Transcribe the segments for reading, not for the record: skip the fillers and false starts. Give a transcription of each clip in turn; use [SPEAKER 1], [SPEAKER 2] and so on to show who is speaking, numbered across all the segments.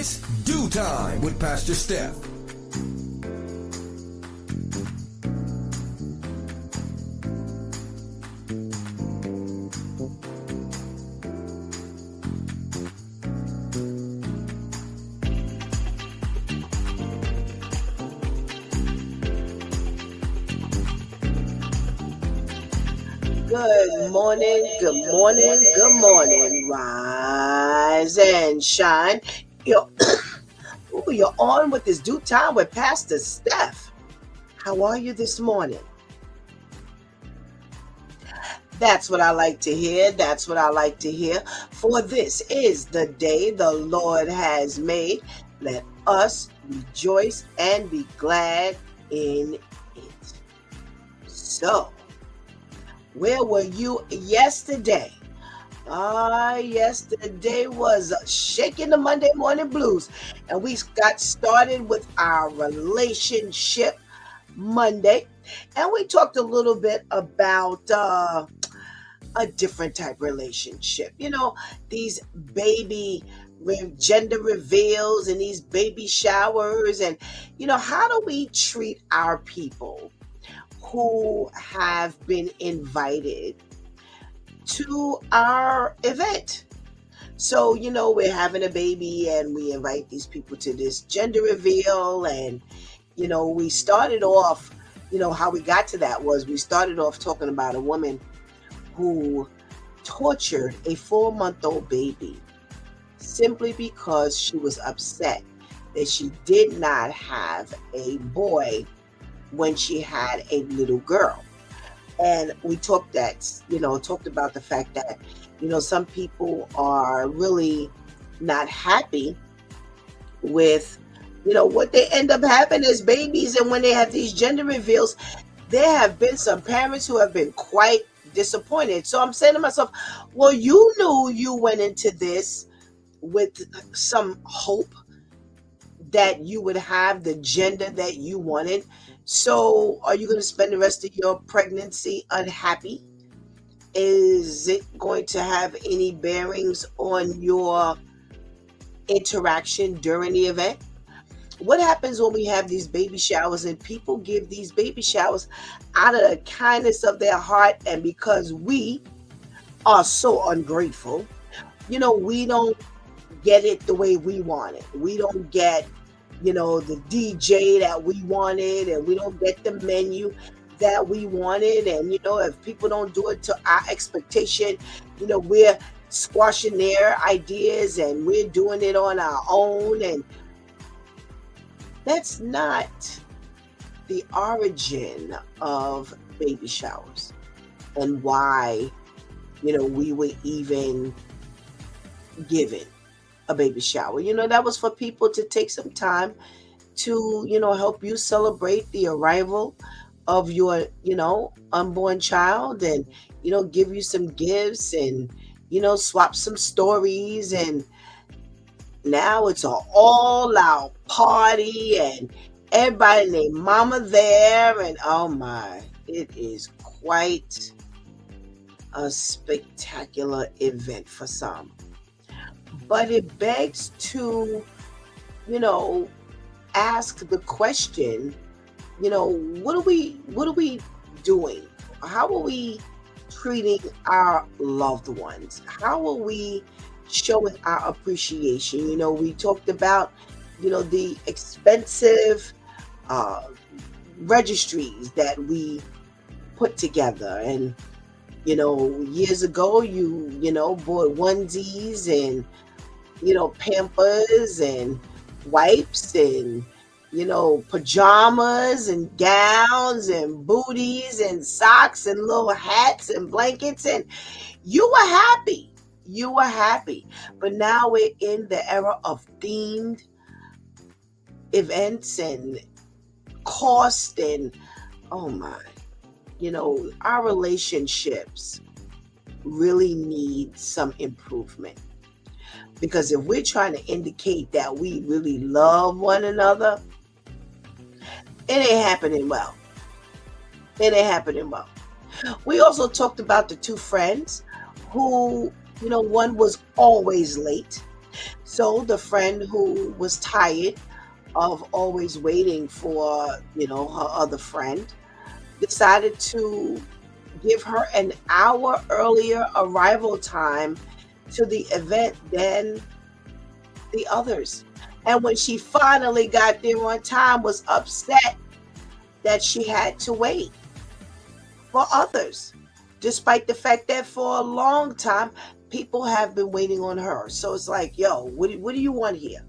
[SPEAKER 1] It's Do Time with Pastor Steph.
[SPEAKER 2] Good morning, good morning, good morning. Rise and shine. You're, you're on with this Due Time with Pastor Steph. How are you this morning? That's what I like to hear. That's what I like to hear. For this is the day the Lord has made. Let us rejoice and be glad in it. So, where were you yesterday? Yesterday was shaking the Monday morning blues, and we got started with our relationship Monday, and we talked a little bit about a different type relationship. These baby gender reveals and these baby showers, and how do we treat our people who have been invited to our event? So, we're having a baby and we invite these people to this gender reveal. And, we started off, how we got to that was we started off talking about a woman who tortured a 4-month-old baby simply because she was upset that she did not have a boy when she had a little girl. And we talked about the fact that, some people are really not happy with, what they end up having as babies. And when they have these gender reveals, there have been some parents who have been quite disappointed. So I'm saying to myself, well, you knew you went into this with some hope that you would have the gender that you wanted. So are you going to spend the rest of your pregnancy unhappy? Is it going to have any bearings on your interaction during the event? What happens when we have these baby showers and people give these baby showers out of the kindness of their heart, and because we are so ungrateful, we don't get it the way we want it. We don't get the DJ that we wanted, and we don't get the menu that we wanted. And, if people don't do it to our expectation, we're squashing their ideas and we're doing it on our own. And that's not the origin of baby showers and why, we were even given a baby shower. That was for people to take some time to, help you celebrate the arrival of your, unborn child, and, give you some gifts and, swap some stories. And now it's an all-out party and everybody named mama there. And oh my, it is quite a spectacular event for some. But it begs to, ask the question, what are we doing? How are we treating our loved ones? How are we showing our appreciation? We talked about, the expensive registries that we put together. And, years ago, you bought onesies and, Pampers and wipes and, pajamas and gowns and booties and socks and little hats and blankets, and you were happy. But now we're in the era of themed events and cost, and oh my, our relationships really need some improvement. Because if we're trying to indicate that we really love one another, it ain't happening well. We also talked about the two friends who, one was always late So the friend who was tired of always waiting for, her other friend decided to give her an hour earlier arrival time to the event than the others. And when she finally got there on time, was upset that she had to wait for others, despite the fact that for a long time people have been waiting on her. So it's like, yo, what do you want here?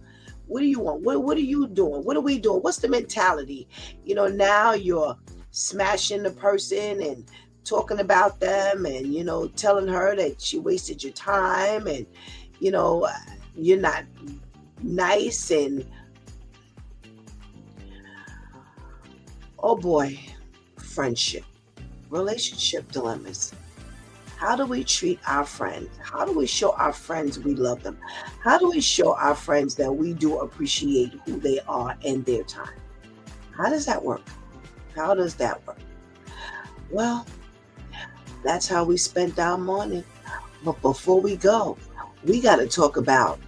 [SPEAKER 2] What do you want? What are you doing? What are we doing? What's the mentality? Now you're smashing the person and talking about them and, telling her that she wasted your time and, you're not nice and, oh boy, friendship, relationship dilemmas. How do we treat our friends? How do we show our friends we love them? How do we show our friends that we do appreciate who they are and their time? How does that work? How does that work? Well, that's how we spent our morning. But before we go, we got to talk about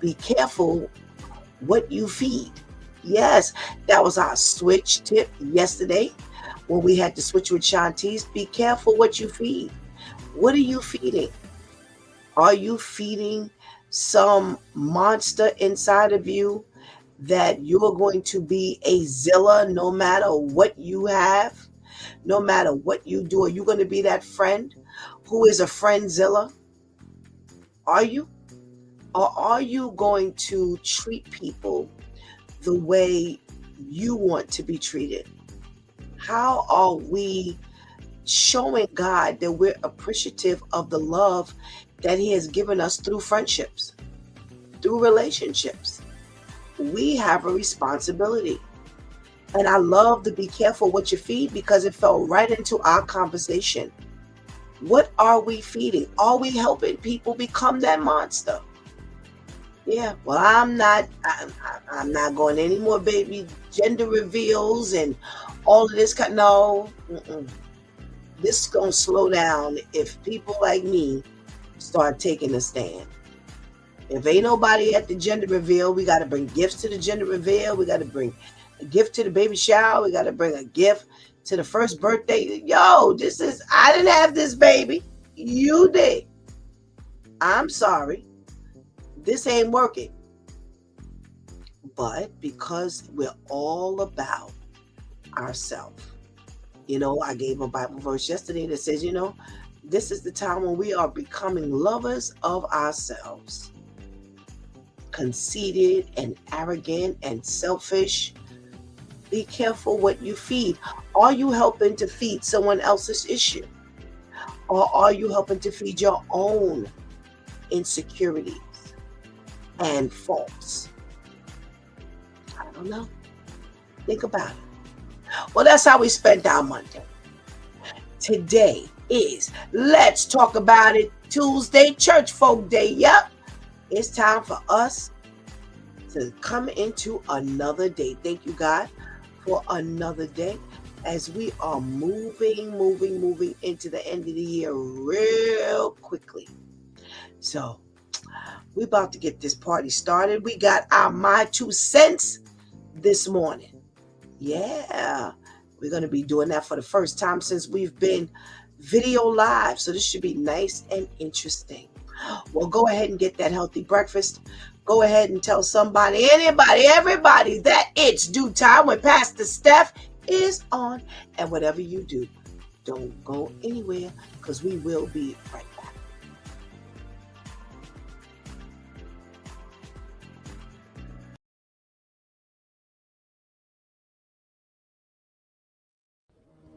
[SPEAKER 2] be careful what you feed. Yes, that was our switch tip yesterday when we had to switch with Shantice. Be careful what you feed. What are you feeding? Are you feeding some monster inside of you that you're going to be a Zilla no matter what you have, no matter what you do? Are you going to be that friend who is a friendzilla? Are you? Or are you going to treat people the way you want to be treated? How are we showing God that we're appreciative of the love that He has given us through friendships, through relationships? We have a responsibility. And I love to be careful what you feed because it fell right into our conversation. What are we feeding? Are we helping people become that monster? Yeah, well, I'm not going any more baby gender reveals and all of this kind. No, this is going to slow down if people like me start taking a stand. If ain't nobody at the gender reveal, we got to bring gifts to the gender reveal. We got to bring a gift to the baby shower. We got to bring a gift to the first birthday. Yo, I didn't have this baby. You did. I'm sorry. This ain't working. But because we're all about ourselves, I gave a Bible verse yesterday that says, this is the time when we are becoming lovers of ourselves. Conceited and arrogant and selfish. Be careful what you feed. Are you helping to feed someone else's issue? Or are you helping to feed your own insecurities and faults? I don't know. Think about it. Well, that's how we spent our Monday. Today is Let's Talk About It Tuesday, Church Folk Day. Yep. It's time for us to come into another day. Thank you, God, for another day as we are moving into the end of the year real quickly. So we're about to get this party started. We got our My 2 cents this morning. Yeah, we're going to be doing that for the first time since we've been video live. So this should be nice and interesting. Well, go ahead and get that healthy breakfast. Go ahead and tell somebody, anybody, everybody that it's due time when Pastor Steph is on. And whatever you do, don't go anywhere because we will be right back.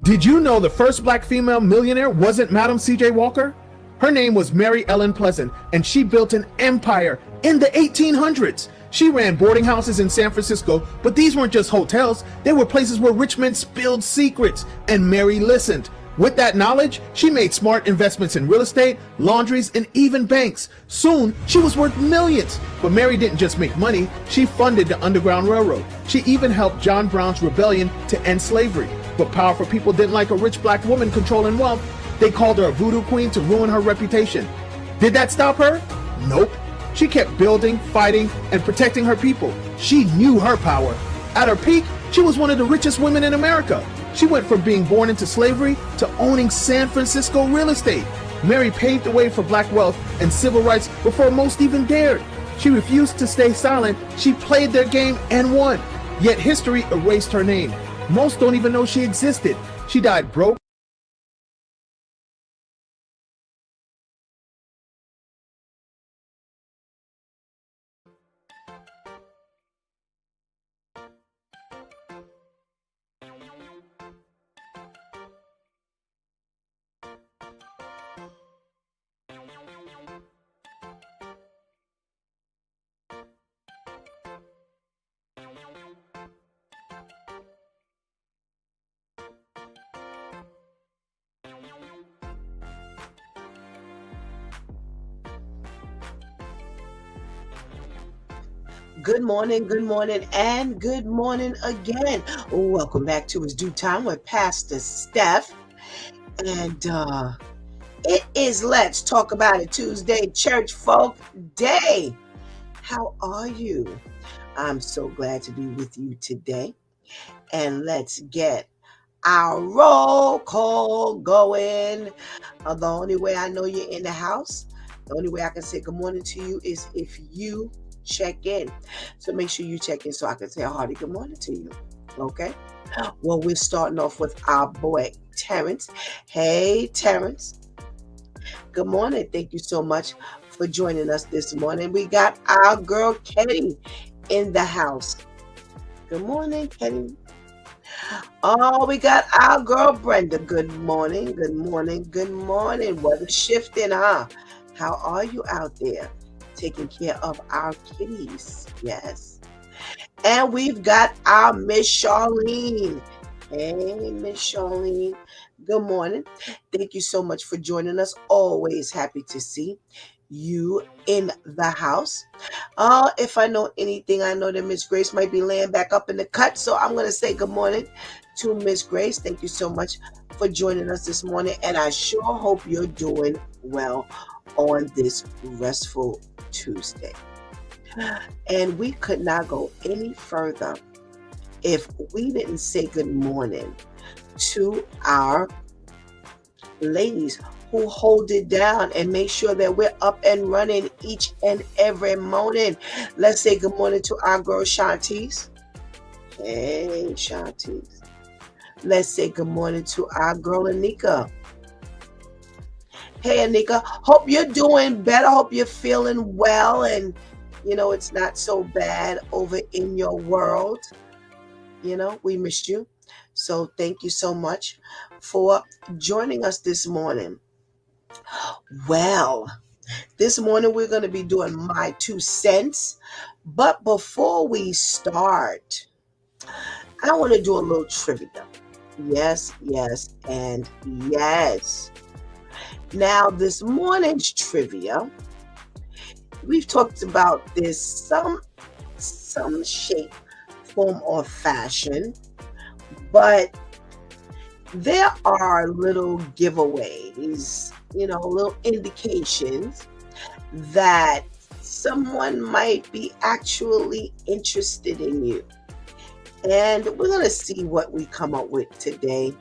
[SPEAKER 3] Did you know the first black female millionaire wasn't Madam C.J. Walker? Her name was Mary Ellen Pleasant, and she built an empire in the 1800s. She ran boarding houses in San Francisco, but these weren't just hotels. They were places where rich men spilled secrets, and Mary listened. With that knowledge, she made smart investments in real estate, laundries, and even banks. Soon, she was worth millions. But Mary didn't just make money, she funded the Underground Railroad. She even helped John Brown's rebellion to end slavery. But powerful people didn't like a rich black woman controlling wealth. They called her a voodoo queen to ruin her reputation. Did that stop her? Nope. She kept building, fighting, and protecting her people. She knew her power. At her peak, she was one of the richest women in America. She went from being born into slavery to owning San Francisco real estate. Mary paved the way for black wealth and civil rights before most even dared. She refused to stay silent. She played their game and won. Yet history erased her name. Most don't even know she existed. She died broke.
[SPEAKER 2] Good morning, and good morning again. Welcome back to It's Due Time with Pastor Steph. And it is Let's Talk About It Tuesday, Church Folk Day. How are you? I'm so glad to be with you today. And let's get our roll call going. The only way I know you're in the house, the only way I can say good morning to you is if you check in. So make sure you check in so I can say a hearty good morning to you. Okay? Well, we're starting off with our boy Terrence. Hey, Terrence. Good morning. Thank you so much for joining us this morning. We got our girl Kenny in the house. Good morning, Kenny. Oh, we got our girl Brenda. Good morning. Good morning. Good morning. Weather shifting, huh? How are you out there? Taking care of our kitties. Yes. And we've got our Miss Charlene. Hey, Miss Charlene. Good morning. Thank you so much for joining us. Always happy to see you in the house. If I know anything, I know that Miss Grace might be laying back up in the cut. So I'm going to say good morning to Miss Grace. Thank you so much for joining us this morning. And I sure hope you're doing well on this restful Tuesday. And we could not go any further if we didn't say good morning to our ladies who hold it down and make sure that we're up and running each and every morning. Let's say good morning to our girl Shantice. Hey, Shantice. Let's say good morning to our girl Anika. Hey, Anika. Hope you're doing better. Hope you're feeling well and it's not so bad over in your world. We missed you. So thank you so much for joining us this morning. Well, this morning we're going to be doing my 2 cents. But before we start, I want to do a little trivia. Yes, yes, and yes. Now, this morning's trivia, we've talked about this some shape, form, or fashion, but there are little giveaways, little indications that someone might be actually interested in you. And we're going to see what we come up with today.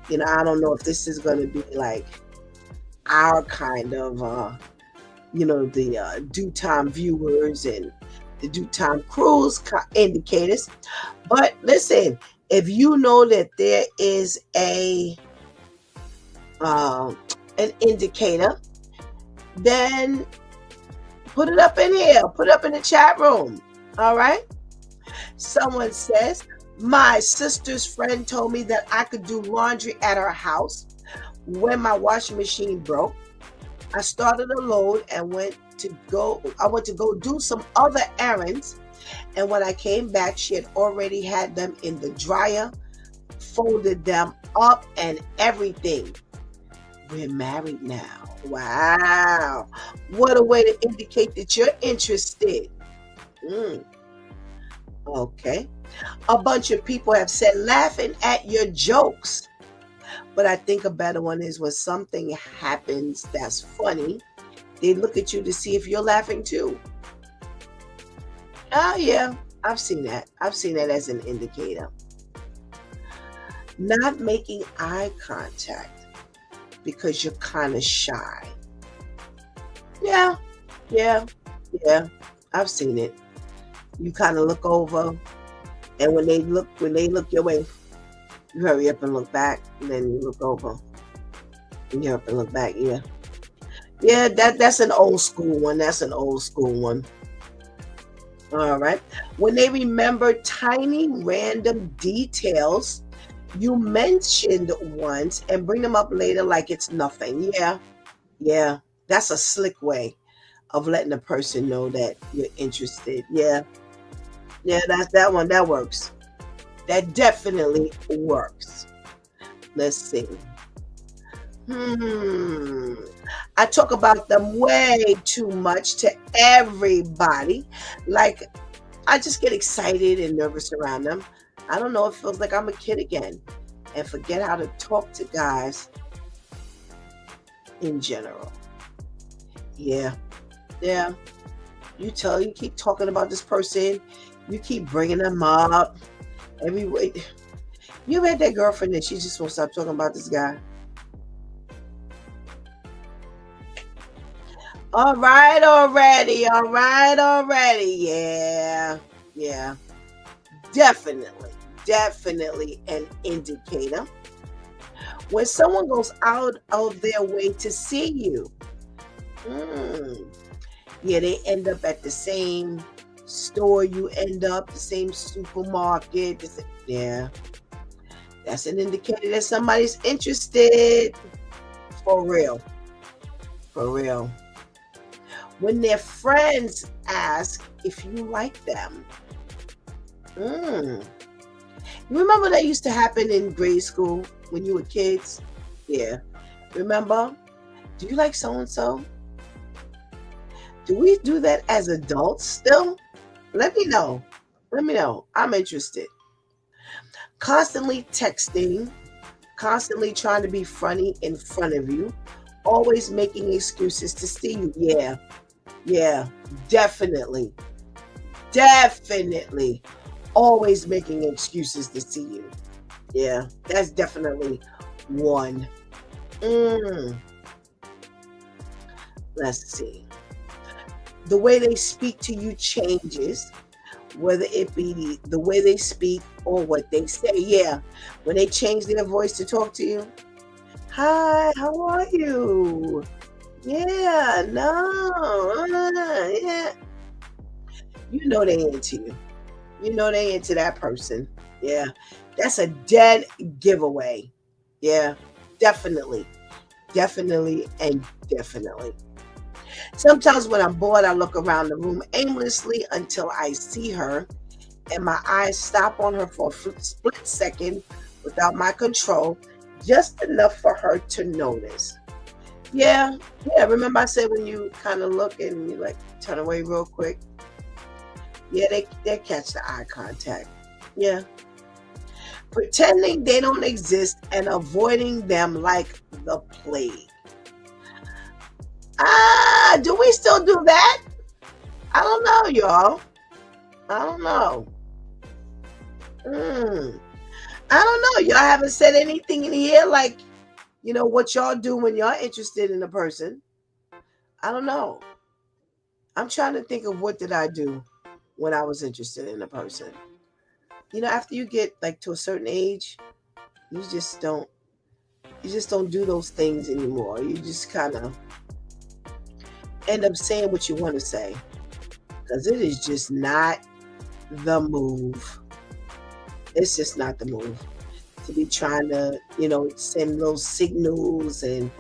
[SPEAKER 2] I don't know if this is going to be like our kind of, the due time viewers and the due time cruise indicators. But listen, if you know that there is an indicator, then put it up in here. Put it up in the chat room. All right. Someone says, my sister's friend told me that I could do laundry at her house. When my washing machine broke, I started a load and I went to go do some other errands. And when I came back, she had already had them in the dryer, folded them up and everything. We're married now. Wow. What a way to indicate that you're interested. Okay. A bunch of people have said laughing at your jokes. But I think a better one is when something happens that's funny, they look at you to see if you're laughing too. Oh, yeah. I've seen that. I've seen that as an indicator. Not making eye contact because you're kind of shy. Yeah, yeah, yeah. I've seen it. You kind of look over, and when they look your way, you hurry up and look back, and then you look over, and you hurry up and look back. Yeah, yeah. That's an old school one. That's an old school one. All right. When they remember tiny random details you mentioned once and bring them up later like it's nothing. Yeah, yeah. That's a slick way of letting a person know that you're interested. Yeah, yeah. That's that one. That works. That definitely works. Let's see. Hmm. I talk about them way too much to everybody. Like, I just get excited and nervous around them. I don't know. It feels like I'm a kid again and forget how to talk to guys in general. Yeah. Yeah. You keep talking about this person. You keep bringing them up. Every way. You had that girlfriend that she just won't stop talking about this guy. All right already. All right already. Yeah. Yeah. Definitely. Definitely an indicator. When someone goes out of their way to see you, mm, yeah, they end up at the same store you end up, the same supermarket. Yeah, that's an indicator that somebody's interested. For real. For real. When their friends ask if you like them. Mm. You remember that used to happen in grade school when you were kids? Yeah. Remember? Do you like so and so? Do we do that as adults still? Let me know. Let me know. I'm interested. Constantly texting, constantly trying to be funny in front of you, always making excuses to see you. Yeah, yeah, definitely. Definitely. Always making excuses to see you. Yeah, that's definitely one. Mm, let's see. The way they speak to you changes, whether it be the way they speak or what they say. Yeah, when they change their voice to talk to you. Hi, how are you? Yeah, no, yeah. You know they into you. You know they into that person. Yeah, that's a dead giveaway. Yeah, definitely, definitely, and definitely. Sometimes when I'm bored, I look around the room aimlessly until I see her, and my eyes stop on her for a split second without my control, just enough for her to notice. Yeah, yeah. Remember I said when you kind of look and you like turn away real quick? Yeah, they catch the eye contact. Yeah. Pretending they don't exist and avoiding them like the plague. Ah, do we still do that? I don't know, y'all. I don't know. Mm, I don't know. Y'all haven't said anything in here like, what y'all do when y'all interested in a person. I don't know. I'm trying to think of what did I do when I was interested in a person. After you get like to a certain age, you just don't you just don't do those things anymore. You just kind of end up saying what you want to say because it is just not the move. It's just not the move to be trying to, send those signals and,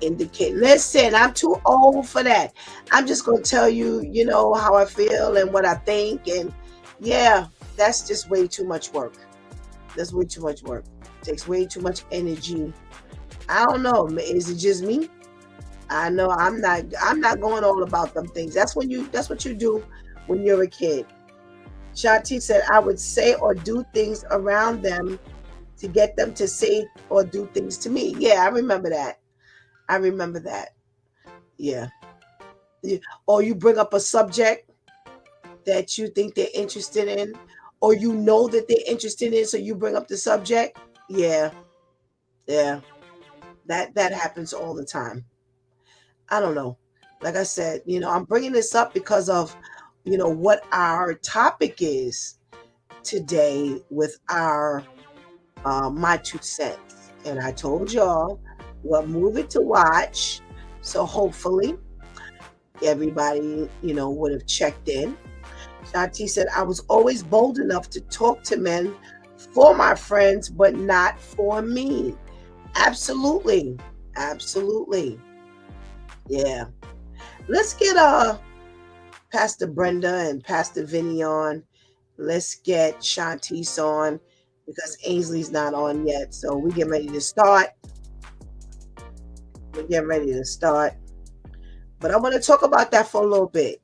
[SPEAKER 2] indicate. Listen, I'm too old for that. I'm just going to tell you, how I feel and what I think. And yeah, that's just way too much work. That's way too much work. Takes way too much energy. I don't know. Is it just me? I know I'm not going all about them things. That's what you do when you're a kid. Shanti said I would say or do things around them to get them to say or do things to me. Yeah, I remember that. I remember that. Yeah. Yeah. Or you bring up a subject that you think they're interested in, or you know that they're interested in, so you bring up the subject. Yeah, yeah, that happens all the time. I don't know. Like I said, I'm bringing this up because of, what our topic is today with our my 2 cents. And I told y'all what movie to watch. So hopefully everybody, would have checked in. Shanti said, I was always bold enough to talk to men for my friends, but not for me. Absolutely. Absolutely. Yeah. Let's get Pastor Brenda and Pastor Vinny on. Let's get Shantice on because Ainsley's not on yet. So we get ready to start. But I want to talk about that for a little bit,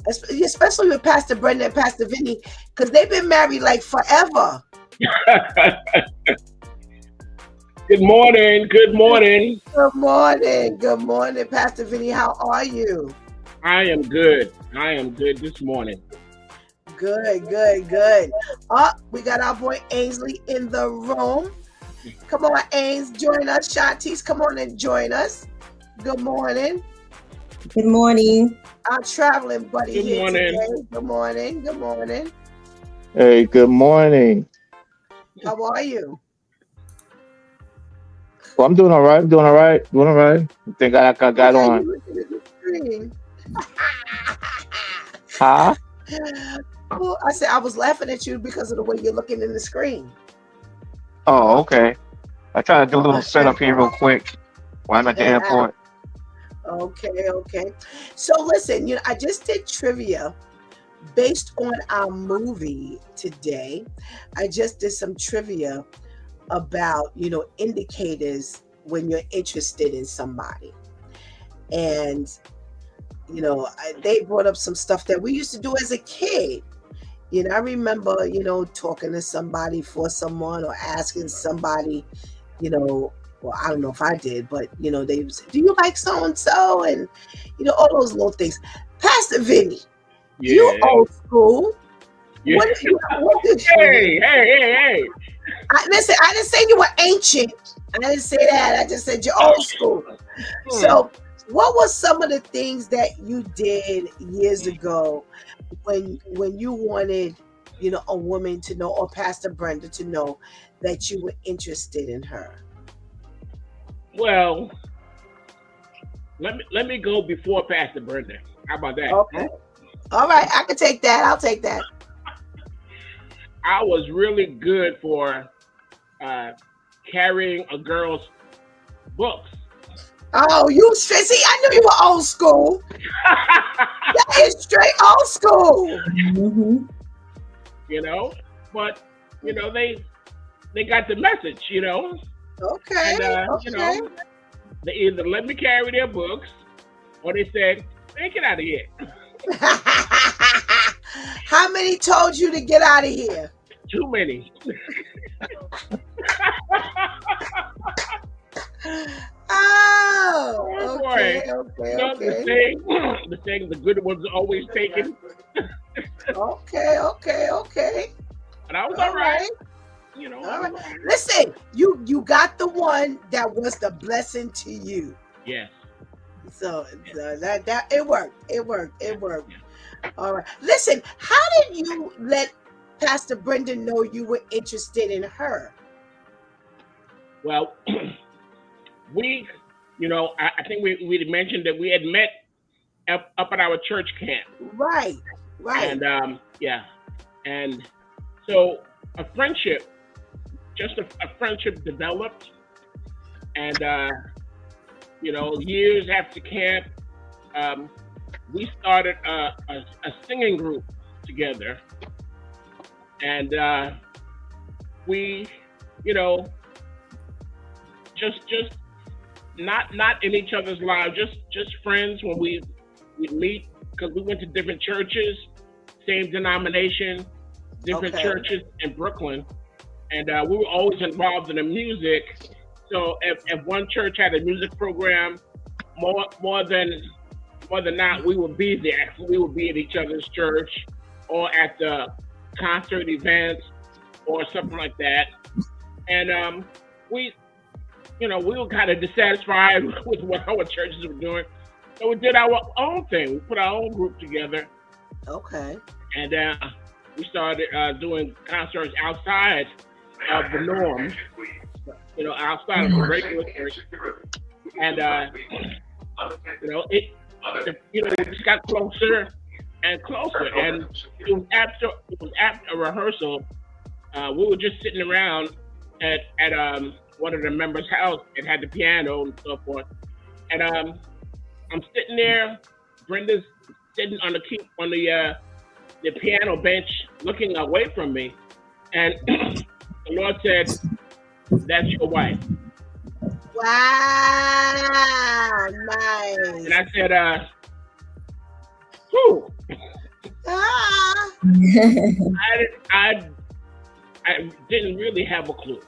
[SPEAKER 2] especially with Pastor Brenda and Pastor Vinny, because they've been married like forever.
[SPEAKER 4] Good morning. Good morning.
[SPEAKER 2] Good morning. Good morning, Pastor Vinny. How are you?
[SPEAKER 4] I am good. I am good this morning.
[SPEAKER 2] Good, good, good. Oh, we got our boy Ainsley in the room. Come on, Ains, join us. Shantice, come on and join us. Good morning.
[SPEAKER 5] Good morning.
[SPEAKER 2] Our traveling buddy
[SPEAKER 4] Good
[SPEAKER 2] here
[SPEAKER 4] morning.
[SPEAKER 2] today. Good morning. Good morning.
[SPEAKER 6] Hey, good morning.
[SPEAKER 2] How are you?
[SPEAKER 6] Well, I'm doing all right. I think I got
[SPEAKER 2] Why are
[SPEAKER 6] on.
[SPEAKER 2] you looking at the screen?
[SPEAKER 6] Huh?
[SPEAKER 2] Well, I said I was laughing at you because of the way you're looking in the screen.
[SPEAKER 6] Oh, okay. I try to do a little setup here real quick while I'm at the airport.
[SPEAKER 2] Okay. So listen, I just did trivia based on our movie today. I just did some trivia about, indicators when you're interested in somebody. And, they brought up some stuff that we used to do as a kid. I remember, talking to somebody for someone or asking somebody, well, I don't know if I did, but, they would say, do you like so-and-so? And, all those little things. Pastor Vinny, you old school.
[SPEAKER 4] Yeah.
[SPEAKER 2] What did you
[SPEAKER 4] Hey.
[SPEAKER 2] Listen, I didn't say you were ancient. I didn't say that. I just said you're old school. So what was some of the things that you did years ago when you wanted, a woman to know, or Pastor Brenda to know that you were interested in her?
[SPEAKER 4] Well, let me go before Pastor Brenda. How about that?
[SPEAKER 2] Okay. All right, I can take that. I'll take that.
[SPEAKER 4] I was really good for carrying a girl's books.
[SPEAKER 2] Oh, you straight. See, I knew you were old school. That is straight old school.
[SPEAKER 5] Mm-hmm.
[SPEAKER 4] But they got the message.
[SPEAKER 2] Okay.
[SPEAKER 4] And they either let me carry their books, or they said, "Hey, get out of here."
[SPEAKER 2] How many told you to get out of here?
[SPEAKER 4] Too many.
[SPEAKER 2] Oh, okay.
[SPEAKER 4] The saying, the good ones are always taken.
[SPEAKER 2] Okay.
[SPEAKER 4] But I was all right.
[SPEAKER 2] All right. Listen, you got the one that was the blessing to you.
[SPEAKER 4] Yes.
[SPEAKER 2] So that it worked. All right. Listen, how did you let Pastor Brenda know you were interested in her?
[SPEAKER 4] Well, I think we mentioned that we had met up at our church camp.
[SPEAKER 2] Right.
[SPEAKER 4] And and so a friendship developed, and years after camp, we started a singing group together, and we, just not in each other's lives, just friends when we'd meet, because we went to different churches, same denomination, different churches in Brooklyn, and we were always involved in the music. So if one church had a music program, more than not, we would be there. We would be at each other's church, or at the concert events or something like that. And we, we were kind of dissatisfied with what our churches were doing. So we did our own thing. We put our own group together.
[SPEAKER 2] Okay.
[SPEAKER 4] And we started doing concerts outside of the norm, outside of the regular church. And, we just got closer and closer. And it was after a rehearsal. We were just sitting around at one of the members' house. It had the piano and so forth. And I'm sitting there. Brenda's sitting on the piano bench, looking away from me, and the Lord said, "That's your wife."
[SPEAKER 2] Wow, nice.
[SPEAKER 4] And I said, "Who?"
[SPEAKER 2] Ah.
[SPEAKER 4] I didn't really have a clue.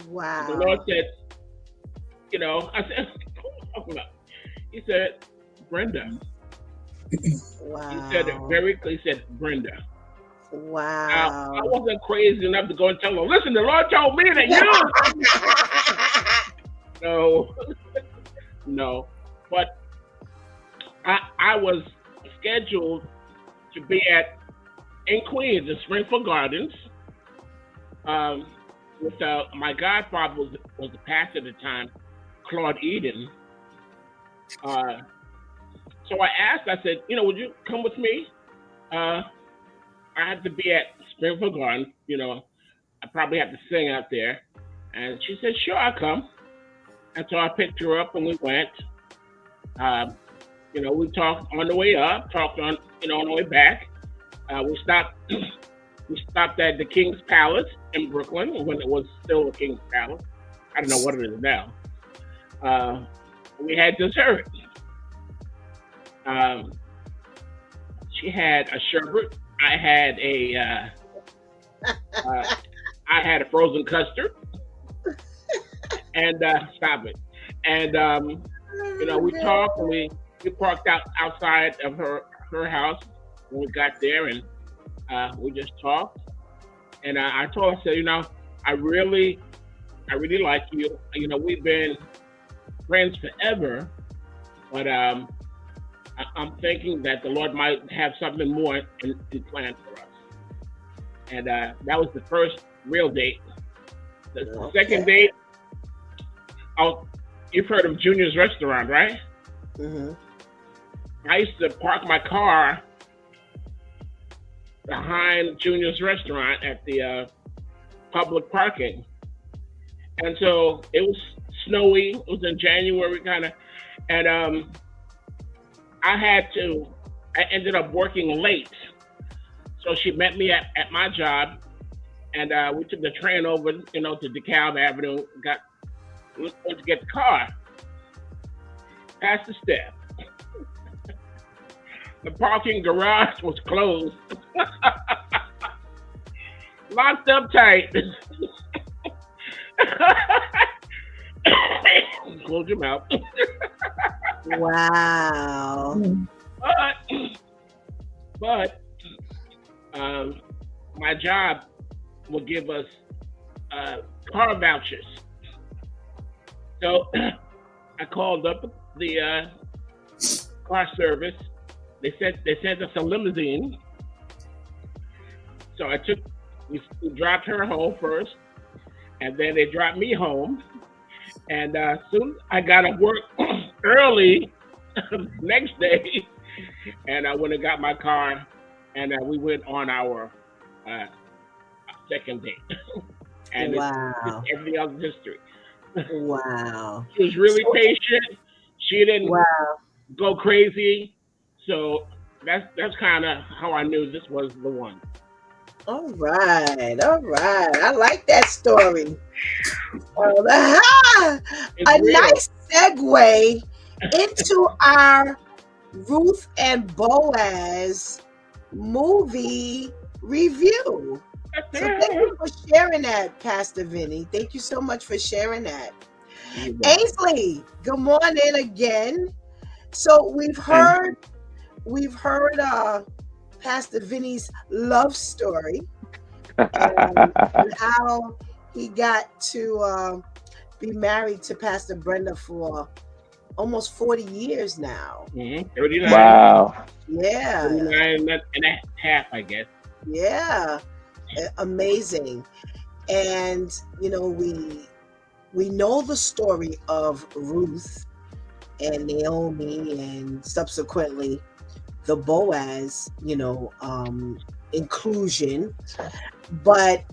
[SPEAKER 2] Wow.
[SPEAKER 4] The Lord said, I said, "Who are you talking about?" He said, "Brenda."
[SPEAKER 2] Wow.
[SPEAKER 4] He said it very clearly. He said, "Brenda."
[SPEAKER 2] Wow.
[SPEAKER 4] I wasn't crazy enough to go and tell her, "Listen, the Lord told me that you." No. But I was scheduled to be in Queens, in Springfield Gardens, with my godfather was the pastor at the time, Claude Eden. So I asked, I said, "Would you come with me? I have to be at Springfield Gardens, I probably have to sing out there." And she said, "Sure, I'll come." And so I picked her up and we went. We talked on the way up, talked on the way back. We stopped at the King's Palace in Brooklyn when it was still the King's Palace. I don't know what it is now. We had dessert. She had a sherbet. I had a frozen custard. And stop it. And we talked and we parked outside of her house when we got there, and we just talked. And I told her, I said, I really like you. We've been friends forever, but I'm thinking that the Lord might have something more in plan for us. And that was the first real date. The second date, you've heard of Junior's Restaurant, right?
[SPEAKER 2] Mm-hmm.
[SPEAKER 4] I used to park my car behind Junior's Restaurant at the public parking. And so it was snowy. It was in January kind of. And I ended up working late. So she met me at my job, and we took the train over, to DeKalb Avenue, went to get the car. Pastor Steph. The parking garage was closed. Locked up tight. Close your mouth.
[SPEAKER 2] Wow.
[SPEAKER 4] But my job will give us car vouchers. So I called up the car service. They sent us a limousine. So we dropped her home first, and then they dropped me home. And soon I got to work early next day, and I went and got my car, and we went on our second date. And
[SPEAKER 2] wow.
[SPEAKER 4] It's everything else is history.
[SPEAKER 2] Wow.
[SPEAKER 4] She was really patient. She didn't go crazy. So that's kind of how I knew this was the one.
[SPEAKER 2] All right. I like that story. Nice segue into our Ruth and Boaz movie review. So thank you for sharing that, Pastor Vinny. Thank you so much for sharing that. Ainsley, good morning again. So we've heard Pastor Vinny's love story and how he got to be married to Pastor Brenda for almost 40 years now.
[SPEAKER 4] 39.
[SPEAKER 6] Wow.
[SPEAKER 2] Yeah.
[SPEAKER 4] 39 and a half, I guess.
[SPEAKER 2] Yeah. Amazing. And we know the story of Ruth and Naomi and subsequently the Boaz, inclusion. But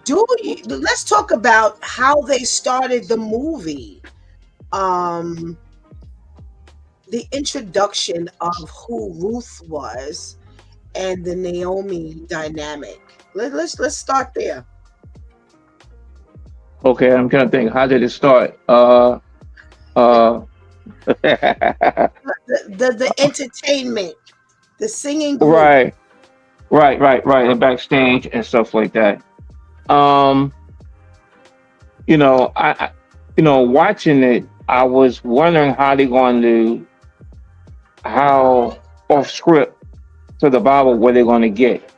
[SPEAKER 2] let's talk about how they started the movie. The introduction of who Ruth was and the Naomi dynamic. Let's start there.
[SPEAKER 6] Okay, I'm trying to think. How did it start?
[SPEAKER 2] The entertainment, the singing group.
[SPEAKER 6] Right, and backstage and stuff like that. Um, watching it, I was wondering how they going to, how off script to the Bible were they going to get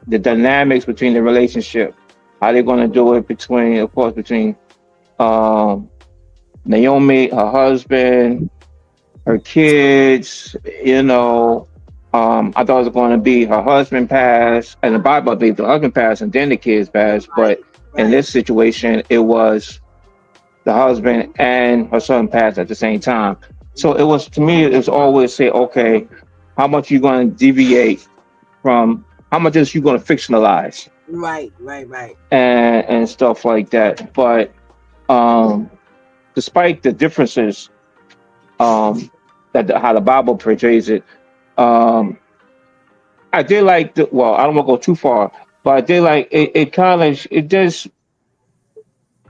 [SPEAKER 6] the dynamics between the relationship, how they're going to do it between, of course, between Naomi, her husband, her kids. I thought it was going to be her husband passed, and the Bible, I believe the husband passed and then the kids passed. But in this situation, it was the husband and her son passed at the same time. So it was, to me, it was always say, okay, how much you going to deviate from, how much is you going to fictionalize?
[SPEAKER 2] Right.
[SPEAKER 6] And stuff like that. But despite the differences, how the Bible portrays it, I did like I don't want to go too far, but I did like it. It does,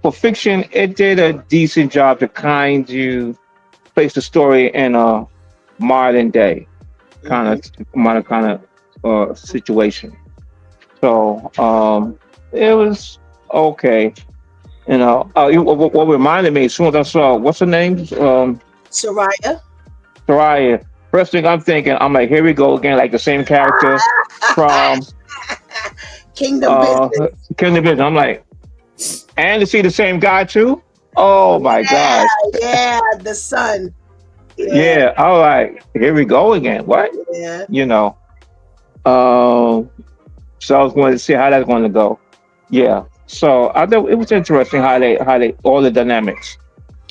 [SPEAKER 6] for fiction, it did a decent job to kind of place the story in a modern day kind of situation. So it was okay. What reminded me as soon as I saw, what's her name?
[SPEAKER 2] Soraya.
[SPEAKER 6] First thing I'm thinking, I'm like, here we go again, like the same character from
[SPEAKER 2] Kingdom Business.
[SPEAKER 6] I'm like, and to see the same guy too. Oh my gosh.
[SPEAKER 2] Yeah, the son.
[SPEAKER 6] Yeah, I was like, here we go again. What?
[SPEAKER 2] Yeah.
[SPEAKER 6] So I was going to see how that's going to go. Yeah. So I thought it was interesting how they all the dynamics.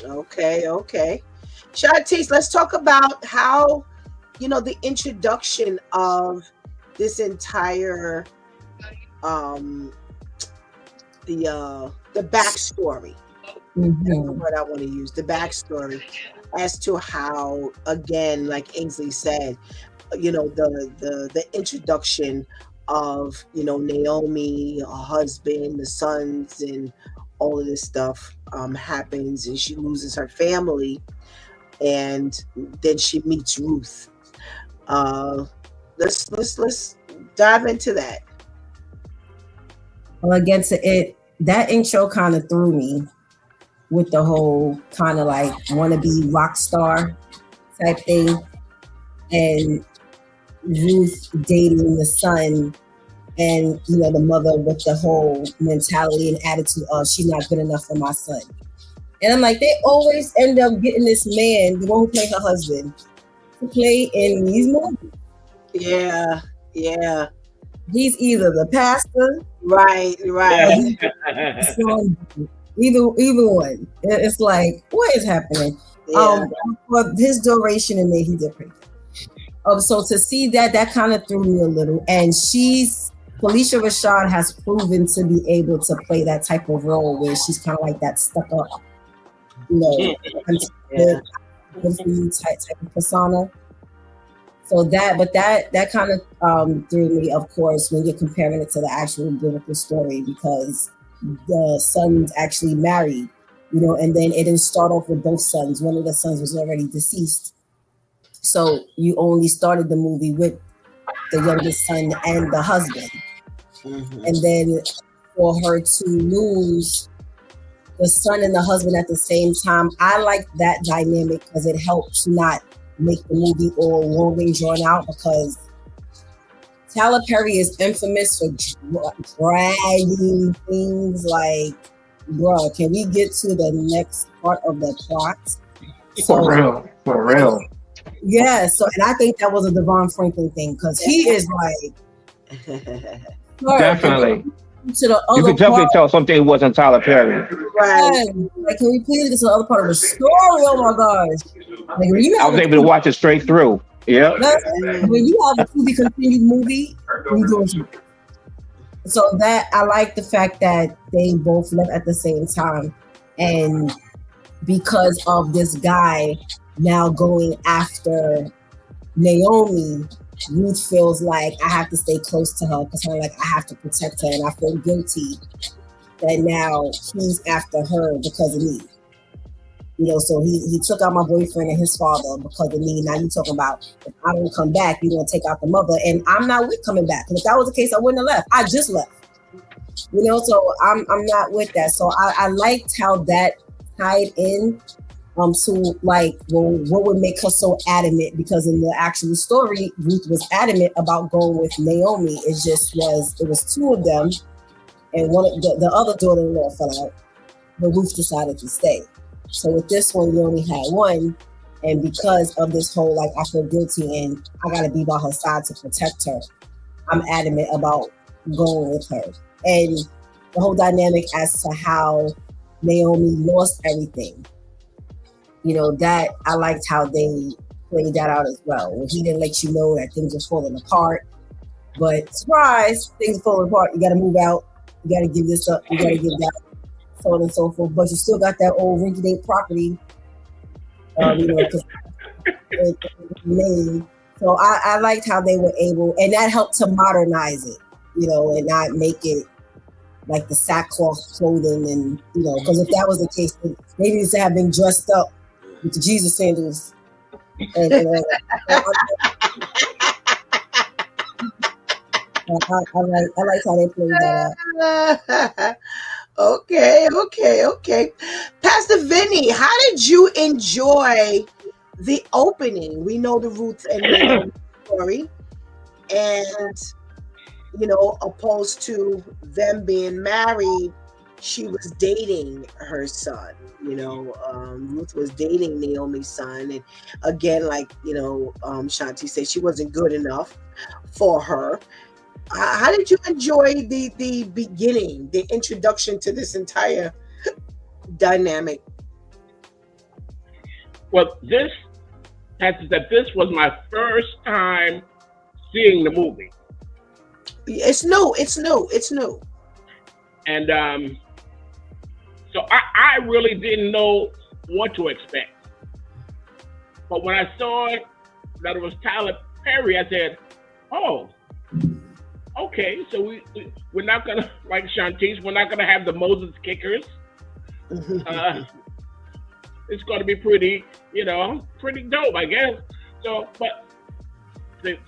[SPEAKER 2] Okay. Shantice, let's talk about how, the introduction of this entire the backstory.
[SPEAKER 5] Mm-hmm.
[SPEAKER 2] That's the word I want to use. The backstory as to how, again, like Ainsley said, the introduction of Naomi, her husband, the sons, and all of this stuff happens, and she loses her family, and then she meets Ruth. Let's dive into that.
[SPEAKER 5] Well, again, that intro kind of threw me with the whole kind of like wannabe rock star type thing, and Ruth dating the son, and the mother with the whole mentality and attitude of she's not good enough for my son. And I'm like, they always end up getting this man, the one who played her husband, to play in these movies.
[SPEAKER 2] Yeah.
[SPEAKER 5] He's either the pastor,
[SPEAKER 2] right.
[SPEAKER 5] Either one. It's like, what is happening?
[SPEAKER 2] Yeah.
[SPEAKER 5] For his duration in there, he did pretty good. So to see that kind of threw me a little. And Felicia Rashad has proven to be able to play that type of role where she's kind of like that stuck up, good for you type of persona. So that kind of threw me, of course, when you're comparing it to the actual biblical story, because the sons actually married, and then it didn't start off with both sons. One of the sons was already deceased. So you only started the movie with the youngest son and the husband. Mm-hmm. And then for her to lose the son and the husband at the same time, I like that dynamic because it helps not make the movie all long and drawn out, because Tyler Perry is infamous for dragging things like, bro, can we get to the next part of the plot?
[SPEAKER 6] For real.
[SPEAKER 5] Yeah, so, and I think that was a Devon Franklin thing, because he is like,
[SPEAKER 6] Definitely.
[SPEAKER 5] to the other
[SPEAKER 6] You could definitely tell something wasn't Tyler Perry.
[SPEAKER 2] Right.
[SPEAKER 5] Like, can we please get to the other part of the story? Oh my gosh. Like, when you
[SPEAKER 6] I was able to watch it straight through. Yeah.
[SPEAKER 5] When you have a to be continued movie, you doing something. So that I like the fact that they both left at the same time, and because of this guy now going after Naomi, Ruth feels like I have to stay close to her because like I have to protect her, and I feel guilty that now he's after her because of me. You know, so he took out my boyfriend and his father because of me. Now you talking about if I don't come back, you're gonna take out the mother, and I'm not with coming back. Because if that was the case, I wouldn't have left. I just left. You know, so I'm not with that. So I liked how that tied in. So like, well, what would make her so adamant? Because in the actual story, Ruth was adamant about going with Naomi. It was two of them, and one of the other daughter-in-law fell out, but Ruth decided to stay. So with this one, you only had one, and because of this whole like I feel guilty and I gotta be by her side to protect her, I'm adamant about going with her. And the whole dynamic as to how Naomi lost everything, you know, that I liked how they played that out as well. Well, he didn't let you know that things were falling apart, but surprise, things are falling apart. You got to move out. You got to give this up. You got to give that, so on and so forth. But you still got that old rinky-dink property, you know, because name. So I liked how they were able, and that helped to modernize it, you know, and not make it like the sackcloth clothing, and you know, because if that was the case, maybe used to have been dressed up with the Jesus sandals. And I like how they played that
[SPEAKER 2] out. Okay. Pastor Vinny, how did you enjoy the opening? We know the Ruth and Naomi story, and you know, opposed to them being married, she was dating her son. You know, Ruth was dating Naomi's son, and again, like you know, Shanti said, she wasn't good enough for her. How did you enjoy the beginning, the introduction to this entire dynamic?
[SPEAKER 4] Well, this was my first time seeing the movie.
[SPEAKER 2] It's new.
[SPEAKER 4] And so I really didn't know what to expect. But when I saw that it was Tyler Perry, I said, oh, okay, so we're not gonna, like Shantice, we're not gonna have the Moses kickers. It's gonna be pretty dope, I guess. So, but the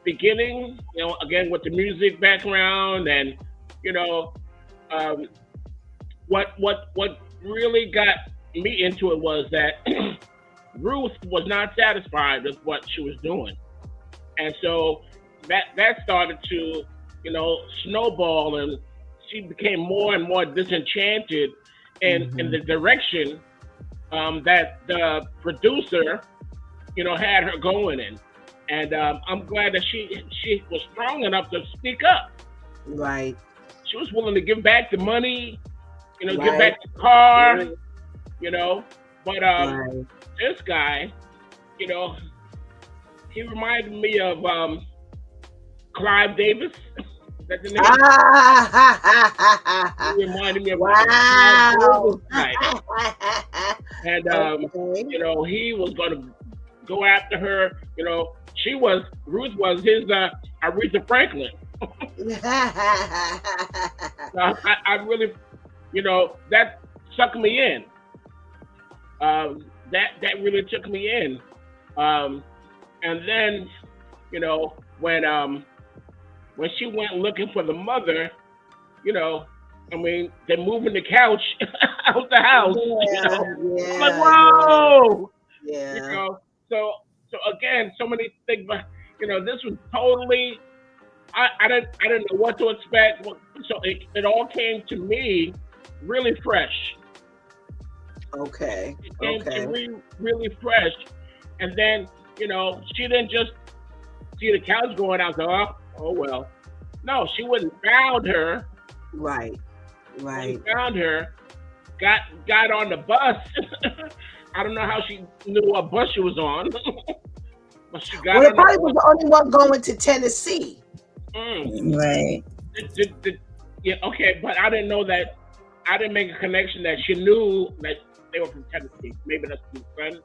[SPEAKER 4] beginning, you know, again with the music background, and you know, what really got me into it was that Ruth was not satisfied with what she was doing, and so that started to, you know, snowball, and she became more and more disenchanted in the direction that the producer, you know, had her going in. And I'm glad that she was strong enough to speak up.
[SPEAKER 2] Right.
[SPEAKER 4] She was willing to give back the money, you know, give back the car, you know. But this guy, you know, he reminded me of Clive Davis. That's the name. He reminded me of Clive Davis. And you know, he was gonna go after her. You know, Ruth was his Aretha Franklin. I really, you know, that sucked me in. That really took me in. And then, you know, when she went looking for the mother, you know, I mean, they're moving the couch out the house. You know? I'm like, whoa!
[SPEAKER 2] Yeah.
[SPEAKER 4] You know, so again, so many things. But This was totally. I didn't know what to expect. So it all came to me really fresh.
[SPEAKER 2] Okay.
[SPEAKER 4] It came
[SPEAKER 2] Okay.
[SPEAKER 4] to me really fresh, and then she didn't just see the couch going out. So oh well, no, she went and found her.
[SPEAKER 2] Right. Right.
[SPEAKER 4] Found her. Got on the bus. I don't know how she knew what bus she was on, but she got
[SPEAKER 2] Well,
[SPEAKER 4] on
[SPEAKER 2] it probably
[SPEAKER 4] the
[SPEAKER 2] was
[SPEAKER 4] bus.
[SPEAKER 2] the only one going to Tennessee.
[SPEAKER 5] Right.
[SPEAKER 4] Yeah, okay, but I didn't know that. I didn't make a connection that she knew that they were from Tennessee. Maybe that's his friend.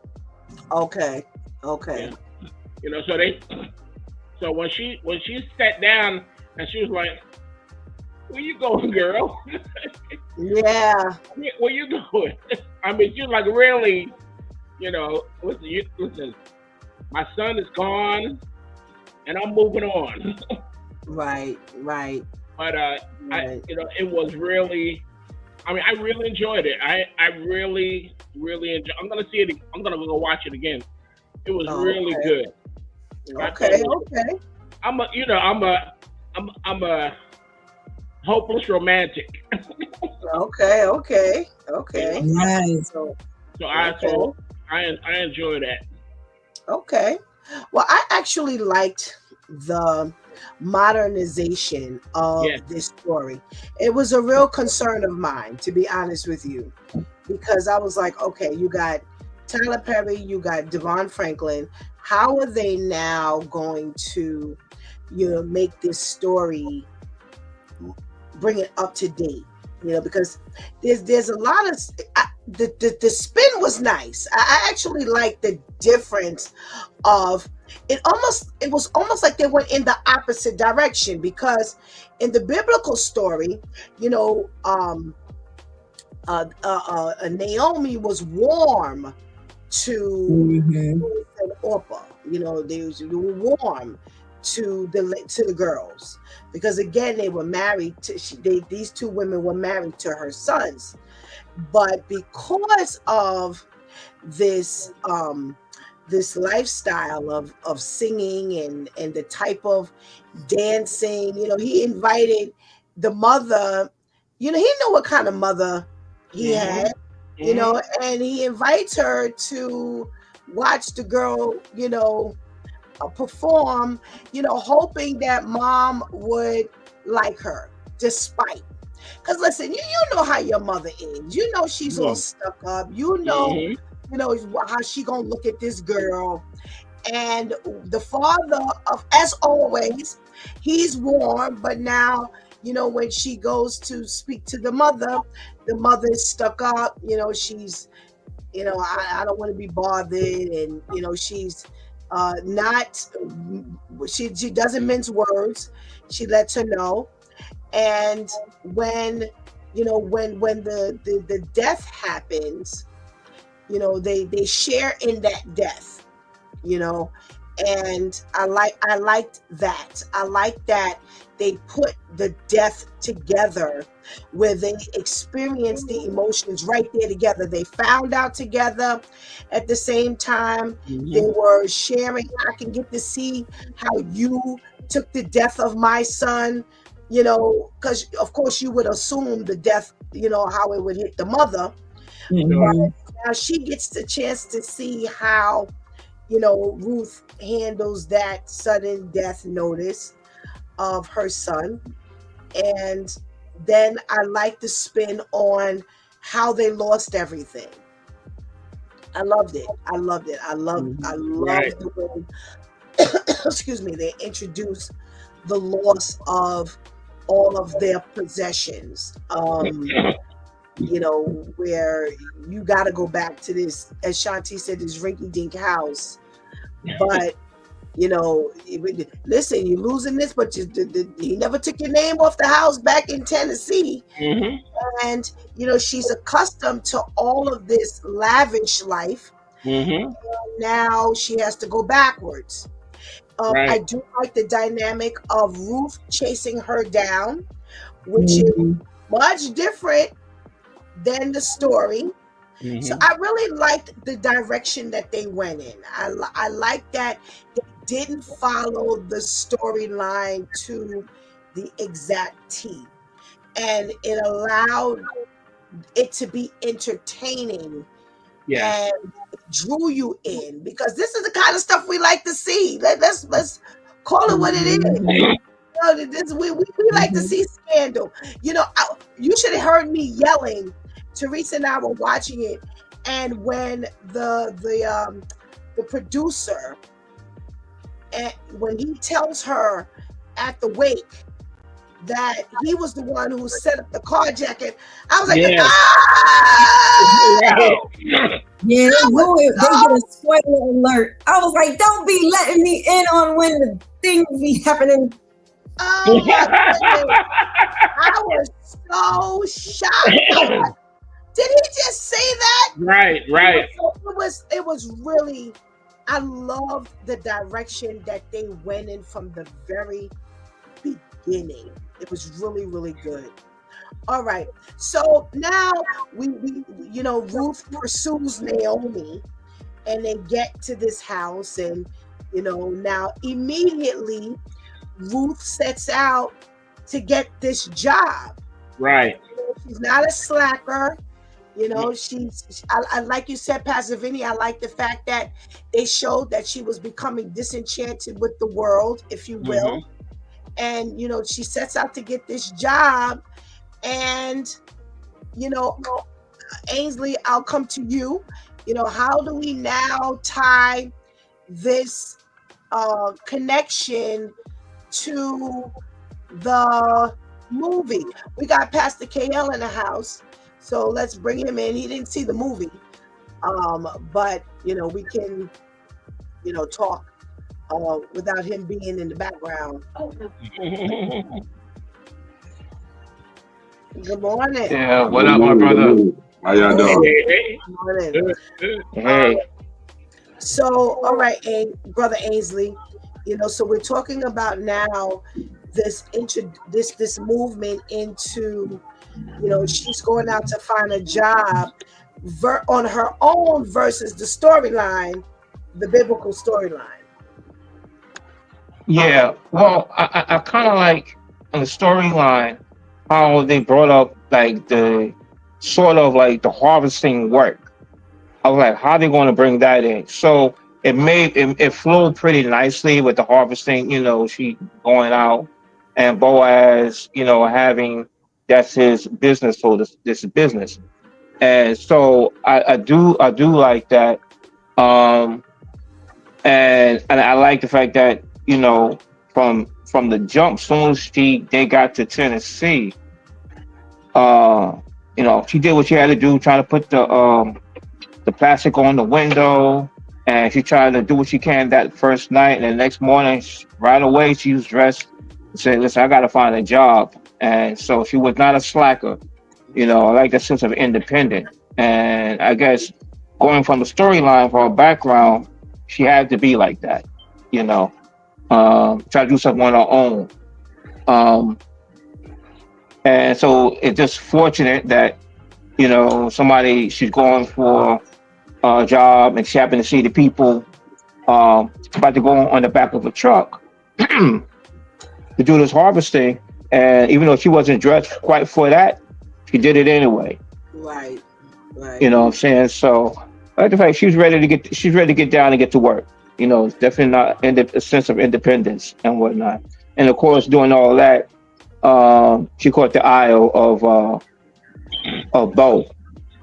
[SPEAKER 2] Okay. Okay.
[SPEAKER 4] Yeah. So when she sat down and she was like, "Where you going, girl?
[SPEAKER 2] Yeah.
[SPEAKER 4] Where you going?" I mean, she was like, really, listen, my son is gone, and I'm moving on.
[SPEAKER 2] Right. Right.
[SPEAKER 4] But
[SPEAKER 2] Right.
[SPEAKER 4] it was really. I mean, I really enjoyed it. I really, really enjoyed. I'm gonna see it. I'm gonna go watch it again. It was really
[SPEAKER 2] Okay.
[SPEAKER 4] good.
[SPEAKER 2] Okay. Okay.
[SPEAKER 4] I'm a hopeless romantic.
[SPEAKER 2] Okay. Okay. Okay.
[SPEAKER 5] Nice.
[SPEAKER 4] So
[SPEAKER 2] Okay.
[SPEAKER 4] I enjoy that.
[SPEAKER 2] Okay. Well, I actually liked the modernization of
[SPEAKER 4] Yes.
[SPEAKER 2] this story. It was a real concern of mine, to be honest with you, because I was like, okay, you got Tyler Perry, you got Devon Franklin. How are they now going to, make this story, bring it up to date? Because there's a lot of the spin was nice. I actually like the difference of it. It was almost like they went in the opposite direction, because in the biblical story, Naomi was warm to
[SPEAKER 5] Mm-hmm.
[SPEAKER 2] Ruth and Orpah. They were warm to the girls, because again they were married to these two women were married to her sons, but because of this this lifestyle of singing and the type of dancing, he invited the mother. He knew what kind of mother he
[SPEAKER 4] Mm-hmm.
[SPEAKER 2] had, and he invites her to watch the girl, perform, hoping that mom would like her, despite. Because listen, you know how your mother is. She's all stuck up.
[SPEAKER 4] Mm-hmm.
[SPEAKER 2] How she gonna look at this girl. And the father, as always, he's warm, but now, when she goes to speak to the mother is stuck up. She's, I don't want to be bothered, and she's not. She doesn't mince words. She lets her know, and when the death happens, they share in that death, and I liked that. I like that they put the death together, where they experienced the emotions right there together. They found out together at the same time. They were sharing. I can get to see how you took the death of my son, because of course you would assume the death, how it would hit the mother.
[SPEAKER 5] Mm-hmm.
[SPEAKER 2] But now she gets the chance to see how, Ruth handles that sudden death notice of her son. And then I like the spin on how they lost everything. I loved it. I loved it. I loved
[SPEAKER 4] Right.
[SPEAKER 2] the way, excuse me, they introduced the loss of all of their possessions. Where you got to go back to this, as Shanti said, this rinky dink house. But, listen, you're losing this, but he never took your name off the house back in Tennessee.
[SPEAKER 4] Mm-hmm.
[SPEAKER 2] And, she's accustomed to all of this lavish life.
[SPEAKER 4] Mm-hmm.
[SPEAKER 2] Now she has to go backwards. I
[SPEAKER 4] Right.
[SPEAKER 2] do like the dynamic of Ruth chasing her down, which is
[SPEAKER 5] Mm-hmm.
[SPEAKER 2] much different than the story. So
[SPEAKER 4] Mm-hmm.
[SPEAKER 2] I really liked the direction that they went in. I like that they didn't follow the storyline to the exact T, and it allowed it to be entertaining
[SPEAKER 4] Yes.
[SPEAKER 2] and drew you in, because this is the kind of stuff we like to see. Let's call it what it is.
[SPEAKER 5] Mhm.
[SPEAKER 2] We like to
[SPEAKER 5] Mhm.
[SPEAKER 2] see scandal. You should have heard me yelling. Teresa and I were watching it, and when the producer, and when he tells her at the wake that he was the one who set up the carjacking, I was like,
[SPEAKER 4] Yes.
[SPEAKER 2] no!
[SPEAKER 4] Right.
[SPEAKER 5] Yeah,
[SPEAKER 2] I
[SPEAKER 5] they
[SPEAKER 2] was
[SPEAKER 5] ruined. They
[SPEAKER 2] so
[SPEAKER 5] get a spoiler alert. I was like, don't be letting me in on when the things be happening.
[SPEAKER 2] oh my goodness. I was so shocked. I was like, did he just say that?
[SPEAKER 4] Right. Right.
[SPEAKER 2] It was really, I loved the direction that they went in from the very beginning. It was really, really good. All right. So now we Ruth pursues Naomi, and they get to this house, and now immediately Ruth sets out to get this job.
[SPEAKER 4] Right.
[SPEAKER 2] She's not a slacker. I like you said, Pastor Vinny, I like the fact that they showed that she was becoming disenchanted with the world, if you will. And, she sets out to get this job. And, Ainsley, I'll come to you. How do we now tie this connection to the movie? We got Pastor KL in the house, so let's bring him in. He didn't see the movie, but we can talk without him being in the background. Good morning.
[SPEAKER 6] Yeah, what up, my brother?
[SPEAKER 7] How y'all doing?
[SPEAKER 2] Good morning.
[SPEAKER 6] Hey,
[SPEAKER 2] So, all right, Brother Ainsley, so we're talking about now this movement into, she's going out to find a job on her own versus the storyline, the biblical storyline.
[SPEAKER 6] yeah. Well, I kind of like on the storyline how they brought up like the sort of like the harvesting work. I was like, how they going to bring that in? So it flowed pretty nicely with the harvesting. She going out and Boaz, having that's his business. So this business, and so I do like that. Um, and I like the fact that from the jump, soon as they got to Tennessee, uh, she did what she had to do, trying to put the plastic on the window, and she tried to do what she can that first night. And the next morning, right away, she was dressed and said, "Listen, I got to find a job." And so she was not a slacker. I like that sense of independence. And I guess going from the storyline for her background, she had to be like that. Try to do something on her own. And so it's just fortunate that she's going for a job, and she happened to see the people about to go on the back of a truck to do this harvesting. And even though she wasn't dressed quite for that, she did it anyway.
[SPEAKER 2] Right.
[SPEAKER 6] You know what I'm saying? So I like the fact she's ready to get down and get to work. Definitely not a sense of independence and whatnot. And of course, doing all that, she caught the eye of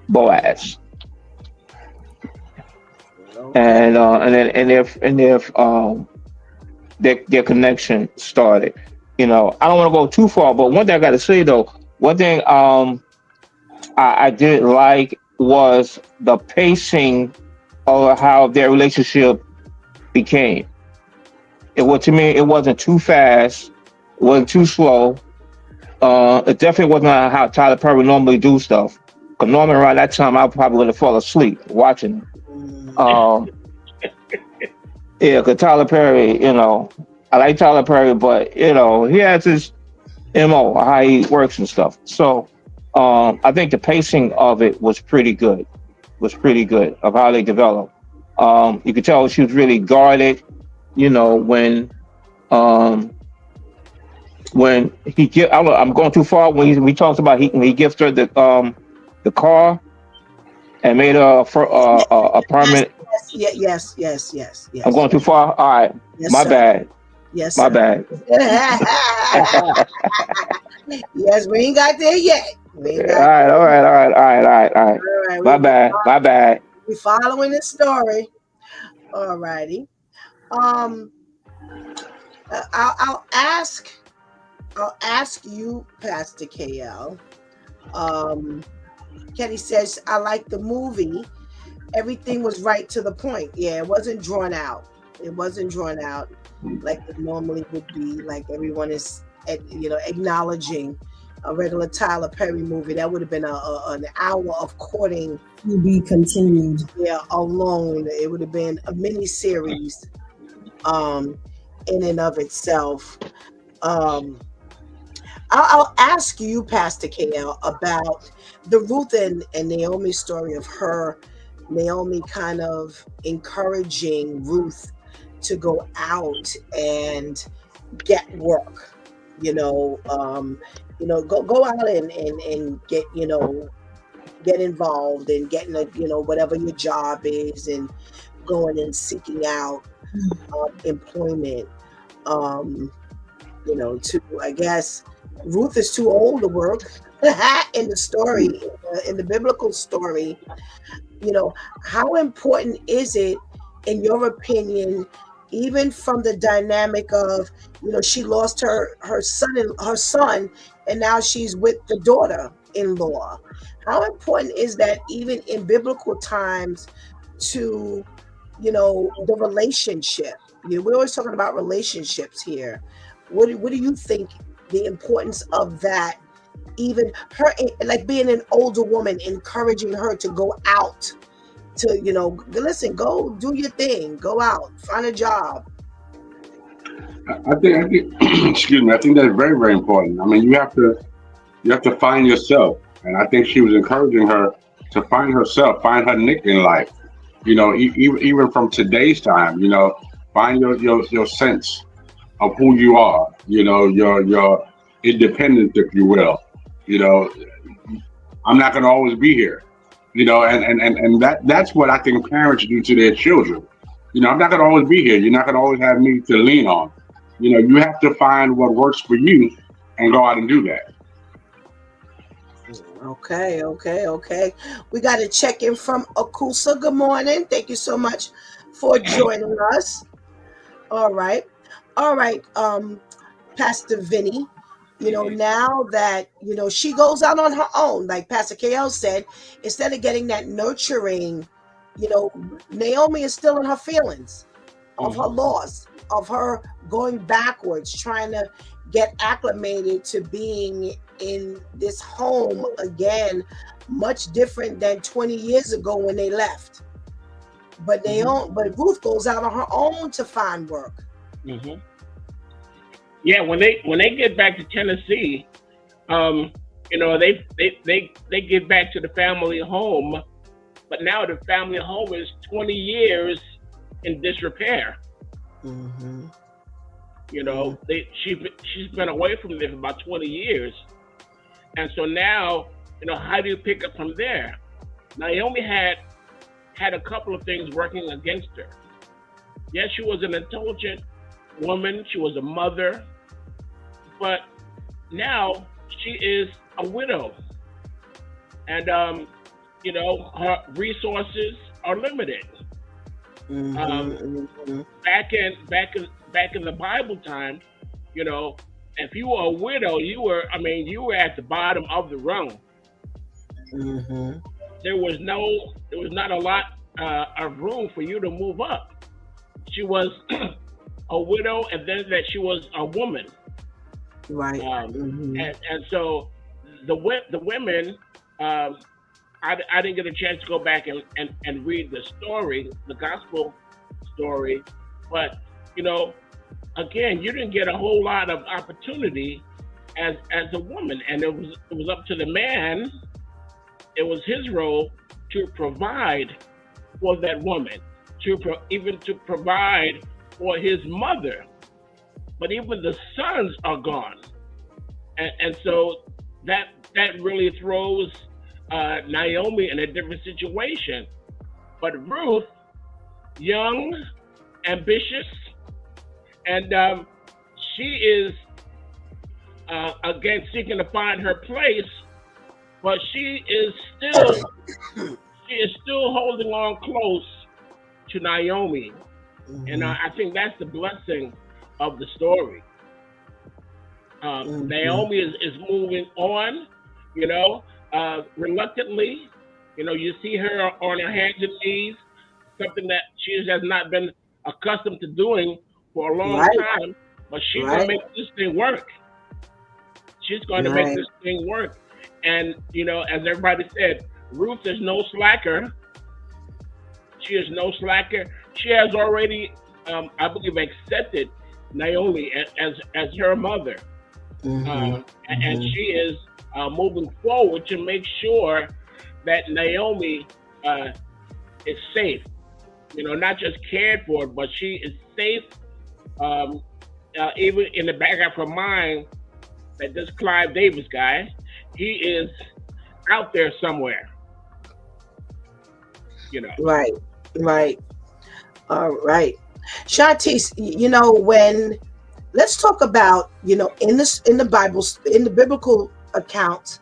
[SPEAKER 6] Boaz. And their connection started. I don't want to go too far, but one thing I got to say though, one thing I did like was the pacing of how their relationship became. To me, it wasn't too fast, it wasn't too slow. It definitely wasn't how Tyler Perry normally do stuff. Because normally around that time, I probably would have fallen asleep watching. Yeah, because Tyler Perry, I like Tyler Perry, but he has his MO, how he works and stuff. So I think the pacing of it was pretty good. Of how they developed. You could tell she was really guarded. you know, when he give, I'm going too far. When he talks about when he gives her the car and made her a
[SPEAKER 2] Yes,
[SPEAKER 6] permanent.
[SPEAKER 2] yes, yes, yes, yes,
[SPEAKER 6] I'm
[SPEAKER 2] yes,
[SPEAKER 6] going too far. All right,
[SPEAKER 2] yes,
[SPEAKER 6] my
[SPEAKER 2] sir.
[SPEAKER 6] bad,
[SPEAKER 2] Yes,
[SPEAKER 6] my
[SPEAKER 2] sir.
[SPEAKER 6] bad.
[SPEAKER 2] Yes, we ain't got there yet. We
[SPEAKER 6] All
[SPEAKER 2] ain't got
[SPEAKER 6] right, all right, all right, all right, all right, all right.
[SPEAKER 2] all right.
[SPEAKER 6] My bad, my bad.
[SPEAKER 2] We following the story. All righty. Um, I'll ask. I'll ask you, Pastor KL. Um, Kenny says, I like the movie. Everything was right to the point. Yeah, it wasn't drawn out. It wasn't drawn out like it normally would be. Like everyone is, acknowledging a regular Tyler Perry movie. That would have been an hour of courting.
[SPEAKER 5] To be continued.
[SPEAKER 2] Yeah, alone. It would have been a mini series, in and of itself. Um, I'll ask you, Pastor KL, about the Ruth and Naomi story of her, Naomi kind of encouraging Ruth to go out and get work, go out and get, get involved and getting whatever your job is and going and seeking out employment. Um, to, I guess, Ruth is too old to work in the story, in the biblical story. How important is it, in your opinion, even from the dynamic of, she lost her son, and now she's with the daughter-in-law. How important is that, even in biblical times, to, the relationship? We're always talking about relationships here. What do you think the importance of that, even her, like being an older woman, encouraging her to go out to, listen, go do your thing, go out, find a job.
[SPEAKER 7] I think excuse me, I think that's very, very important. I mean, you have to find yourself. And I think she was encouraging her to find herself, find her niche in life. Even from today's time, find your sense of who you are, your independence, if you will. You know, I'm not going to always be here, and that's what I think parents do to their children. I'm not going to always be here. You're not going to always have me to lean on. You have to find what works for you and go out and do that.
[SPEAKER 2] Okay. We got a check in from Akusa. Good morning. Thank you so much for joining us. All right. Pastor Vinny, now that, she goes out on her own, like Pastor KL said, instead of getting that nurturing, Naomi is still in her feelings of her loss, of her going backwards, trying to get acclimated to being in this home again, much different than 20 years ago when they left. But but Ruth goes out on her own to find work.
[SPEAKER 4] Mm-hmm. Yeah, when they get back to Tennessee, they get back to the family home, but now the family home is 20 years in disrepair.
[SPEAKER 2] Mm-hmm.
[SPEAKER 4] She's been away from there for about 20 years, and so now, how do you pick up from there? Naomi had a couple of things working against her. Yes, she was an intelligent woman. She was a mother, but now she is a widow, and her resources are limited.
[SPEAKER 2] Mm-hmm.
[SPEAKER 4] Back in the Bible time, if you were a widow, you were at the bottom of the rung.
[SPEAKER 2] Mm-hmm.
[SPEAKER 4] There was not a lot of room for you to move up. She was a widow, and then that she was a woman.
[SPEAKER 2] Right.
[SPEAKER 4] And so the women, I didn't get a chance to go back and read the story, the gospel story, but again, you didn't get a whole lot of opportunity as a woman, and it was up to the man. It was his role to provide for that woman, to provide for his mother, but even the sons are gone, and so that really throws Naomi in a different situation. But Ruth, young, ambitious, and she is again seeking to find her place, but she is still holding on close to Naomi, and I think that's the blessing of the story. Naomi is moving on, reluctantly. You see her on her hands and knees, something that she has not been accustomed to doing for a long time, but she's going to make this thing work. She's going to make this thing work. And, as everybody said, Ruth is no slacker. She is no slacker. She has already, I believe, accepted Naomi as her mother. And she is moving forward to make sure that Naomi is safe. Not just cared for, but she is safe. Even in the back of her mind, that this Clive Davis guy, he is out there somewhere.
[SPEAKER 2] Right. All right. Shantice, when let's talk about, in the Bible, in the biblical accounts,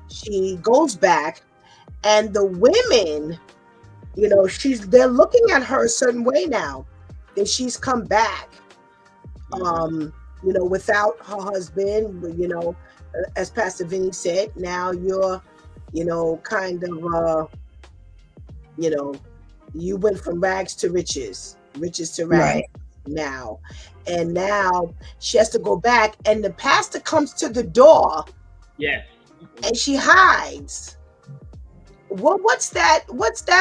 [SPEAKER 2] she goes back and the women, they're looking at her a certain way now that she's come back, without her husband, as Pastor Vinny said, now you're, kind of, you went from rags to riches to rags now. And now she has to go back and the pastor comes to the door.
[SPEAKER 4] Yes.
[SPEAKER 2] And she hides. What's that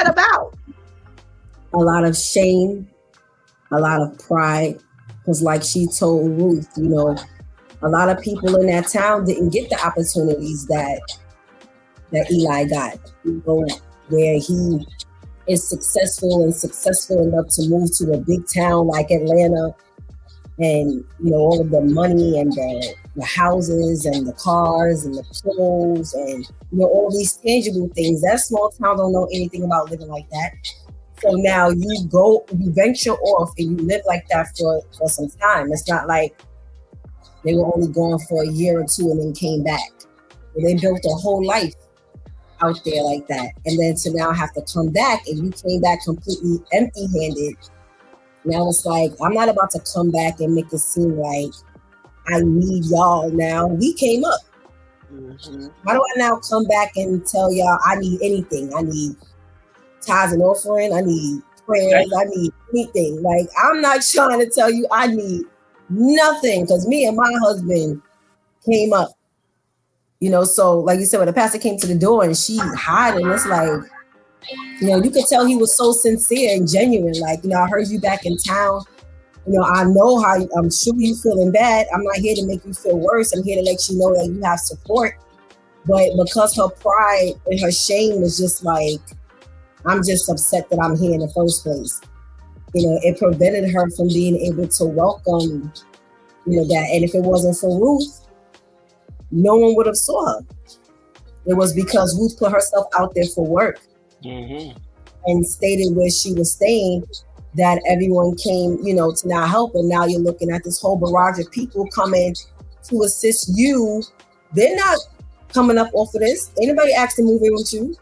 [SPEAKER 2] about?
[SPEAKER 5] A lot of shame, a lot of pride. Because like she told Ruth, a lot of people in that town didn't get the opportunities that Eli got. Where he is successful enough to move to a big town like Atlanta, and all of the money and the houses and the cars and the clothes and all these tangible things. That small town don't know anything about living like that. So now you venture off and you live like that for some time. It's not like they were only gone for a year or two and then came back. They built a whole life out there like that. And then to now have to come back, and you came back completely empty-handed. Now it's like, I'm not about to come back and make it seem like I need y'all now. We came up. Why do I now come back and tell y'all I need anything? I need tithes and offering. I need prayers. I need anything. Like, I'm not trying to tell you I need nothing, because me and my husband came up. So like you said, when the pastor came to the door and she hiding, it's like, you could tell he was so sincere and genuine. Like, I heard you back in town. I know how, I'm sure you feeling bad. I'm not here to make you feel worse. I'm here to let you know that you have support. But because her pride and her shame was just like, I'm just upset that I'm here in the first place. It prevented her from being able to welcome, that. And if it wasn't for Ruth, no one would have saw her. It was because Ruth put herself out there for work and stated where she was staying, that everyone came, to now help. And now you're looking at this whole barrage of people coming to assist you. They're not coming up off of this. Anybody asked to move in with you?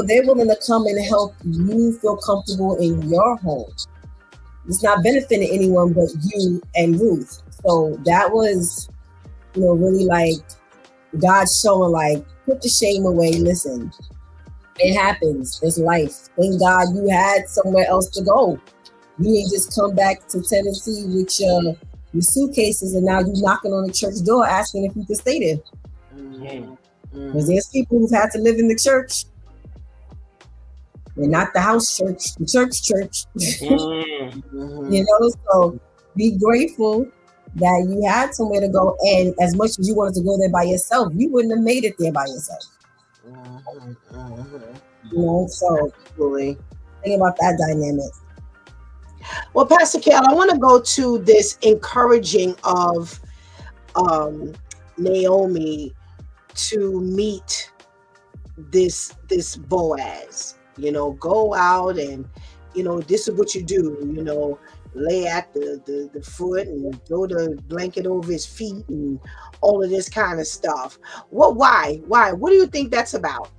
[SPEAKER 5] They're willing to come and help you feel comfortable in your home. It's not benefiting anyone but you and Ruth. So that was, really like God showing, like, put the shame away. Listen, it happens. It's life. Thank God you had somewhere else to go. You didn't just come back to Tennessee with your suitcases and now you're knocking on the church door asking if you can stay there. Because there's people who've had to live in the church. They're not the house church, the church. So be grateful that you had somewhere to go. And as much as you wanted to go there by yourself, you wouldn't have made it there by yourself. So think about that dynamic.
[SPEAKER 2] Well, Pastor Cal, I want to go to this encouraging of Naomi to meet this Boaz. Go out and this is what you do. Lay at the foot and throw the blanket over his feet and all of this kind of stuff. Why? What do you think that's about?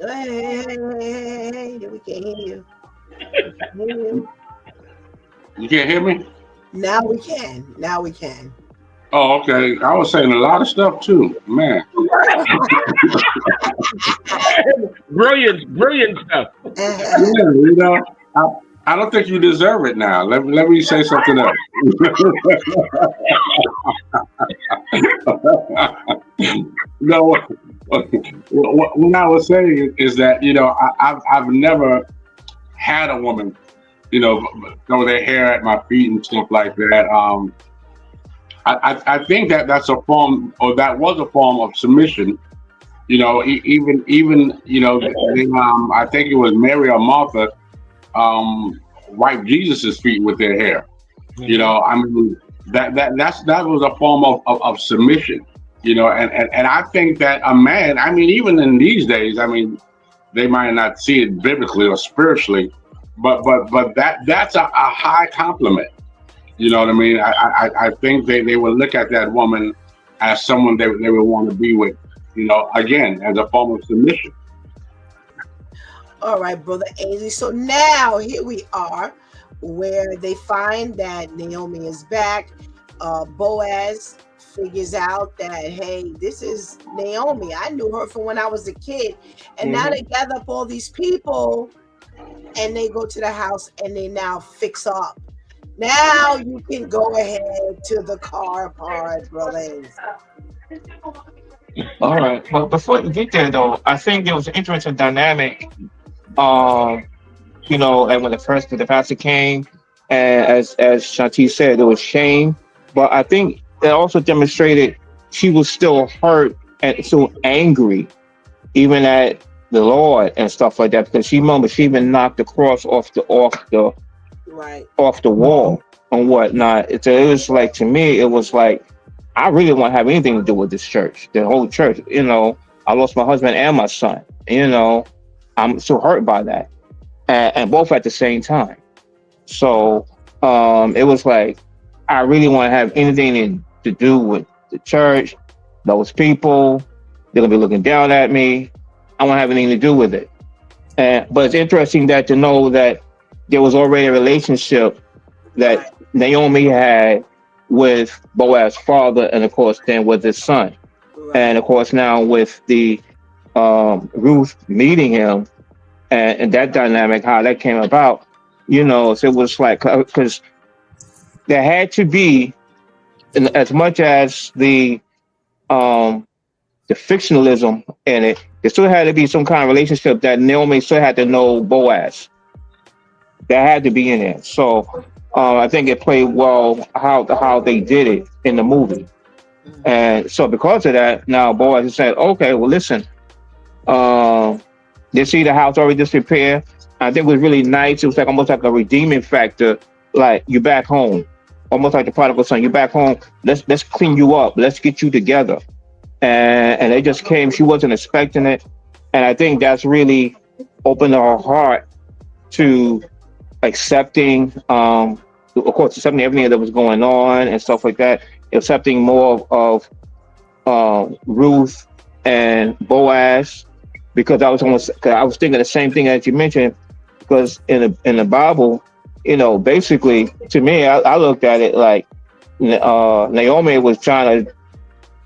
[SPEAKER 2] Hey, we can't hear you.
[SPEAKER 7] You can't hear me?
[SPEAKER 2] Now we can.
[SPEAKER 7] Oh, okay. I was saying a lot of stuff too, man.
[SPEAKER 4] Brilliant stuff.
[SPEAKER 7] Yeah, I don't think you deserve it now. Let me say something else. No, what I was saying is that I've never had a woman throw their hair at my feet and stuff like that. I think that's a form, or that was a form of submission. Even I think it was Mary or Martha wiped Jesus's feet with their hair. I mean that was a form of submission. And I think that a man, I mean, even in these days, I mean, they might not see it biblically or spiritually, but that's a high compliment. You know what I mean? I think they would look at that woman as someone they would want to be with, again, as a form of submission.
[SPEAKER 2] All right, Brother Ainsley. So now here we are where they find that Naomi is back. Boaz figures out that, hey, this is Naomi. I knew her from when I was a kid. And now they gather up all these people and they go to the house and they now fix up. Now you can go ahead to the car part, brothers.
[SPEAKER 6] All right. Well, before you get there, though, I think there was an interesting dynamic. And when the pastor came, and as Shanti said, there was shame, but I think it also demonstrated she was still hurt and so angry, even at the Lord and stuff like that, because she even knocked the cross off the wall and whatnot. It was like, to me, it was like, I really don't have anything to do with this church, the whole church. I lost my husband and my son. I'm so hurt by that, and both at the same time. So it was like, I really want to have anything to do with the church, those people. They're gonna be looking down at me. I don't have anything to do with it. But it's interesting to know that there was already a relationship that Naomi had with Boaz's father, and of course then with his son. And of course now with the Ruth meeting him, and that dynamic, how that came about, so it was like, because there had to be, as much as the fictionalism in it, there still had to be some kind of relationship that Naomi still had to know Boaz. That had to be in there. So I think it played well how they did it in the movie. And so because of that, now Boaz said, okay, well, listen, they see the house already disappeared. I think it was really nice. It was like almost like a redeeming factor. Like, you're back home, almost like the prodigal son. You're back home. Let's clean you up. Let's get you together. And they just came. She wasn't expecting it, and I think that's really opened her heart to accepting, of course, accepting everything that was going on and stuff like that. Accepting more of Ruth and Boaz, because I was thinking the same thing as you mentioned, because in the Bible, basically, to me, I looked at it like Naomi was trying to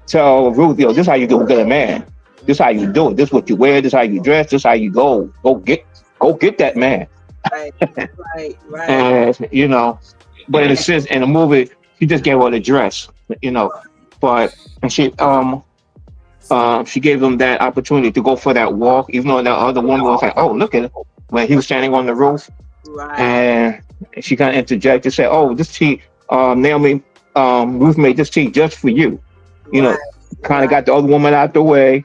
[SPEAKER 6] tell Ruth, this is how you get a man. This is how you do it. This is what you wear. This is how you dress. This is how you go get that man.
[SPEAKER 2] Right.
[SPEAKER 6] And but in a sense, in the movie, she just gave her the dress, but she gave him that opportunity to go for that walk, even though that other woman was like, oh, look at it, when he was standing on the roof.
[SPEAKER 2] Right.
[SPEAKER 6] And she kind of interjected, said, oh, Naomi, Ruth made this tea just for you. You
[SPEAKER 2] Right.
[SPEAKER 6] know, kind of got the other woman out the way.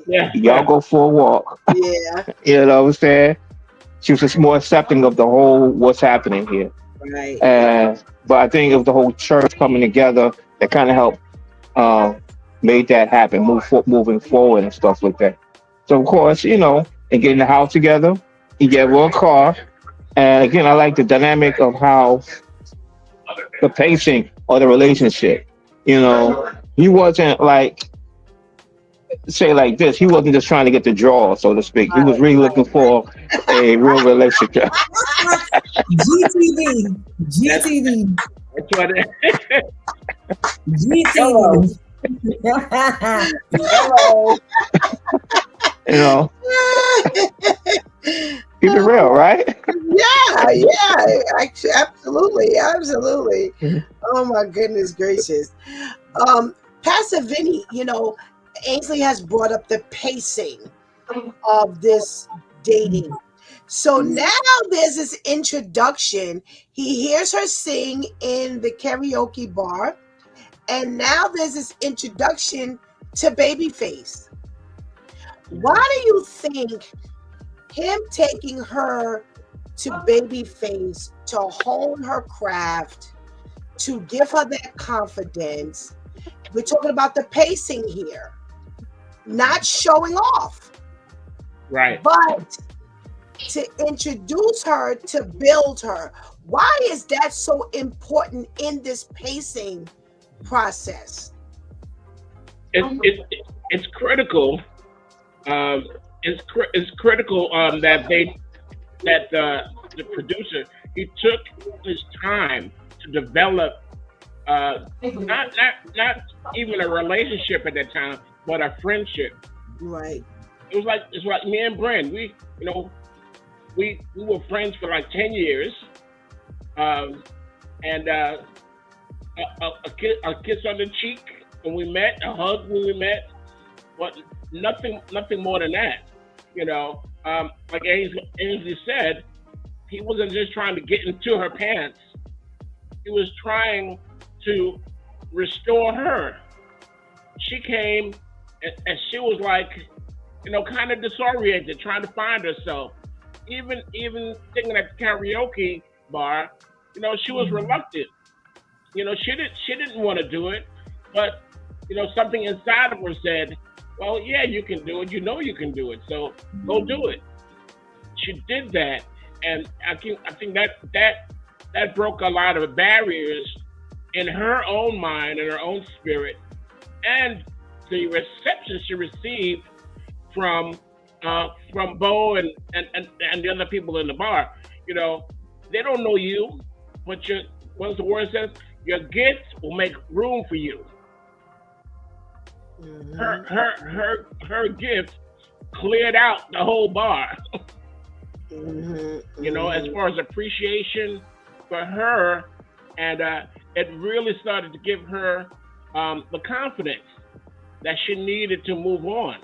[SPEAKER 4] Yeah.
[SPEAKER 6] Y'all go for a walk.
[SPEAKER 2] Yeah.
[SPEAKER 6] You know what I'm saying? She was just more accepting of the whole what's happening here.
[SPEAKER 2] Right.
[SPEAKER 6] But I think it was the whole church coming together that kind of helped made that happen, moving forward and stuff like that. So of course, and getting the house together, you get a car, and again, I like the dynamic of how the pacing of the relationship. He wasn't like say like this. He wasn't just trying to get the draw, so to speak. He was really looking for a real relationship.
[SPEAKER 5] GTV. GTV.
[SPEAKER 4] That's what it
[SPEAKER 5] GTV.
[SPEAKER 2] Hello.
[SPEAKER 6] Keep it real, right?
[SPEAKER 2] Yeah. Actually, absolutely. Oh my goodness gracious. Pastor Vinny, Ainsley has brought up the pacing of this dating. So now there's this introduction. He hears her sing in the karaoke bar, and now there's this introduction to Babyface. Why do you think him taking her to Babyface to hone her craft, to give her that confidence? We're talking about the pacing here, not showing off,
[SPEAKER 4] right.
[SPEAKER 2] but to introduce her, to build her. Why is that so important in this pacing process?
[SPEAKER 4] It's critical. It's critical that the producer, he took his time to develop not even a relationship at that time, but a friendship.
[SPEAKER 2] Right.
[SPEAKER 4] It's like me and Brent. We were friends for like 10 years, and a kiss on the cheek when we met, a hug when we met, but nothing more than that. Like Ainsley said, he wasn't just trying to get into her pants. He was trying to restore her. She came and she was like, kind of disoriented, trying to find herself. Even singing at the karaoke bar, she was reluctant. She didn't want to do it, but something inside of her said, well, yeah, you can do it. You can do it. So go do it. She did that, and I think that broke a lot of barriers in her own mind and her own spirit, and the reception she received from Bo and the other people in the bar. They don't know you, but what the word says, your gifts will make room for you. Mm-hmm. Her gift cleared out the whole bar. Mm-hmm. As far as appreciation for her, and it really started to give her the confidence that she needed to move on.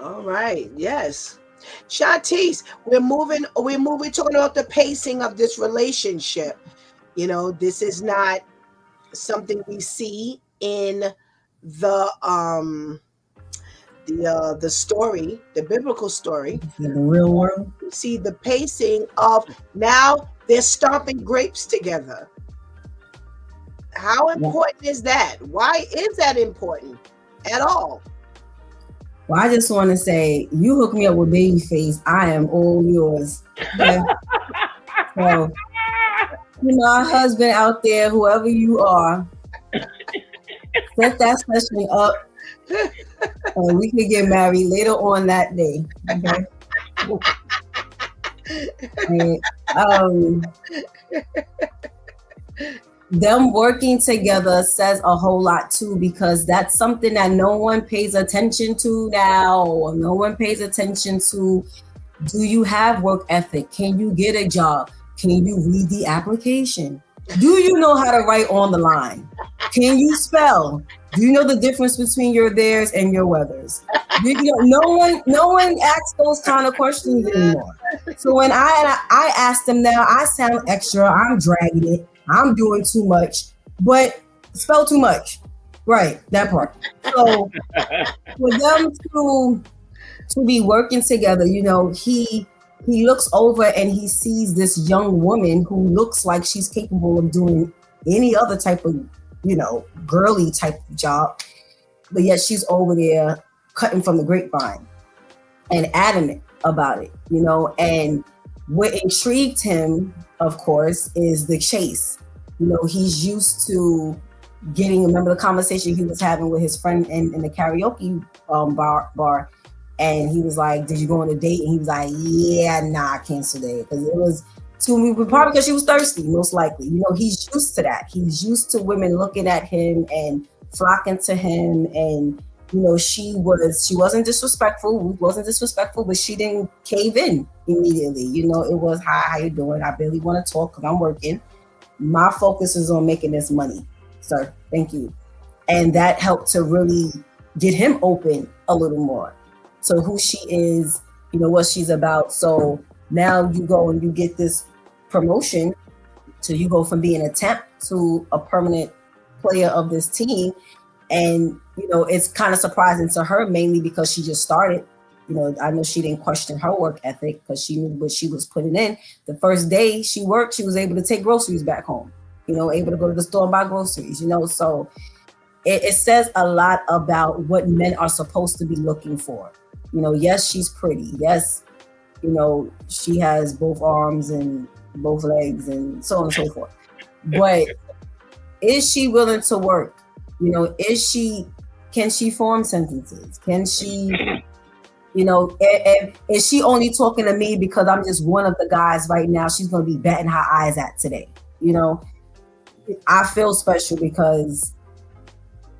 [SPEAKER 2] All right. Yes. Shantice, we're moving talking about the pacing of this relationship. This is not something we see in the story, the biblical story.
[SPEAKER 5] In the real world.
[SPEAKER 2] We see the pacing of now they're stomping grapes together. How important is that? Why is that important at all?
[SPEAKER 5] Well, I just want to say, you hook me up with Babyface, I am all yours. Okay? So, our husband out there, whoever you are, set that session up, and we can get married later on that day. Okay. And, them working together says a whole lot too, because that's something that no one pays attention to now. No one pays attention to. Do you have work ethic? Can you get a job? Can you read the application? Do you know how to write on the line? Can you spell? Do you know the difference between your theirs and your weathers? No one asks those kind of questions anymore. So when I ask them now, I sound extra. I'm dragging it. I'm doing too much, but spell too much. Right, that part. So for them to be working together, he looks over and he sees this young woman who looks like she's capable of doing any other type of, girly type of job, but yet she's over there cutting from the grapevine and adamant about it, and what intrigued him, of course, is the chase. He's used to remember the conversation he was having with his friend in the karaoke bar, and he was like, did you go on a date? And he was like, yeah, nah, I canceled it because it was probably because she was thirsty, most likely. He's used to that. He's used to women looking at him and flocking to him. And, she wasn't disrespectful. Ruth wasn't disrespectful, but she didn't cave in immediately. It was, hi, how you doing? I barely want to talk because I'm working. My focus is on making this money, sir. Thank you. And that helped to really get him open a little more to who she is, what she's about. So now you go and you get this promotion, so you go from being a temp to a permanent player of this team. And it's kind of surprising to her, mainly because she just started. I know she didn't question her work ethic because she knew what she was putting in. The first day she worked, she was able to take groceries back home, able to go to the store and buy groceries, so it says a lot about what men are supposed to be looking for. Yes, she's pretty. Yes, she has both arms and both legs and so on and so forth. But is she willing to work? Can she form sentences? Can she, is she only talking to me because I'm just one of the guys right now she's going to be batting her eyes at today? I feel special because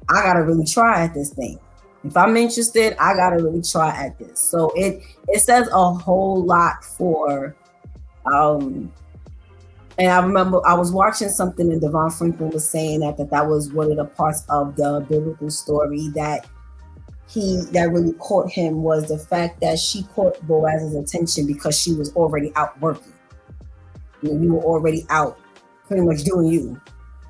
[SPEAKER 5] I got to really try at this thing. If I'm interested, I got to really try at this. So it says a whole lot for, and I remember I was watching something and Devon Franklin was saying that was one of the parts of the biblical story that really caught him, was the fact that she caught Boaz's attention because she was already out working. You were already out pretty much doing you.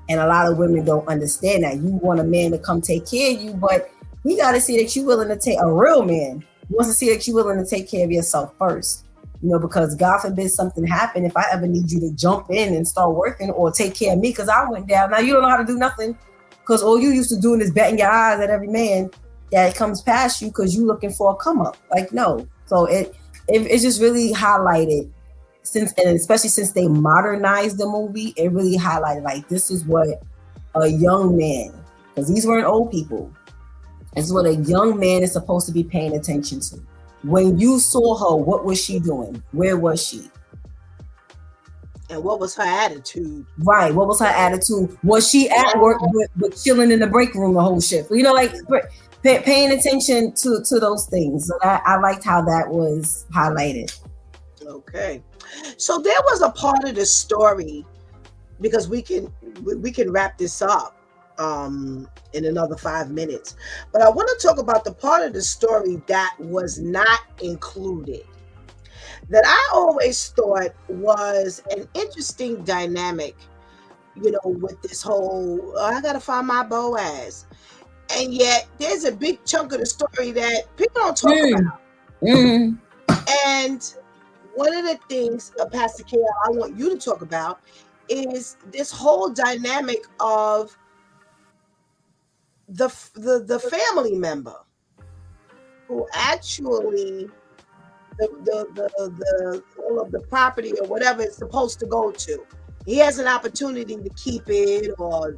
[SPEAKER 5] And a lot of women don't understand that. You want a man to come take care of you, but you got to see that you're willing to take, a real man wants to see that you're willing to take care of yourself first. Because God forbid something happen, if I ever need you to jump in and start working or take care of me because I went down. Now you don't know how to do nothing because all you used to doing is batting your eyes at every man that comes past you because you looking for a come up. Like, no. So it just really highlighted, especially since they modernized the movie, it really highlighted like this is what a young man, because these weren't old people, this is what a young man is supposed to be paying attention to. When you saw her, what was she doing? Where was she?
[SPEAKER 2] And what was her attitude?
[SPEAKER 5] Right. What was her attitude? Was she at work but chilling in the break room the whole shift? Paying attention to those things. So I liked how that was highlighted.
[SPEAKER 2] Okay. So there was a part of the story, because we can wrap this up in another 5 minutes. But I want to talk about the part of the story that was not included, that I always thought was an interesting dynamic, with this whole, I got to find my Boaz. And yet there's a big chunk of the story that people don't talk about. Mm. And one of the things, Pastor K, I want you to talk about is this whole dynamic of the family member who actually the all of the property or whatever it's supposed to go to. He has an opportunity to keep it or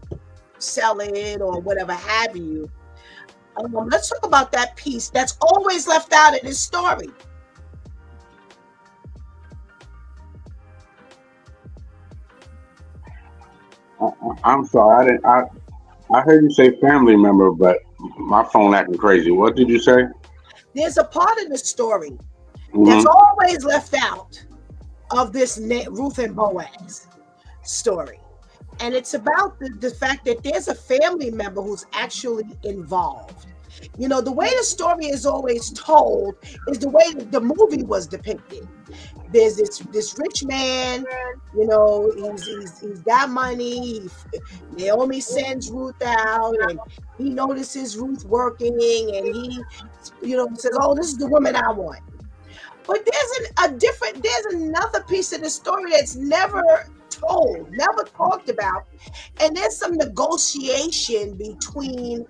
[SPEAKER 2] sell it or whatever have you. Let's talk about that piece that's always left out in this story.
[SPEAKER 7] I'm sorry, I heard you say family member, but my phone acting crazy. What did you say?
[SPEAKER 2] There's a part of the story that's always left out of this Ruth and Boaz story. And it's about the fact that there's a family member who's actually involved. You know, the way the story is always told is the way that the movie was depicted. There's this rich man, you know, he's got money. Naomi sends Ruth out, and he notices Ruth working, and he, you know, says, "Oh, this is the woman I want." But there's another piece of the story that's never told, never talked about, and there's some negotiation between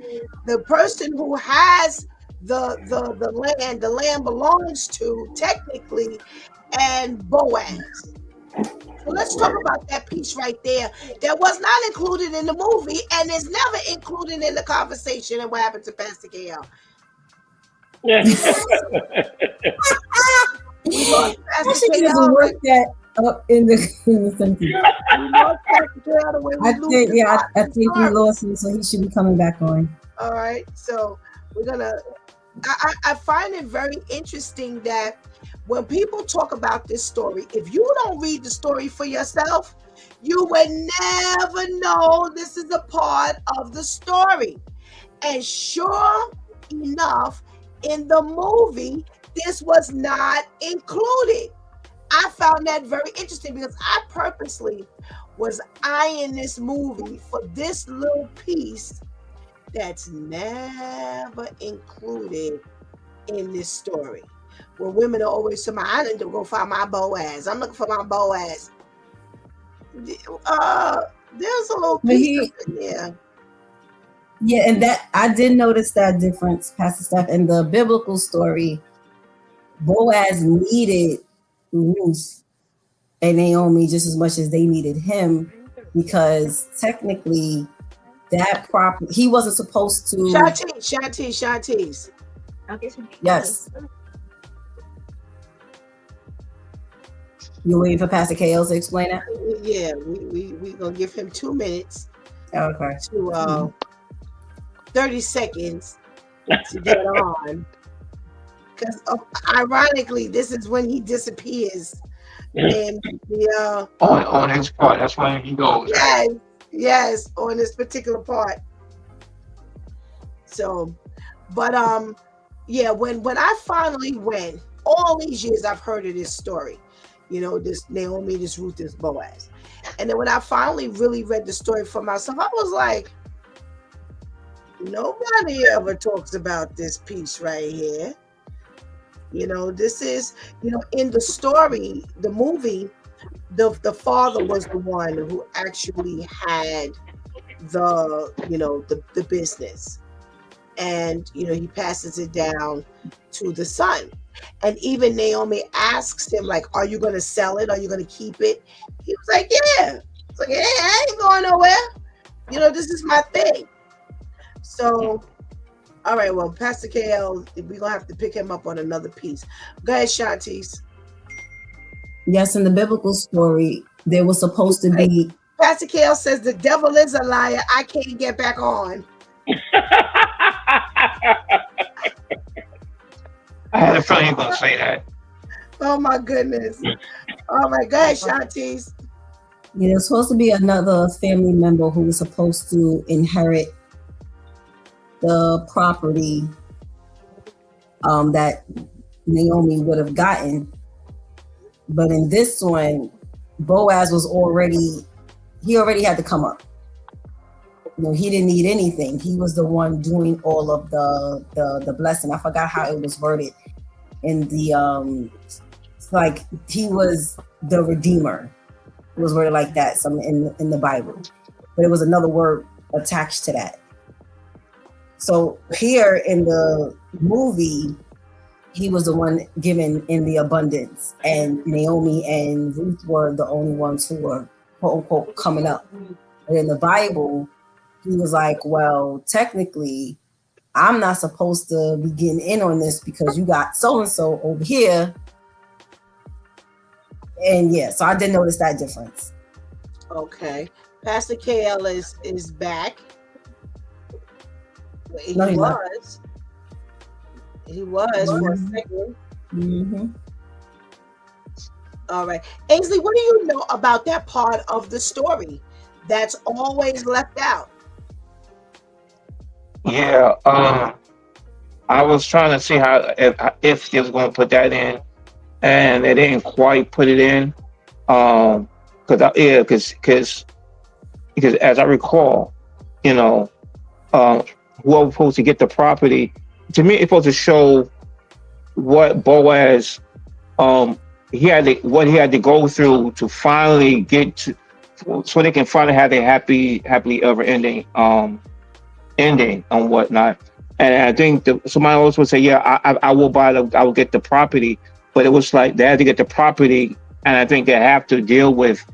[SPEAKER 2] the person who has the land. The land belongs to technically, and Boaz. So let's talk about that piece right there that was not included in the movie and is never included in the conversation. And what happened to Pastor KL? We lost Pastor
[SPEAKER 5] Actually,
[SPEAKER 2] KL.
[SPEAKER 5] doesn't work that up in the sentence.
[SPEAKER 2] We lost Pastor KL the way we lose him.
[SPEAKER 5] I think we lost him, so he should be coming back on.
[SPEAKER 2] All right, so we're gonna. I find it very interesting that when people talk about this story, if you don't read the story for yourself, you would never know this is a part of the story. And sure enough, in the movie, this was not included. I found that very interesting because I purposely was eyeing this movie for this little piece that's never included in this story. Where women are always saying, I need to go find my Boaz. I'm looking for my Boaz. There's a little piece in there.
[SPEAKER 5] Yeah, and that I did notice that difference, Pastor Steph. In the biblical story, Boaz needed Ruth and Naomi just as much as they needed him, because technically that property, he wasn't supposed to.
[SPEAKER 2] Shantice.
[SPEAKER 5] Yes. You waiting for Pastor KL to explain that?
[SPEAKER 2] Yeah, we gonna give him 2 minutes.
[SPEAKER 5] Okay.
[SPEAKER 2] To 30 seconds to get on. Because ironically, this is when he disappears. And the
[SPEAKER 6] on his part, that's when he goes.
[SPEAKER 2] Yes, on this particular part. So, but yeah, when I finally went, all these years I've heard of this story, you know, this Naomi, this Ruth, this Boaz. And then when I finally really read the story for myself, I was like, nobody ever talks about this piece right here. You know, this is, you know, in the story, the movie, the father was the one who actually had the business. And, you know, he passes it down to the son. And even Naomi asks him, like, are you going to sell it? Are you going to keep it? He was like, yeah. It's like, hey, I ain't going nowhere. You know, this is my thing. So, all right, well, Pastor KL, we're going to have to pick him up on another piece. Go ahead, Shantice.
[SPEAKER 5] Yes, in the biblical story, there was supposed to be.
[SPEAKER 2] Pastor KL says the devil is a liar. I can't get back on.
[SPEAKER 6] I had a feeling you were going to say that.
[SPEAKER 2] Oh, my goodness. All right, go ahead, Shantice.
[SPEAKER 5] Yeah, there's supposed to be another family member who was supposed to inherit the property that Naomi would have gotten. But in this one, Boaz was already had to come up. You know, he didn't need anything. He was the one doing all of the blessing. I forgot how it was worded in the like he was the redeemer. It was worded like that, some in the Bible. But it was another word attached to that. So here in the movie, he was the one given in the abundance, and Naomi and Ruth were the only ones who were quote unquote coming up. But in the Bible, he was like, well, technically, I'm not supposed to be getting in on this because you got so-and-so over here. And yeah, so I did notice that difference.
[SPEAKER 2] Okay. Pastor KL is back. He
[SPEAKER 5] No,
[SPEAKER 2] was. He was for a second.
[SPEAKER 5] Mm-hmm.
[SPEAKER 2] All right. Ainsley, what do you know about that part of the story? That's always left out.
[SPEAKER 6] Yeah. I was trying to see how if they was going to put that in, and they didn't quite put it in. Because as I recall, you know, um, whoever was supposed to get the property, to me, it's supposed to show what Boaz, um, what he had to go through to finally get to, so they can finally have a happily ever ending and whatnot. And I think somebody else would say, "Yeah, I will I will get the property," but it was like they had to get the property, and I think they have to deal with.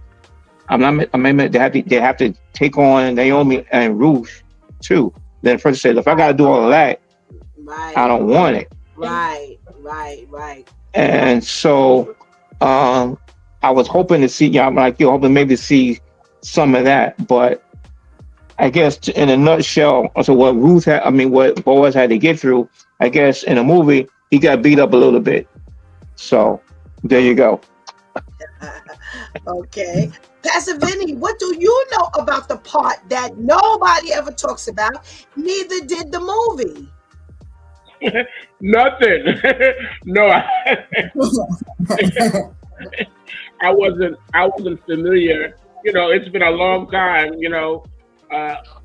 [SPEAKER 6] I mean, they have to take on Naomi and Ruth too. Then first said, if I got to do all of that, I
[SPEAKER 2] Right,
[SPEAKER 6] don't want it.
[SPEAKER 2] right.
[SPEAKER 6] And so, I was hoping to see. Yeah, I'm like you, hoping maybe to see some of that, but I guess in a nutshell, so what what Boaz had to get through, I guess in a movie, he got beat up a little bit. So there you go.
[SPEAKER 2] Okay. Pastor Vinny, what do you know about the part that nobody ever talks about? Neither did the movie.
[SPEAKER 4] Nothing. No, I wasn't familiar. It's been a long time.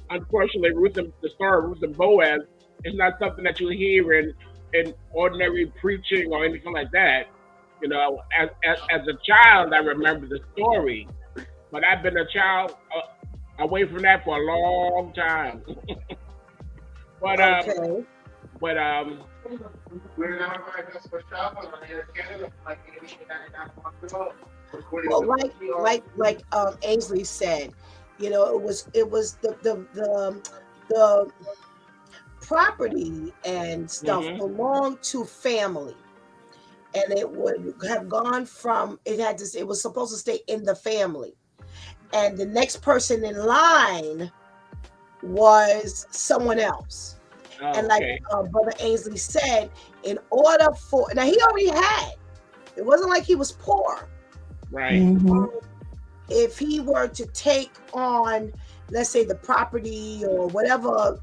[SPEAKER 4] Unfortunately, the story of Ruth and Boaz is not something that you hear in ordinary preaching or anything like that. As a child, I remember the story, but I've been a child away from that for a long time. but
[SPEAKER 2] Okay.
[SPEAKER 4] but
[SPEAKER 2] Well, like Ainsley said, it was the property and stuff
[SPEAKER 4] mhm.
[SPEAKER 2] belonged to family, and it would have gone from it was supposed to stay in the family, and the next person in line was someone else. And
[SPEAKER 4] Oh,
[SPEAKER 2] like
[SPEAKER 4] okay,
[SPEAKER 2] Brother Ainsley said, in order for now he already had. It wasn't like he was poor.
[SPEAKER 4] right.
[SPEAKER 5] Mhm.
[SPEAKER 2] If he were to take on, let's say, the property or whatever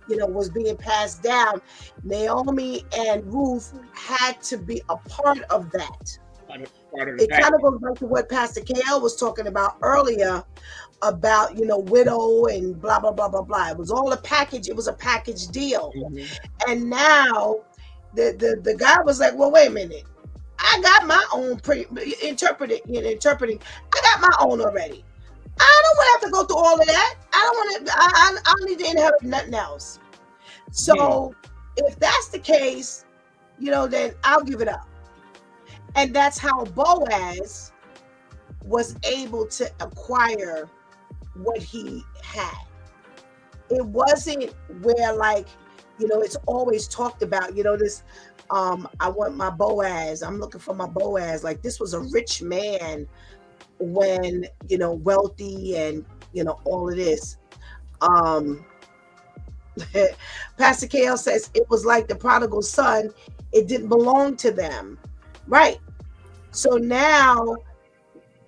[SPEAKER 2] was being passed down, Naomi and Ruth had to be a part of that.
[SPEAKER 4] Part of the
[SPEAKER 2] It kind of
[SPEAKER 4] package.
[SPEAKER 2] goes back to what Pastor KL was talking about earlier about widow and blah blah blah blah blah. It was all a package. It was a package deal.
[SPEAKER 4] Hmm.
[SPEAKER 2] And now the guy was like, well, wait a minute. I got my own interpreting. I got my own already. I don't want to have to go through all of that. I don't want to. I don't need to inherit nothing else.
[SPEAKER 4] Hmm.
[SPEAKER 2] So if that's the case, then I'll give it up. And that's how Boaz was able to acquire what he had. It wasn't where it's always talked about, this I want my Boaz, I'm looking for my Boaz. Like this was a rich man when, wealthy and all of this. Um Pastor KL says it was like the prodigal son, it didn't belong to them. Right. So now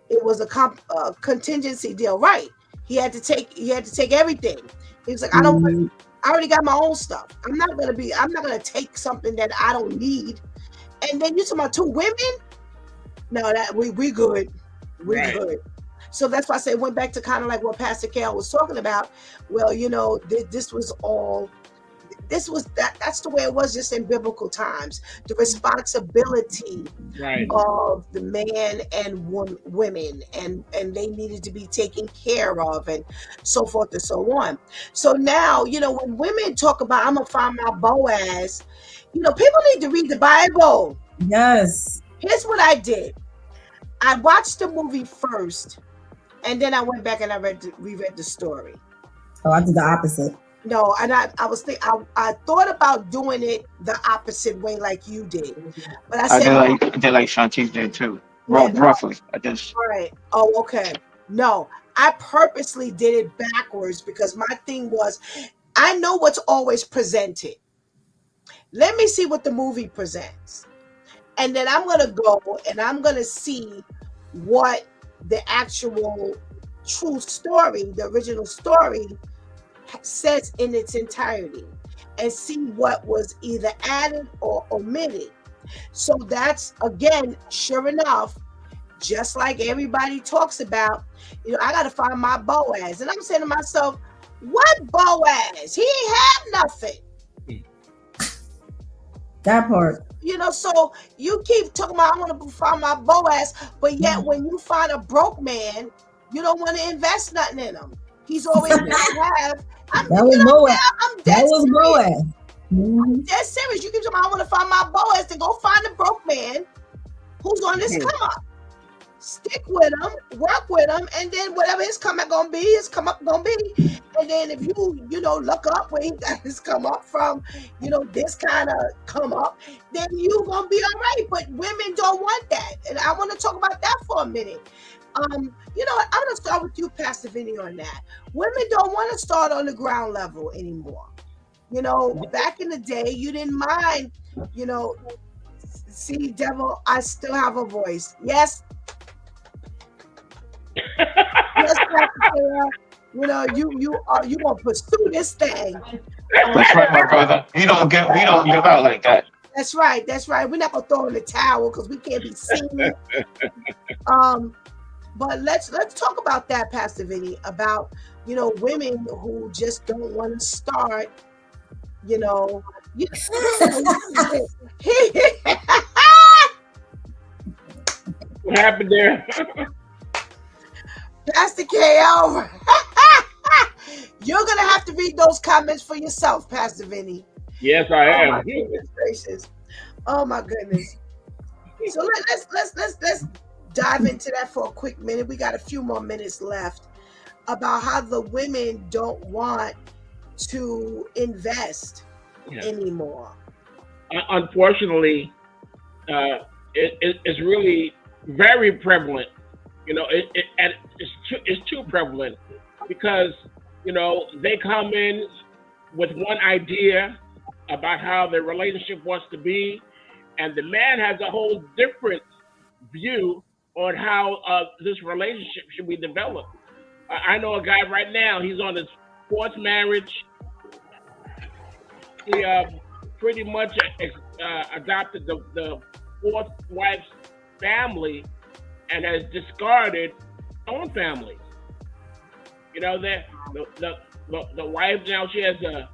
[SPEAKER 2] it was a contingency deal, right? He had to take everything. He was like,
[SPEAKER 5] Mhm.
[SPEAKER 2] I already got my own stuff. I'm not gonna take something that I don't need. And then you talking about two women? No, that we good. We
[SPEAKER 4] Right.
[SPEAKER 2] good. So that's why I say it went back to kind of like what Pastor Cal was talking about. Well, this was all that's the way it was just in biblical times. The responsibility
[SPEAKER 4] Right.
[SPEAKER 2] of the man and women, and they needed to be taken care of, and so forth and so on. So now, when women talk about I'm gonna find my Boaz, people need to read the Bible.
[SPEAKER 5] Yes.
[SPEAKER 2] Here's what I did. I watched the movie first, and then I went back and I reread the story.
[SPEAKER 5] Oh, I did the opposite.
[SPEAKER 2] No, and I thought about doing it the opposite way like you did, but I
[SPEAKER 6] I
[SPEAKER 2] said,
[SPEAKER 6] did like Shantice did too.
[SPEAKER 2] yeah, no,
[SPEAKER 6] Roughly, I just
[SPEAKER 2] right. Oh, okay. No, I purposely did it backwards because my thing was, I know what's always presented. Let me see what the movie presents. And then I'm going to go and I'm going to see what the actual true story, the original story, says in its entirety, and see what was either added or omitted. So that's, again, sure enough, just like everybody talks about, I got to find my Boaz. And I'm saying to myself, what Boaz? He ain't have nothing.
[SPEAKER 5] That part.
[SPEAKER 2] So you keep talking about, I want to find my Boaz, but yet when you find a broke man, you don't want to invest nothing in him. He's always going to have. I'm dead serious. I'm dead serious. You keep talking about, I want to find my Boaz, then go find a broke man who's on this come up. Stick with him, work with him, and then whatever his come up gonna be, his come up gonna be. And then if you look up where he got his come up from, this kind of come up, then you gonna be all right. But women don't want that, and I want to talk about that for a minute. I'm gonna start with you, Pastor Vinny, on that. Women don't want to start on the ground level anymore. Back in the day, you didn't mind. See, devil, I still have a voice. Yes. Yes, you gonna pursue this thing.
[SPEAKER 6] That's right, my brother. We don't give out like that.
[SPEAKER 2] That's right. We're not gonna throw in the towel because we can't be seen. But let's talk about that, Pastor Vinny, about women who just don't want to start.
[SPEAKER 4] What happened there?
[SPEAKER 2] Pastor KL, you're going to have to read those comments for yourself, Pastor Vinny.
[SPEAKER 4] Yes, I am.
[SPEAKER 2] Oh, my goodness gracious. Oh, my goodness. So let's dive into that for a quick minute. We got a few more minutes left about how the women don't want to invest anymore.
[SPEAKER 4] Unfortunately, it's really very prevalent. It's too prevalent because they come in with one idea about how their relationship wants to be, and the man has a whole different view on how this relationship should be developed. I know a guy right now. He's on his fourth marriage. He pretty much adopted the fourth wife's family and has discarded his own family. The wife now, she has a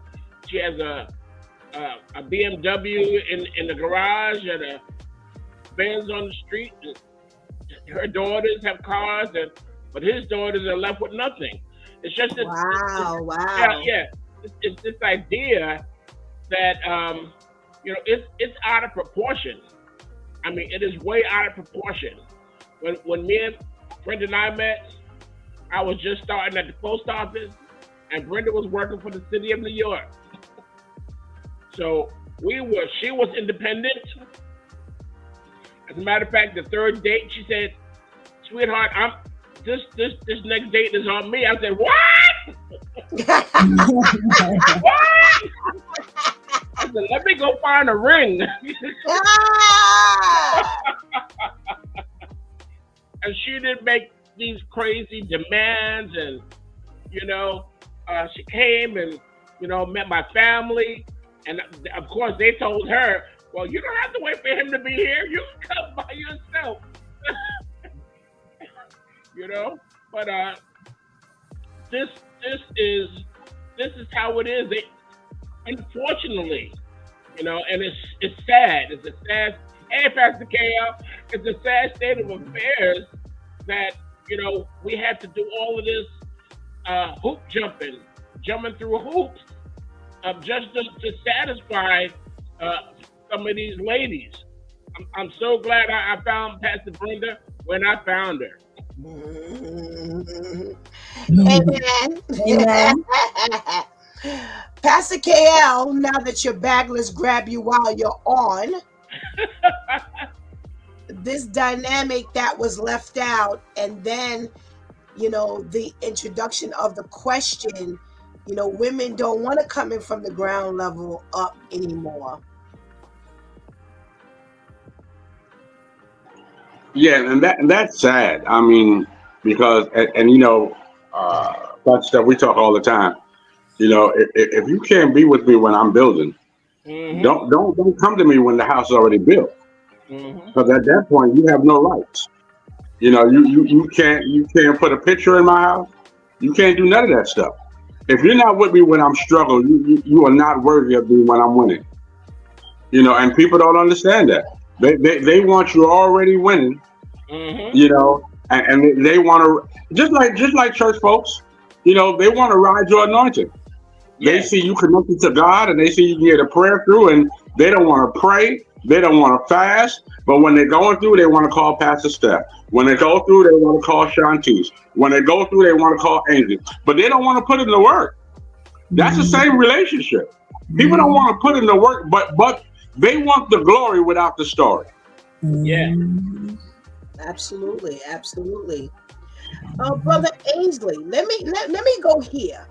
[SPEAKER 4] BMW in the garage and a Benz on the street. Her daughters have cars, but his daughters are left with nothing. It's just
[SPEAKER 2] wow.
[SPEAKER 4] It's this idea that it's out of proportion. I mean, it is way out of proportion. When me and Brenda and I met, I was just starting at the post office, and Brenda was working for the city of New York. So she was independent. As a matter of fact, the third date, she said, "Sweetheart, this next date is on me." I said, "What?" What? I said, "Let me go find a ring." And she didn't make these crazy demands, and she came and met my family, and of course they told her, "Well, you don't have to wait for him to be here. You can come by yourself." But this is how it is. Unfortunately, and it's sad. It's a sad. Hey, Pastor KL, it's a sad state of affairs that we have to do all of this hoop jumping through hoops, just to satisfy some of these ladies. I'm so glad I found Pastor Brenda when I found her.
[SPEAKER 2] Amen. Pastor KL, now that your bagless grab you while you're on, this dynamic that was left out, and then the introduction of the question, women don't want to come in from the ground level up anymore.
[SPEAKER 7] Yeah, and that's sad. I mean, because and you know, that stuff we talk all the time. You know, if you can't be with me when I'm building,
[SPEAKER 4] Mm-hmm.
[SPEAKER 7] don't come to me when the house is already built.
[SPEAKER 4] Mm-hmm.
[SPEAKER 7] Because at that point you have no rights. You know, you can't put a picture in my house. You can't do none of that stuff. If you're not with me when I'm struggling, you are not worthy of me when I'm winning. You know, and people don't understand that. They want you already winning.
[SPEAKER 4] Mm-hmm.
[SPEAKER 7] You know, and they want to just like church folks. You know, they want to ride your anointing. They
[SPEAKER 4] Yes.
[SPEAKER 7] see you connected to God, and they see you can get a prayer through, and they don't want to pray. They don't want to fast. But when they're going through, they want to call Pastor Steph. When they go through, they want to call Shantice. When they go through, they want to call Angel. But they don't want to put in the work. That's the same relationship. People don't want to put in the work, but they want the glory without the story.
[SPEAKER 4] Yeah.
[SPEAKER 2] Absolutely, absolutely. Brother Ainsley, let me go here.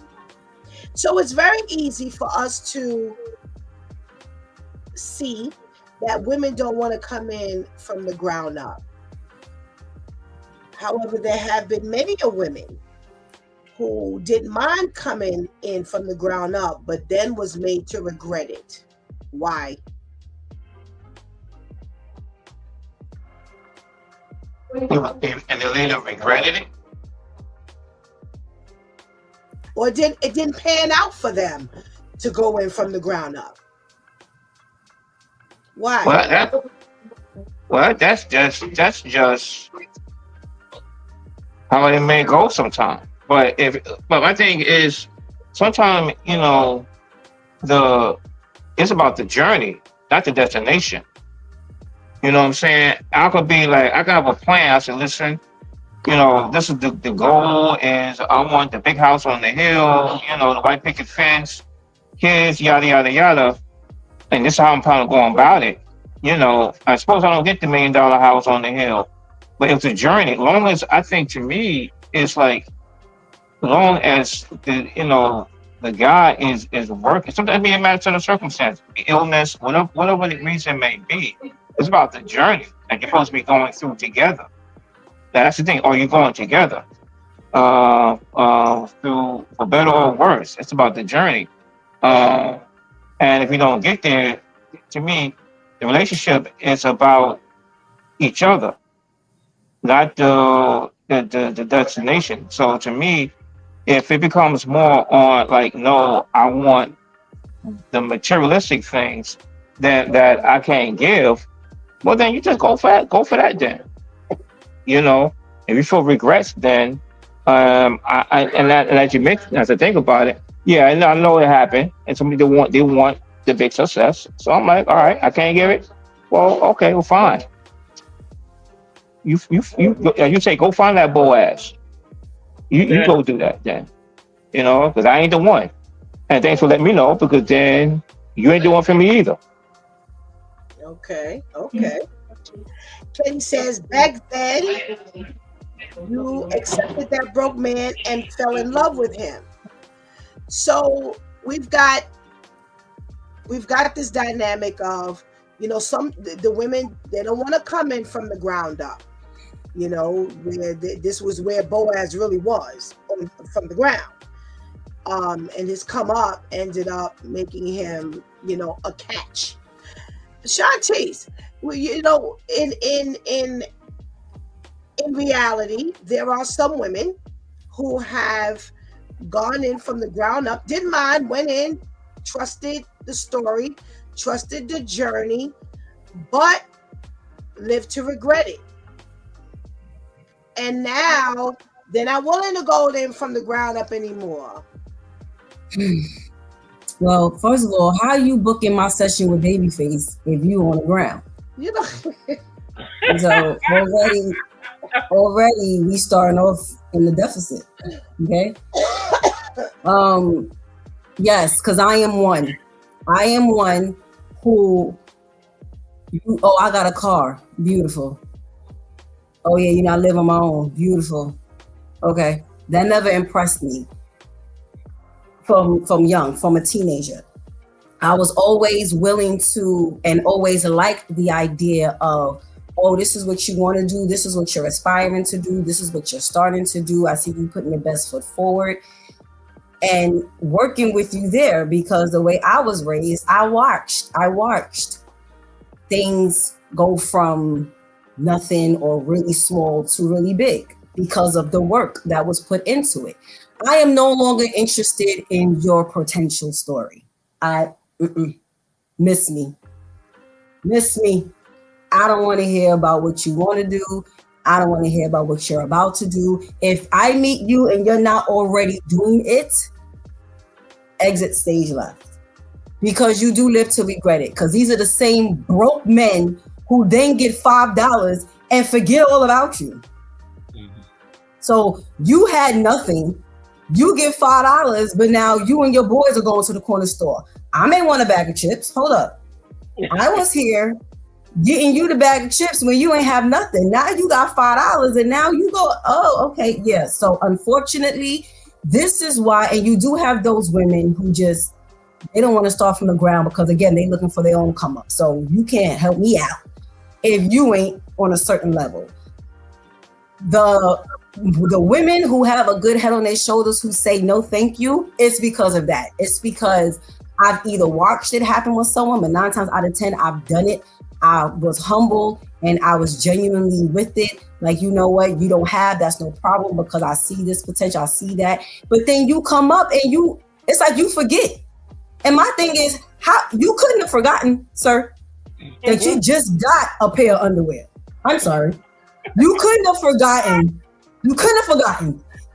[SPEAKER 2] So it's very easy for us to see that women don't want to come in from the ground up. However, there have been many a women who didn't mind coming in from the ground up, but then was made to regret it. Why?
[SPEAKER 6] And they later regretted it.
[SPEAKER 2] Or it didn't pan out for them to go in from the ground up? Why?
[SPEAKER 6] Well, that's just how it may go sometimes. But my thing is, sometimes the it's about the journey, not the destination. You know what I'm saying? I could be like, I could have a plan. I said, listen, this is the goal is I want the big house on the hill, the white picket fence, kids, yada yada yada, and this is how I'm probably going about it. I suppose I don't get the $1 million house on the hill, but it's a journey. Long as I think to me, it's like long as the guy is working. Sometimes it may matter to the circumstance, illness, whatever the reason may be. It's about the journey that you're supposed to be going through together. That's the thing. Or you're going together through for better or worse. It's about the journey. And if you don't get there, to me, the relationship is about each other, not the destination. So to me, if it becomes more on like, no, I want the materialistic things that I can't give, well then you just go for that then. If you feel regrets, then and as you mentioned, as I think about it, yeah, and I know it happened, and somebody they want the big success. So I'm like, all right, I can't give it. Well, okay, well, fine. You say go find that Boaz. You
[SPEAKER 4] Yeah.
[SPEAKER 6] go do that then. Because I ain't the one. And thanks for letting me know, because then you ain't the one for me either.
[SPEAKER 2] Okay, okay. Kenny says back then you accepted that broke man and fell in love with him. So we've got this dynamic of, some the women, they don't want to come in from the ground up. Where this was where Boaz really was from the ground. And his come up ended up making him, a catch. Shantice, well, in reality, there are some women who have gone in from the ground up, didn't mind, went in, trusted the story, trusted the journey, but lived to regret it. And now they're not willing to go in from the ground up anymore.
[SPEAKER 5] Well, first of all, how you booking my session with Babyface if you on the ground? So already we starting off in the deficit. Okay. Yes, because I am one. I am one who. I got a car. Beautiful. Oh yeah, I live on my own. Beautiful. Okay, that never impressed me. From a teenager, I was always willing to and always liked the idea of oh, this is what you want to do. This is what you're aspiring to do. This is what you're starting to do. I see you putting your best foot forward and working with you there, because the way I was raised, I watched things go from nothing or really small to really big because of the work that was put into it. I am no longer interested in your potential story. Miss me. I don't want to hear about what you want to do. I don't want to hear about what you're about to do. If I meet you and you're not already doing it, exit stage left. Because you do live to regret it. Because these are the same broke men who then get $5 and forget all about you. Mm-hmm. So you had nothing. You get $5, but now you and your boys are going to the corner store. I may want a bag of chips. Hold up. I was here getting you the bag of chips when you ain't have nothing. Now you got $5 and now you go, oh, okay, yeah. So unfortunately, this is why, and you do have those women who just, they don't want to start from the ground because again, they looking for their own come up. So you can't help me out if you ain't on a certain level. The women who have a good head on their shoulders who say no thank you, it's because of that. It's because I've either watched it happen with someone, but 9 times out of 10, I've done it. I was humble and I was genuinely with it. Like, you know what, you don't have, that's no problem because I see this potential, I see that. But then you come up and it's like you forget. And my thing is, how you couldn't have forgotten, sir, that you just got a pair of underwear. I'm sorry. You couldn't have forgotten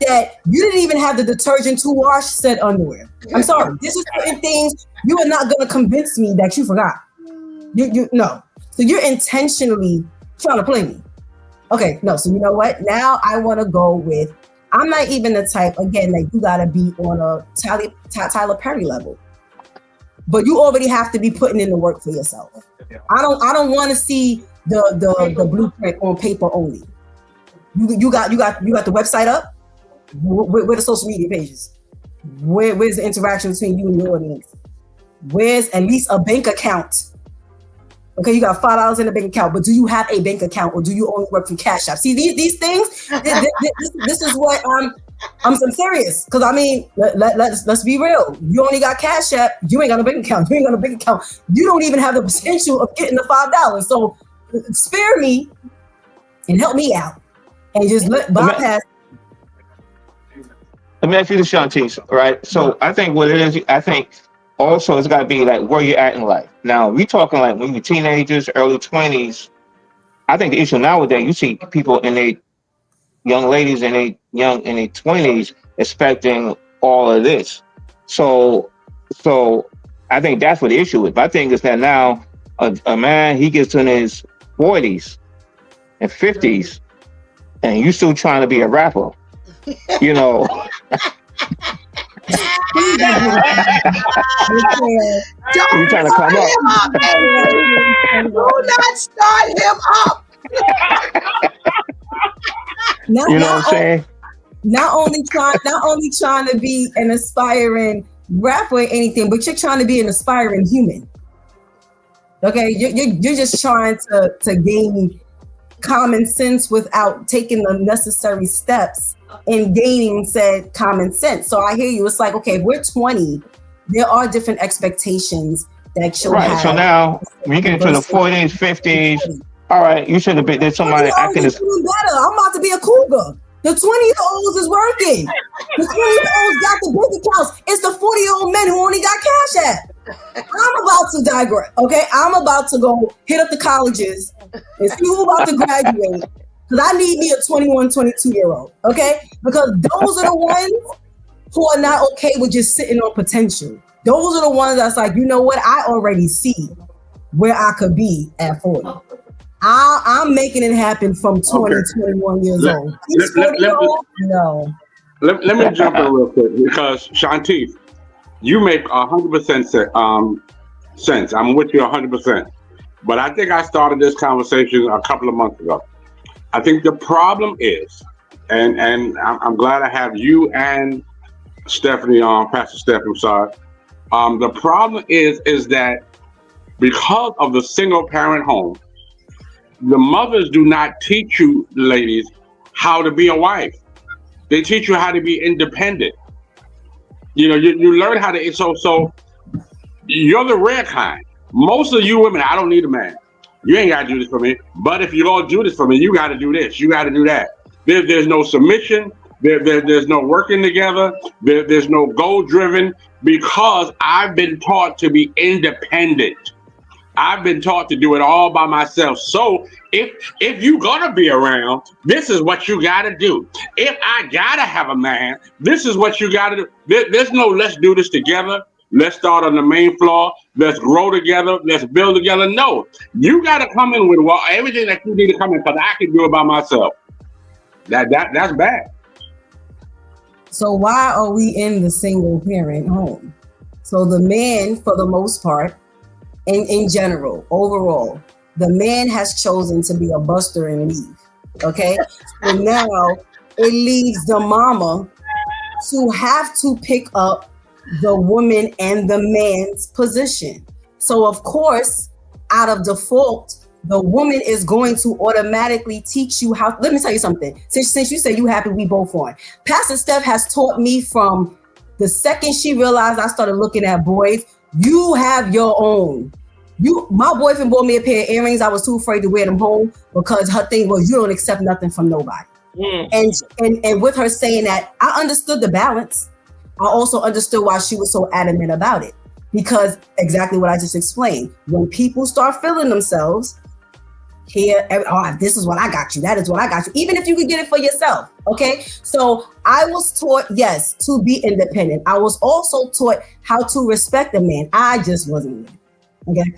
[SPEAKER 5] that you didn't even have the detergent to wash said underwear. I'm sorry. This is certain things you are not going to convince me that you forgot. You no. So you're intentionally trying to play me. Okay, no. So you know what? Now I want to go with, I'm not even the type, again, like you got to be on a Tyler Perry level. But you already have to be putting in the work for yourself. I don't want to see the blueprint on paper only. You got the website up? Where the social media pages? Where's the interaction between you and your audience? Where's at least a bank account? Okay, you got $5 in a bank account, but do you have a bank account or do you only work from Cash App? See, these things, this is what I'm serious. Because I mean, let's be real. You only got Cash App, you ain't got a bank account. You ain't got a bank account. You don't even have the potential of getting the $5. So spare me and help me out. And just bypass.
[SPEAKER 6] Let me ask you this, Shantice, right? So I think what it is, I think also it's got to be like where you're at in life. Now, we talking like when you're teenagers, early 20s. I think the issue nowadays, you see people in their young ladies in their 20s expecting all of this. So I think that's what the issue is. But I think it's that now a man, he gets in his 40s and 50s, and you still trying to be a rapper, you know.
[SPEAKER 2] Don't
[SPEAKER 6] You trying to come
[SPEAKER 2] up. Do not start him up.
[SPEAKER 6] You know what I'm saying?
[SPEAKER 5] Not only trying to be an aspiring rapper or anything, but you're trying to be an aspiring human. Okay, you're just trying to gain common sense without taking the necessary steps in gaining said common sense. So I hear you. It's like, okay, if we're 20, there are different expectations that you'll have.
[SPEAKER 6] So now when you get into the 40s, 50s, all right, you should have been there. Somebody acting as
[SPEAKER 5] better. I'm about to be a cougar. The 20-year-olds is working. The 20-year-olds got the bank accounts. It's the 40-year-old men who only got Cash App. I'm about to digress. Okay, I'm about to go hit up the colleges and see who's about to graduate. Because I need me a 21, 22-year-old. Okay, because those are the ones who are not okay with just sitting on potential. Those are the ones that's like, you know what? I already see where I could be at 40. I'm making it happen from 20, 21 years old. No.
[SPEAKER 7] Let me jump in real quick because Shantice, you make 100% sense. I'm with you 100%. But I think I started this conversation a couple of months ago. I think the problem is, and I'm glad I have you and Stephanie on, Pastor Steph, I'm sorry. The problem is that because of the single parent home, the mothers do not teach you, ladies, how to be a wife. They teach you how to be independent. You know, you learn how to. So you're the rare kind. Most of you women, I don't need a man. You ain't got to do this for me. But if you're going to do this for me, you got to do this. You got to do that. There's no submission. There's no working together. There's no goal driven, because I've been taught to be independent. I've been taught to do it all by myself. So if you're gonna be around, this is what you gotta do. If I gotta have a man, this is what you gotta do. There's no let's do this together. Let's start on the main floor. Let's grow together. Let's build together. No, you gotta come in with everything that you need to come in, because I can do it by myself. That's bad.
[SPEAKER 5] So why are we in the single parent home? So the man, for the most part, in general, overall, the man has chosen to be a buster and leave. Okay, so now it leaves the mama to have to pick up the woman and the man's position. So of course, out of default, the woman is going to automatically teach you how. Let me tell you something. Since you say you happy, we both on. Pastor Steph has taught me from the second she realized I started looking at boys. You have your own. My boyfriend bought me a pair of earrings. I was too afraid to wear them home because her thing was, you don't accept nothing from nobody. And with her saying that, I understood the balance. I also understood why she was so adamant about it, because exactly what I just explained. When people start feeling themselves, this is what I got you. That is what I got you. Even if you could get it for yourself. Okay. So I was taught, yes, to be independent. I was also taught how to respect a man. I just wasn't with it. Okay.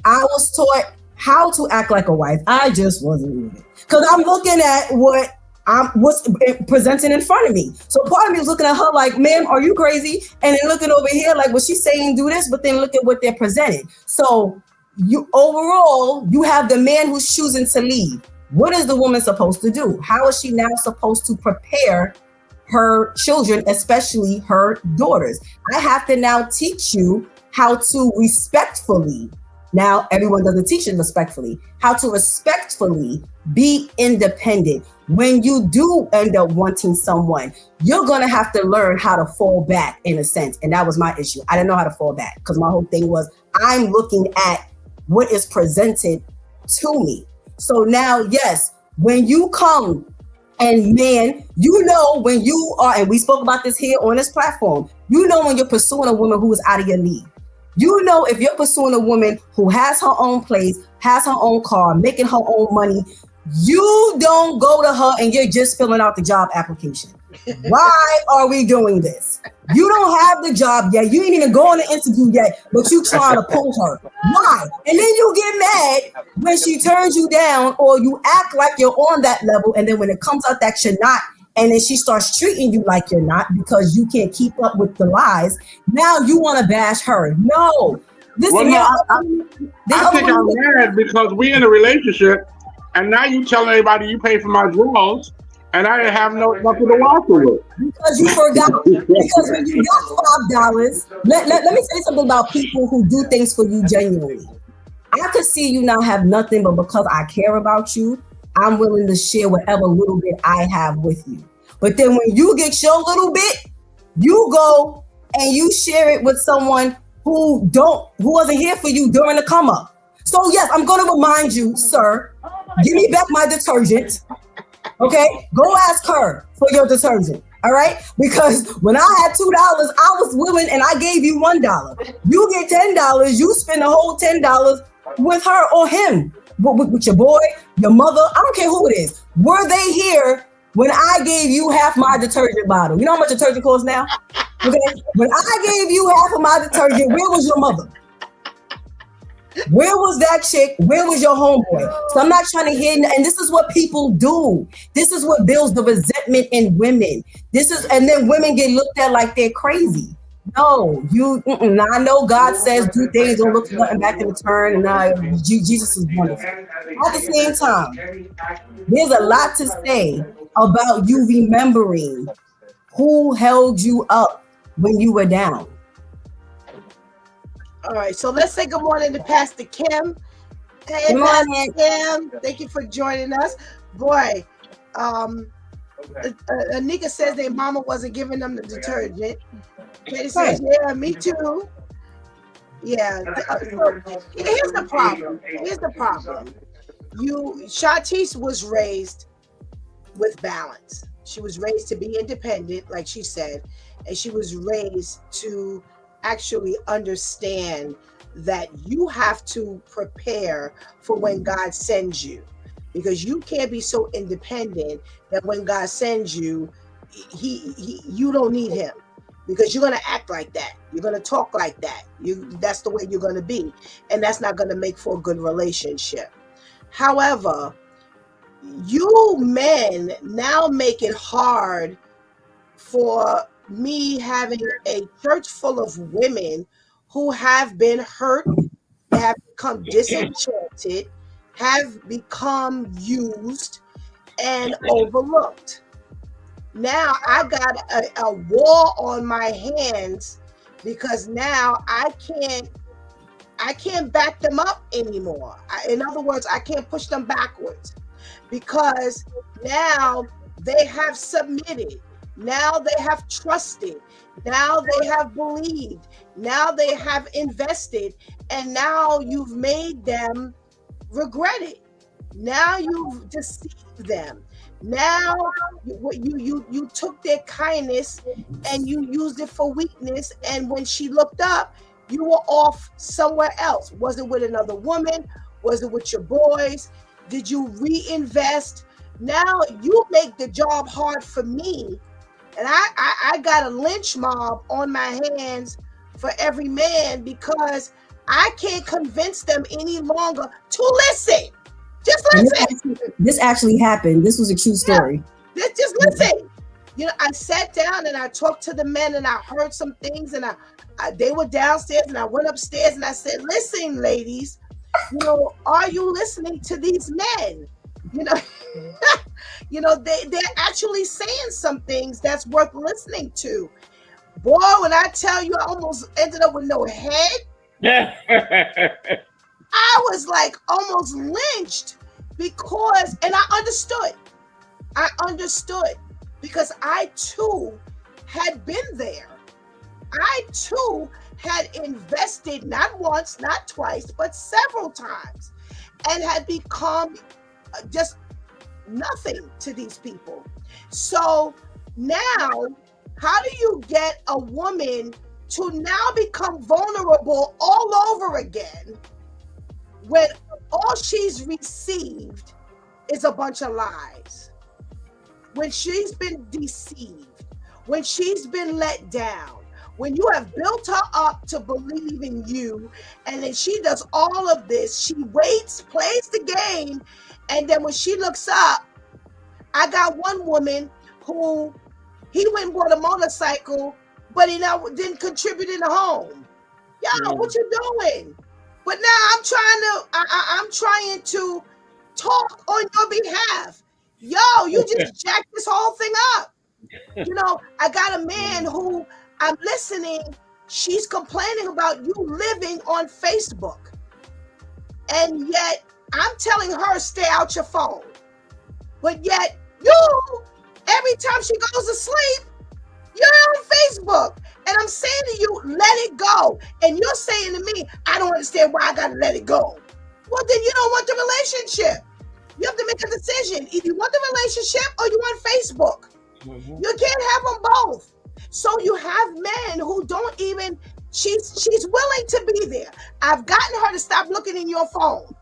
[SPEAKER 5] I was taught how to act like a wife. I just wasn't with it. Because I'm looking at what's presenting in front of me. So part of me was looking at her like, ma'am, are you crazy? And then looking over here like, was she saying do this? But then look at what they're presenting. So you have the man who's choosing to leave. What is the woman supposed to do? How is she now supposed to prepare her children, especially her daughters? I have to now teach you how to respectfully. Now, everyone doesn't teach it respectfully. How to respectfully be independent. When you do end up wanting someone, you're going to have to learn how to fall back in a sense. And that was my issue. I didn't know how to fall back because my whole thing was I'm looking at what is presented to me. So now, yes, when you come and man, you know when you are, and we spoke about this here on this platform, you know when you're pursuing a woman who is out of your league. You know if you're pursuing a woman who has her own place, has her own car, making her own money, you don't go to her and you're just filling out the job application. Why are we doing this? You don't have the job yet. You ain't even go on the interview yet, but you trying to pull her. Why? And then you get mad when she turns you down or you act like you're on that level. And then when it comes out that you're not, and then she starts treating you like you're not because you can't keep up with the lies. Now you want to bash her. No. Listen,
[SPEAKER 7] I think I'm mad because we in a relationship and now you telling everybody you pay for my drawers and I didn't have nothing to walk with.
[SPEAKER 5] Because you forgot. Because when you got $5, let me say something about people who do things for you genuinely. I could see you not have nothing, but because I care about you, I'm willing to share whatever little bit I have with you. But then when you get your little bit, you go and you share it with someone who wasn't here for you during the come up. So yes, I'm going to remind you, sir, give me back my detergent. Okay, go ask her for your detergent. All right, because when I had $2, I was willing, and I gave you $1. You get $10. You spend the whole $10 with her or him, with your boy, your mother. I don't care who it is. Were they here when I gave you half my detergent bottle? You know how much detergent costs now? Okay, when I gave you half of my detergent, where was your mother? Where was that chick? Where was your homeboy? So I'm not trying to hear, and this is what people do. This is what builds the resentment in women. And then women get looked at like they're crazy. No, now I know God says do things, don't look for nothing back in return, and Jesus is wonderful. At the same time, there's a lot to say about you remembering who held you up when you were down.
[SPEAKER 2] All right, so let's say good morning to Pastor Kim. Hey,
[SPEAKER 5] Good
[SPEAKER 2] Pastor
[SPEAKER 5] morning.
[SPEAKER 2] Sam. Thank you for joining us. Boy, Anika says their mama wasn't giving them the detergent. Katie
[SPEAKER 5] Right.
[SPEAKER 2] says, yeah, me too. Yeah. So here's the problem. Here's the problem. Shatise was raised with balance. She was raised to be independent, like she said, and she was raised to actually understand that you have to prepare for when God sends you, because you can't be so independent that when God sends you, you don't need him, because you're going to act like that. You're going to talk like that. That's the way you're going to be, and that's not going to make for a good relationship. However, you men now make it hard for me having a church full of women who have been hurt, have become disenchanted, have become used and overlooked. Now I got a war on my hands, because now I can't back them up anymore. In other words, I can't push them backwards, because now they have submitted. Now they have trusted. Now they have believed. Now they have invested. And now you've made them regret it. Now you've deceived them. Now you took their kindness and you used it for weakness. And when she looked up, you were off somewhere else. Was it with another woman? Was it with your boys? Did you reinvest? Now you make the job hard for me. And I got a lynch mob on my hands for every man, because I can't convince them any longer to listen. Just listen.
[SPEAKER 5] This actually happened. This was a true story.
[SPEAKER 2] Yeah, just listen. I sat down and I talked to the men, and I heard some things, and they were downstairs, and I went upstairs and I said, listen, ladies, are you listening to these men? They're actually saying some things that's worth listening to. Boy, when I tell you, I almost ended up with no head. I was like almost lynched, and I understood because I too had been there. I too had invested not once, not twice, but several times, and had become just nothing to these people. So now, how do you get a woman to now become vulnerable all over again when all she's received is a bunch of lies? When she's been deceived, when she's been let down, when you have built her up to believe in you, and then she does all of this, she waits, plays the game, and then when she looks up, I got one woman who he went and bought a motorcycle, but he now didn't contribute in the home. Yo, what you doing? But now I'm trying to talk on your behalf. Yo, you just jacked this whole thing up. I got a man who I'm listening. She's complaining about you living on Facebook. And yet I'm telling her, stay out your phone. But yet every time she goes to sleep, you're on Facebook. And I'm saying to you, let it go. And you're saying to me, I don't understand why I got to let it go. Well, then you don't want the relationship. You have to make a decision. Either you want the relationship or you want Facebook. Mm-hmm. You can't have them both. So you have men who don't even, she's willing to be there. I've gotten her to stop looking in your phone.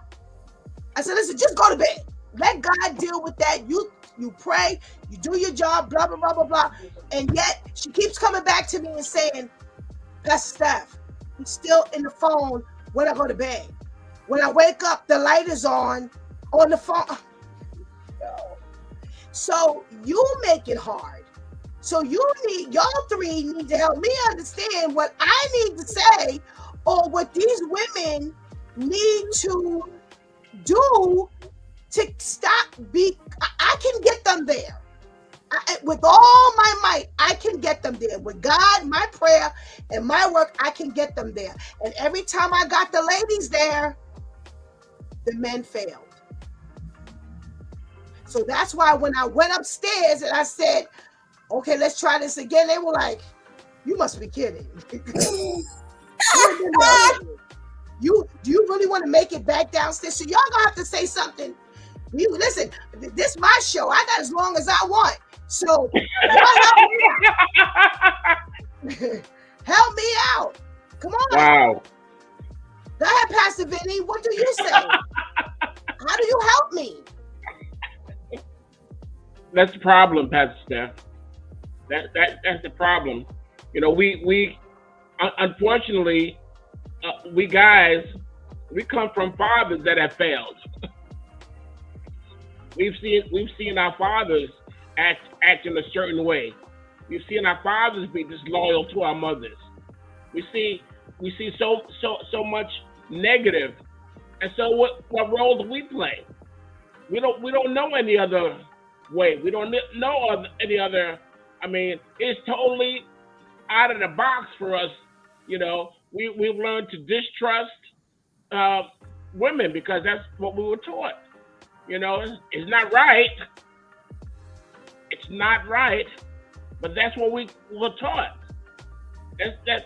[SPEAKER 2] I said, listen, just go to bed. Let God deal with that. You pray, you do your job, blah, blah, blah, blah, blah. And yet she keeps coming back to me and saying, Pastor Steph, I'm still in the phone when I go to bed. When I wake up, the light is on the phone. So you make it hard. So y'all three need to help me understand what I need to say, or what these women need to do to stop. I can get them there. With all my might, I can get them there. With God, my prayer, and my work, I can get them there. And every time I got the ladies there, the men failed. So that's why when I went upstairs and I said, okay, let's try this again, they were like, you must be kidding. Do you really want to make it back downstairs? So y'all gonna have to say something. You listen, this is my show. I got as long as I want. So help me out. Come on.
[SPEAKER 4] Wow.
[SPEAKER 2] Go ahead, Pastor Vinny. What do you say? How do you help me?
[SPEAKER 4] That's the problem, Pastor Steph. That's the problem. You know, we unfortunately, we guys, we come from fathers that have failed. We've seen our fathers act in a certain way. We've seen our fathers be disloyal to our mothers. We see so much negative. And so what role do we play? We don't know any other way. We don't know any other. I mean, it's totally out of the box for us. You know, we've learned to distrust women because that's what we were taught. You know, it's not right. It's not right, but that's what we were taught. That's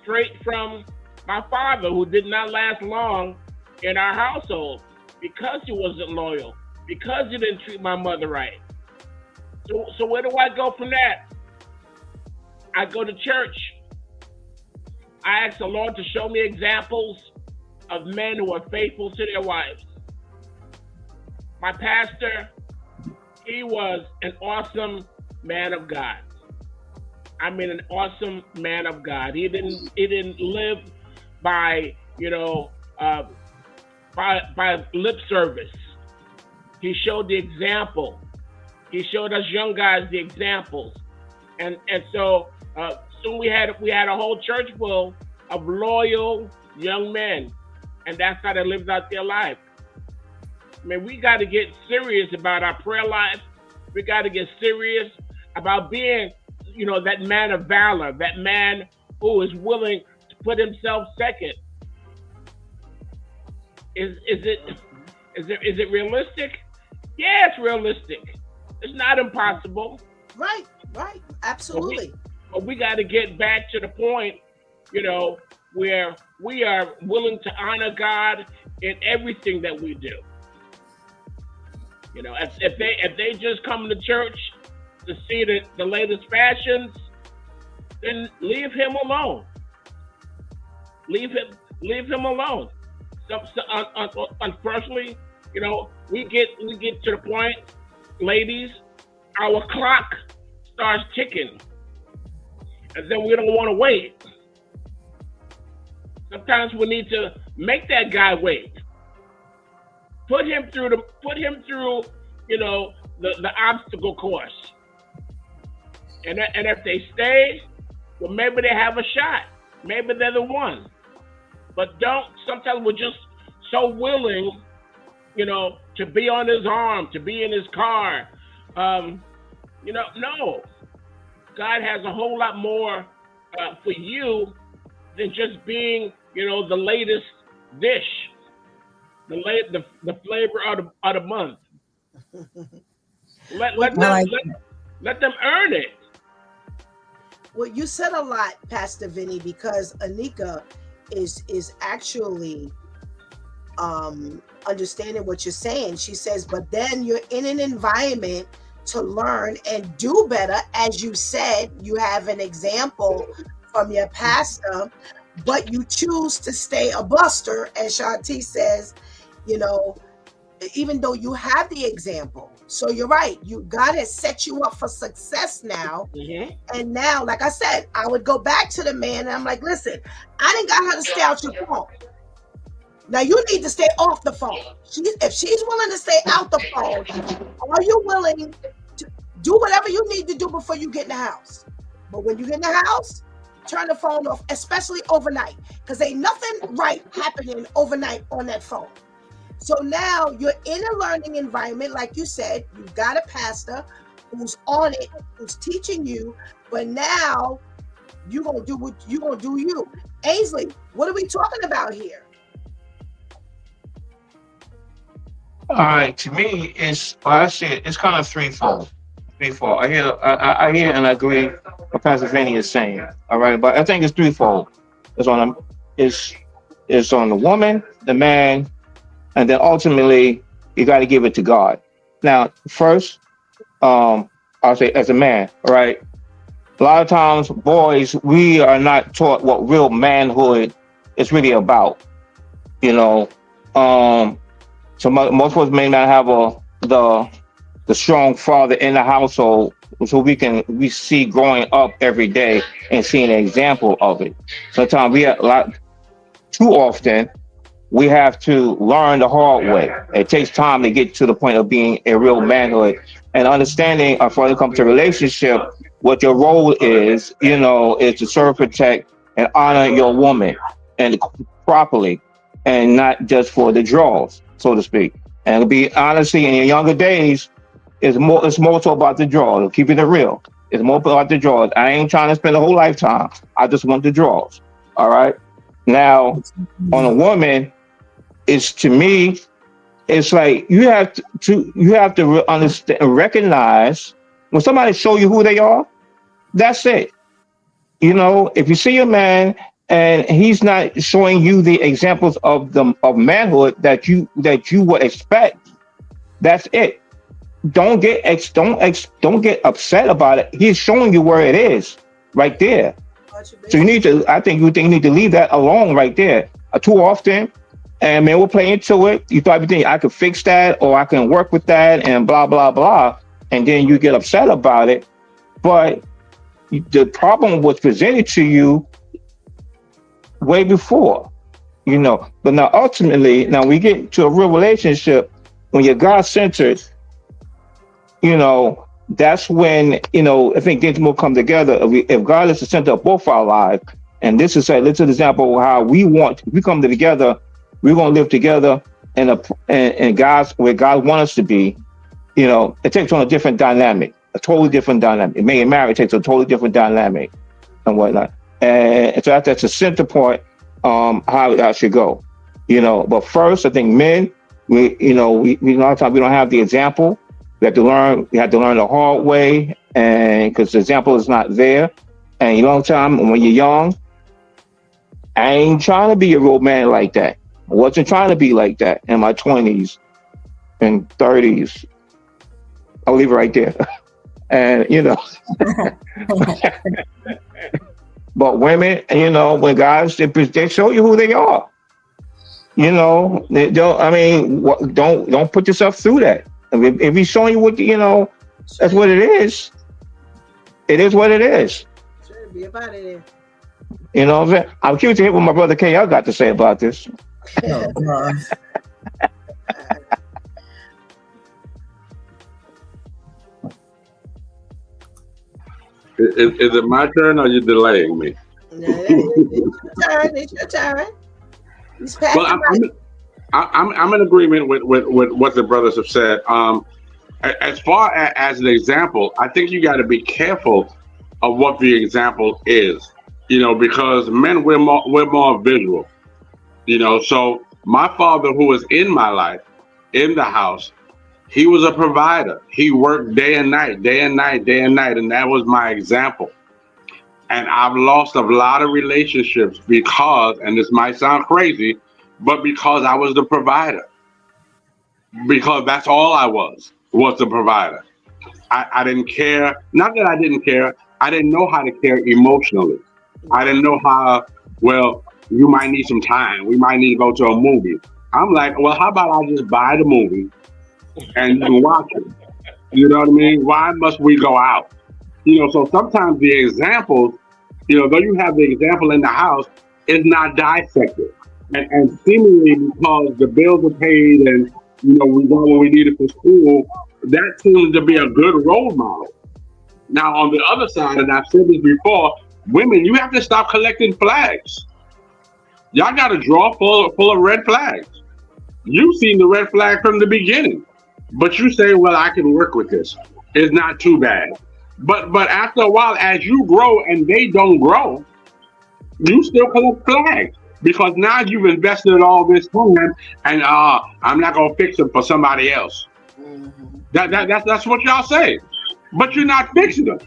[SPEAKER 4] straight from my father, who did not last long in our household because he wasn't loyal, because he didn't treat my mother right. So where do I go from that? I go to church. I ask the Lord to show me examples of men who are faithful to their wives. My pastor, he was an awesome man of God. I mean, an awesome man of God. He didn't live by, you know, by lip service. He showed the example. He showed us young guys the examples, and so soon we had a whole church full of loyal young men, and that's how they lived out their life. I mean, we got to get serious about our prayer life. We got to get serious about being, you know, that man of valor, that man who is willing to put himself second. Is it realistic? Yeah, it's realistic. It's not impossible.
[SPEAKER 2] Right, absolutely.
[SPEAKER 4] But we got to get back to the point, you know, where we are willing to honor God in everything that we do. You know, if they just come to church to see the latest fashions, then leave him alone. Leave him alone. Unfortunately, you know, we get to the point, ladies, our clock starts ticking, and then we don't want to wait. Sometimes we need to make that guy wait. Put him through, you know, the obstacle course. And if they stay, well, maybe they have a shot. Maybe they're the one. But sometimes we're just so willing, you know, to be on his arm, to be in his car. You know, no. God has a whole lot more for you than just being, you know, the latest dish, the flavor of the month. Let them earn it.
[SPEAKER 2] Well, you said a lot, Pastor Vinny, because Anika is actually understanding what you're saying. She says, but then you're in an environment to learn and do better. As you said, you have an example from your pastor, but you choose to stay a buster, as Shanti says, you know, even though you have the example. So you're right. God has set you up for success now. Mm-hmm. And now, like I said, I would go back to the man and I'm like, listen, I didn't got her to stay out your phone. Now you need to stay off the phone. If she's willing to stay out the phone, are you willing to do whatever you need to do before you get in the house? But when you get in the house, turn the phone off, especially overnight, because ain't nothing right happening overnight on that phone. So now you're in a learning environment, like you said, you've got a pastor who's on it, who's teaching you, but now you're gonna do what you're gonna do you. Ainsley, what are we talking about here?
[SPEAKER 6] All right, to me, it's well, I see it. It's kind of threefold. Threefold. I hear, and I agree what Pastor Vinny is saying. All right, but I think it's threefold. It's on the, it's it's on the woman, the man, and then ultimately you got to give it to God. Now, first, I'll say as a man, all right. A lot of times, boys, we are not taught what real manhood is really about. You know, um, so most of us may not have the strong father in the household, so we see growing up every day and seeing an example of it. Sometimes we have a lot too often we have to learn the hard way. It takes time to get to the point of being a real manhood and understanding when it comes to relationship, what your role is, is to serve, protect, and honor your woman and properly, and not just for the draws, so to speak. And to be honestly, in your younger days, it's more so about the draws. Keeping it real, it's more about the draws. I ain't trying to spend a whole lifetime. I just want the draws. All right. Now, on a woman, it's to me, it's like you have to understand, recognize when somebody show you who they are. That's it. If you see a man and he's not showing you the examples of manhood that you would expect, that's it. Don't get upset about it. He's showing you where it is, right there. So I think you need to leave that alone right there. Too often, and man, we'll play into it. You thought everything I could fix that or I can work with that and blah blah blah, and then you get upset about it. But the problem was presented to you way before, But now ultimately, now we get to a real relationship when you're God centered. That's when I think things will come together. If God is the center of both our lives, and this is an example of how we come together. We're gonna live together and God's where God wants us to be. It takes on a different dynamic, a totally different dynamic. Being married takes a totally different dynamic and whatnot. And so that's the center point, how that should go. But first, I think men, we a lot of times we don't have the example. We have to learn. We have to learn the hard way, and because the example is not there. And time when you're young, I ain't trying to be a real man like that. I wasn't trying to be like that in my 20s and 30s. I'll leave it right there. And but women, when guys they show you who they are. They don't. I mean, don't put yourself through that. If he's showing you what that's what it is. It is what it is.
[SPEAKER 2] Sure, be about it.
[SPEAKER 6] What I'm saying? I'm curious to hear what my brother KL got to say about this.
[SPEAKER 5] Oh, God.
[SPEAKER 7] Is it my turn or are you delaying me?
[SPEAKER 2] No, it's your turn.
[SPEAKER 7] Well, I'm in agreement with what the brothers have said. As far as an example, I think you got to be careful of what the example is. Because men we're more visual. So my father, who was in my life, in the house, he was a provider. He worked day and night, day and night, day and night, and that was my example. And I've lost a lot of relationships because, and this might sound crazy, but because I was the provider. Because that's all I was the provider. I didn't care. Not that I didn't care. I didn't know how to care emotionally. I didn't know how, well, you might need some time. We might need to go to a movie. I'm like, well, how about I just buy the movie and you can watch it? You know what I mean? Why must we go out? So sometimes the examples, though you have the example in the house, is not dissected. And seemingly because the bills are paid and, we got what we needed for school, that seems to be a good role model. Now, on the other side, and I've said this before, women, you have to stop collecting flags. Y'all got a drawer full of red flags. You've seen the red flag from the beginning, but you say, well, I can work with this. It's not too bad. But after a while, as you grow and they don't grow, you still collect flags. because now you've invested all this time, and I'm not gonna fix them for somebody else.
[SPEAKER 2] Mhm.
[SPEAKER 7] That's what y'all say, but you're not fixing them.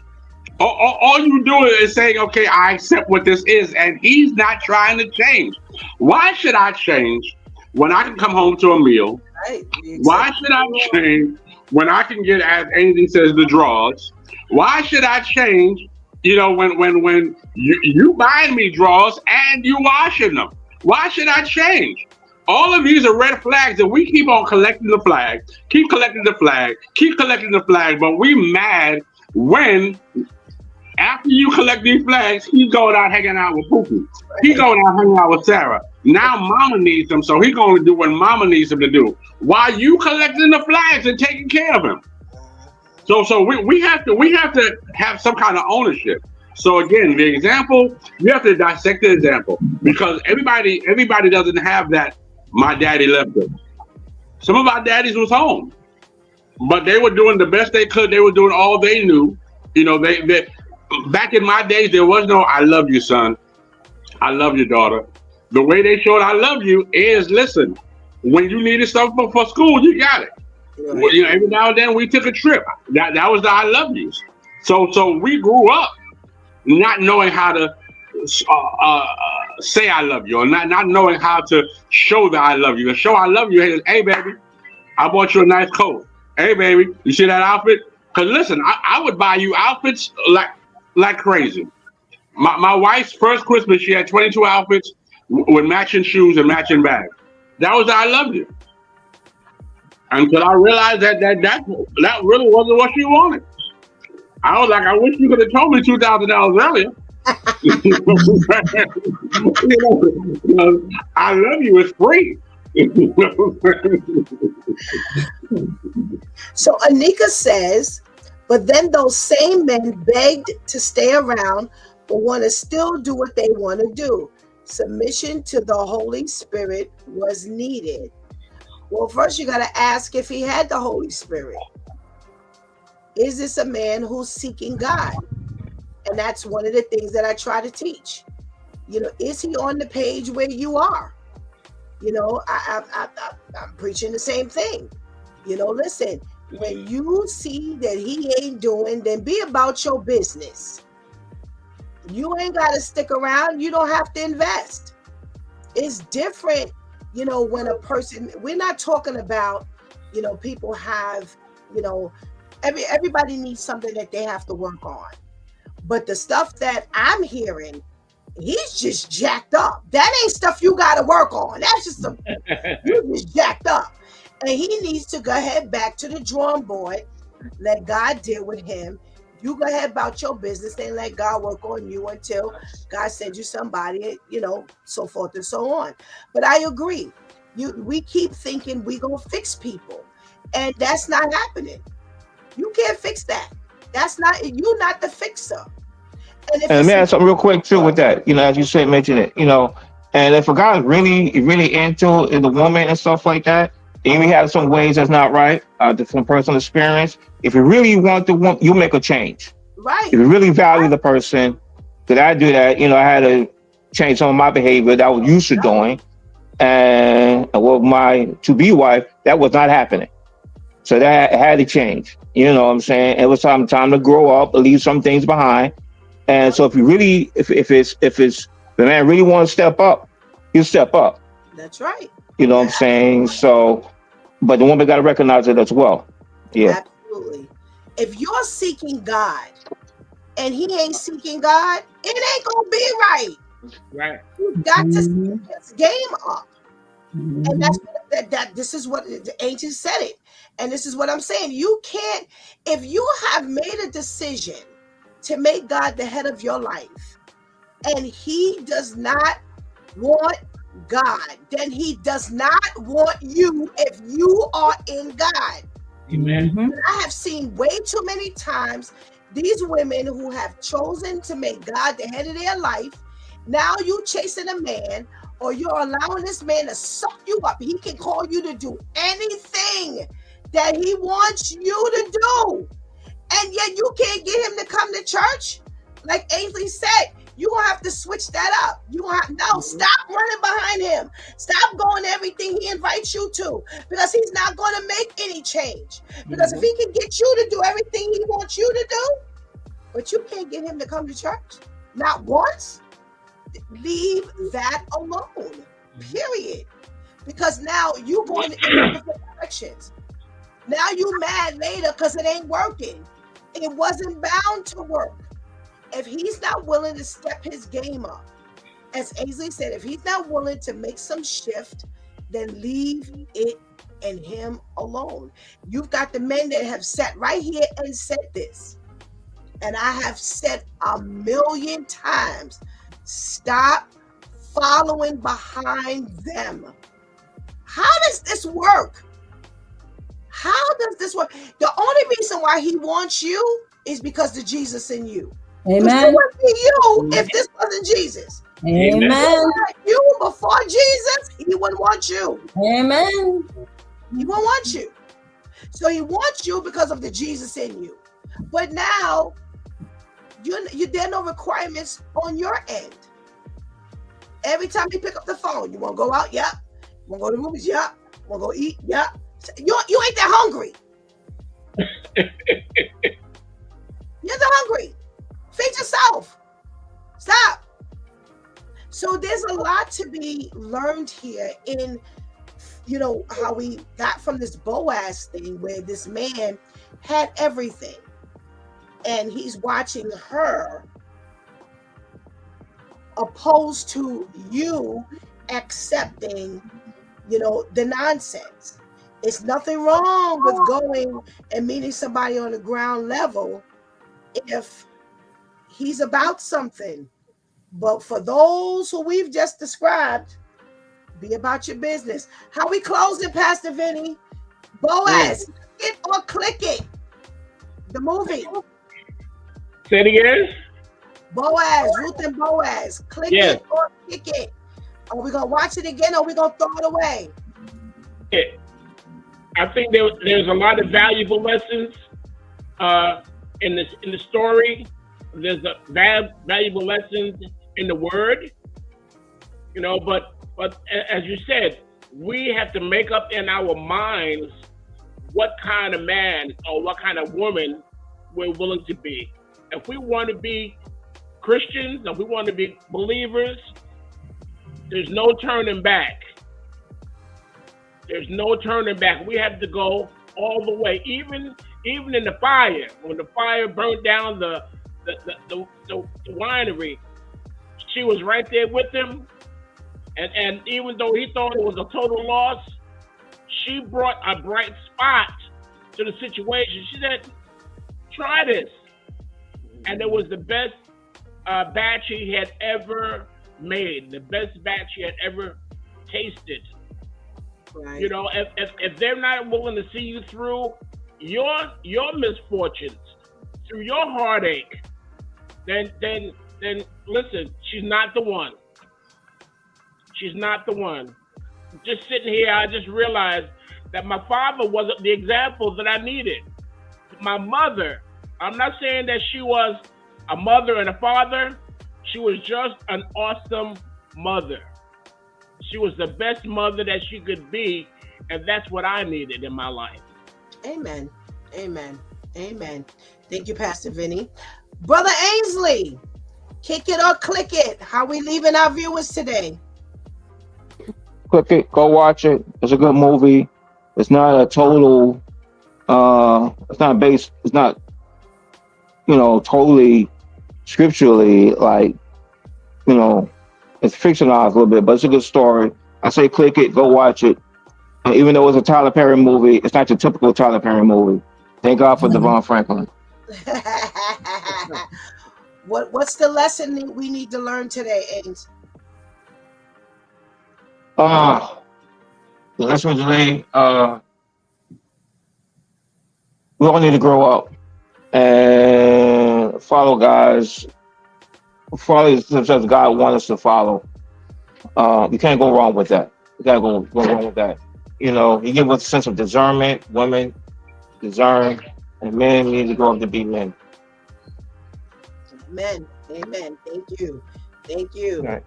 [SPEAKER 7] All you do is saying, okay, I accept what this is, and he's not trying to change. Why should I change when I can come home to a meal?
[SPEAKER 2] Right. You accept
[SPEAKER 7] Why should I change when I can get, as anything says, the draws? Why should I change? When you buying me draws and you washing them, why should I change? All of these are red flags, and we keep on collecting the flag, keep collecting the flag, keep collecting the flag. But we mad when after you collect these flags, he's going out hanging out with Pookie. He's going out hanging out with Sarah. Now Mama needs him, so he's going to do what Mama needs him to do. While you collecting the flags and taking care of him. So we have to have some kind of ownership. So again, the example, you have to dissect the example, because everybody doesn't have that. My daddy left us. Some of our daddies was home, but they were doing the best they could. They were doing all they knew. They back in my days, there was no "I love you, son. I love your daughter." The way they showed "I love you" is, listen, when you needed something for school, you got it. Well, every now and then we took a trip. That was the "I love yous." So we grew up not knowing how to say "I love you," or not knowing how to show that I love you. To show I love you, hey baby, I bought you a nice coat. Hey baby, you see that outfit? Because listen, I would buy you outfits like crazy. My wife's first Christmas, she had 22 outfits with matching shoes and matching bags. That was "I love you." Until I realized that really wasn't what she wanted. I was like, I wish you could have told me $2,000 earlier. I love you is free.
[SPEAKER 2] So Anika says, but then those same men begged to stay around, but want to still do what they want to do. Submission to the Holy Spirit was needed. Well, first you got to ask if he had the Holy Spirit. Is this a man who's seeking God? And that's one of the things that I try to teach. Is he on the page where you are? I'm preaching the same thing. Listen, when you see that he ain't doing, then be about your business. You ain't got to stick around. You don't have to invest. It's different, when a person, we're not talking about, people have, everybody needs something that they have to work on. But the stuff that I'm hearing, he's just jacked up. That ain't stuff you got to work on. That's just you just jacked up. And he needs to go ahead back to the drawing board, let God deal with him. You go ahead about your business and let God work on you until God sends you somebody, so forth and so on. But I agree. We keep thinking we gonna fix people, and that's not happening. You can't fix that. You're not the fixer.
[SPEAKER 6] And let me add something real quick too with that. As you said, mention it. And if a guy's really into the woman and stuff like that, and we have some ways that's not right, from personal experience. If you really want the woman, you make a change.
[SPEAKER 2] Right.
[SPEAKER 6] If you really value the person, did I do that? I had to change some of my behavior that I was used to doing, and with my to-be wife, that was not happening. So that had to change. You know what I'm saying? It was time to grow up, leave some things behind. And so if the man really wants to step up, he'll step up.
[SPEAKER 2] That's right.
[SPEAKER 6] You know what I'm saying? So, but the woman got to recognize it as well. Yeah.
[SPEAKER 2] Absolutely. If you're seeking God and he ain't seeking God, it ain't gonna be right.
[SPEAKER 4] Right.
[SPEAKER 2] You got to step his game up. And that's that this is what the ancients said it. And this is what I'm saying. You can't, if you have made a decision to make God the head of your life, and he does not want God, then he does not want you if you are in God.
[SPEAKER 4] Amen.
[SPEAKER 2] I have seen way too many times these women who have chosen to make God the head of their life. Now you chasing a man, or you're allowing this man to suck you up. He can call you to do anything that he wants you to do. And yet you can't get him to come to church. Like Ainsley said, You gonna have to switch that up. You gonna have no stop running behind him. Stop going to everything he invites you to, because he's not gonna make any change. Because if he can get you to do everything he wants you to do, but you can't get him to come to church, not once, leave that alone. Period. Because now you going in different directions. Now you mad later because it ain't working. It wasn't bound to work. If he's not willing to step his game up, as Ainsley said, if he's not willing to make some shift, then leave it and him alone. You've got the men that have sat right here and said this. And I have said 1,000,000 times, stop following behind them. How does this work? How does this work? The only reason why he wants you is because of Jesus in you.
[SPEAKER 5] Amen.
[SPEAKER 2] It wouldn't be you if this wasn't Jesus.
[SPEAKER 5] Amen.
[SPEAKER 2] You before Jesus, he wouldn't want you.
[SPEAKER 5] Amen.
[SPEAKER 2] He won't want you. So he wants you because of the Jesus in you. But now, there are no requirements on your end. Every time you pick up the phone, you want to go out? Yep. You want to go to the movies? Yep. You want to go eat? Yep. You ain't that hungry. You're that hungry. Feed yourself. Stop. So there's a lot to be learned here in, how we got from this Boaz thing where this man had everything and he's watching her opposed to you accepting, the nonsense. It's nothing wrong with going and meeting somebody on the ground level if he's about something. But for those who we've just described, be about your business. How we closing, Pastor Vinny? Boaz, it or click it. The movie.
[SPEAKER 4] Say it again.
[SPEAKER 2] Boaz, Ruth and Boaz. Click it or kick it. Are we gonna watch it again or are we gonna throw it away?
[SPEAKER 4] I think there's a lot of valuable lessons in the story. There's a valuable lessons in the word, but as you said, we have to make up in our minds what kind of man or what kind of woman we're willing to be. If we want to be Christians, if we want to be believers, there's no turning back. There's no turning back. We have to go all the way, even in the fire. When the fire burnt down the winery, she was right there with him. And even though he thought it was a total loss, she brought a bright spot to the situation. She said, try this. And it was the best batch he had ever made, the best batch he had ever tasted. Right. If they're not willing to see you through your misfortunes, through your heartache, then listen, she's not the one. She's not the one. Just sitting here, I just realized that my father wasn't the example that I needed. My mother, I'm not saying that she was a mother and a father. She was just an awesome mother. She was the best mother that she could be, and that's what I needed in my life.
[SPEAKER 2] Amen. Amen. Amen. Thank you, Pastor Vinny. Brother Ainsley, kick it or click it. How are we leaving our viewers today?
[SPEAKER 6] Click it, go watch it. It's a good movie. It's not a total, it's not totally scripturally, it's fictionalized a little bit, but it's a good story. I say click it, go watch it. And even though it's a Tyler Perry movie, it's not your typical Tyler Perry movie. Thank God for Devon Franklin.
[SPEAKER 2] What's the lesson we need to learn today, Ains?
[SPEAKER 6] The lesson today, we all need to grow up and follow the steps God wants us to follow. You can't go wrong with that. You gotta go wrong with that. He gives us a sense of discernment. Women discern, and men need to grow up to be men.
[SPEAKER 2] Amen. Amen. Thank you. Thank you.
[SPEAKER 6] All right.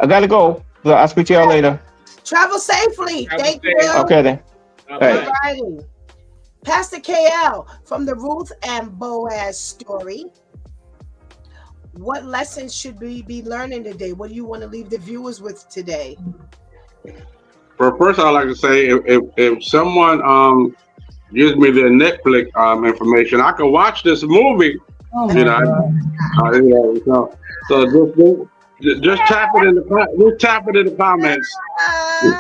[SPEAKER 6] I gotta go. So I'll speak to y'all later.
[SPEAKER 2] Travel safely.
[SPEAKER 4] Travel
[SPEAKER 2] Thank
[SPEAKER 4] safe.
[SPEAKER 2] you.
[SPEAKER 6] Okay then.
[SPEAKER 4] Bye
[SPEAKER 6] All
[SPEAKER 4] bye.
[SPEAKER 6] right.
[SPEAKER 2] Alrighty. Pastor KL, from the Ruth and Boaz story, what lessons should we be learning today? What do you want to leave the viewers with today?
[SPEAKER 7] But first, I'd like to say, if someone gives me their Netflix information, I can watch this movie.
[SPEAKER 5] Oh
[SPEAKER 7] You
[SPEAKER 5] my
[SPEAKER 7] know,
[SPEAKER 5] God.
[SPEAKER 7] just tap it in the comments.
[SPEAKER 2] Oh,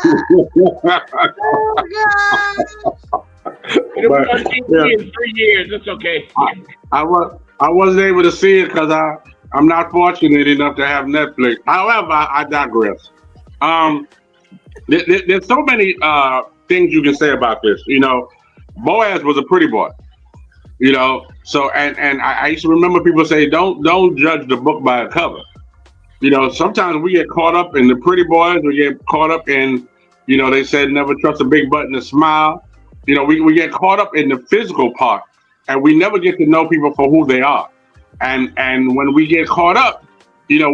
[SPEAKER 4] It'll be
[SPEAKER 7] But
[SPEAKER 4] on TV
[SPEAKER 7] yeah,
[SPEAKER 4] in 3 years. It's okay.
[SPEAKER 7] I wasn't able to see it because I'm not fortunate enough to have Netflix. However, I digress. There's so many things you can say about this. You know, Boaz was a pretty boy. You know, so and I used to remember people say, don't judge the book by a cover. You know, sometimes we get caught up in the pretty boys. We get caught up in, you know, they said never trust a big button to smile. You know, we get caught up in the physical part, and we never get to know people for who they are. And when we get caught up, you know,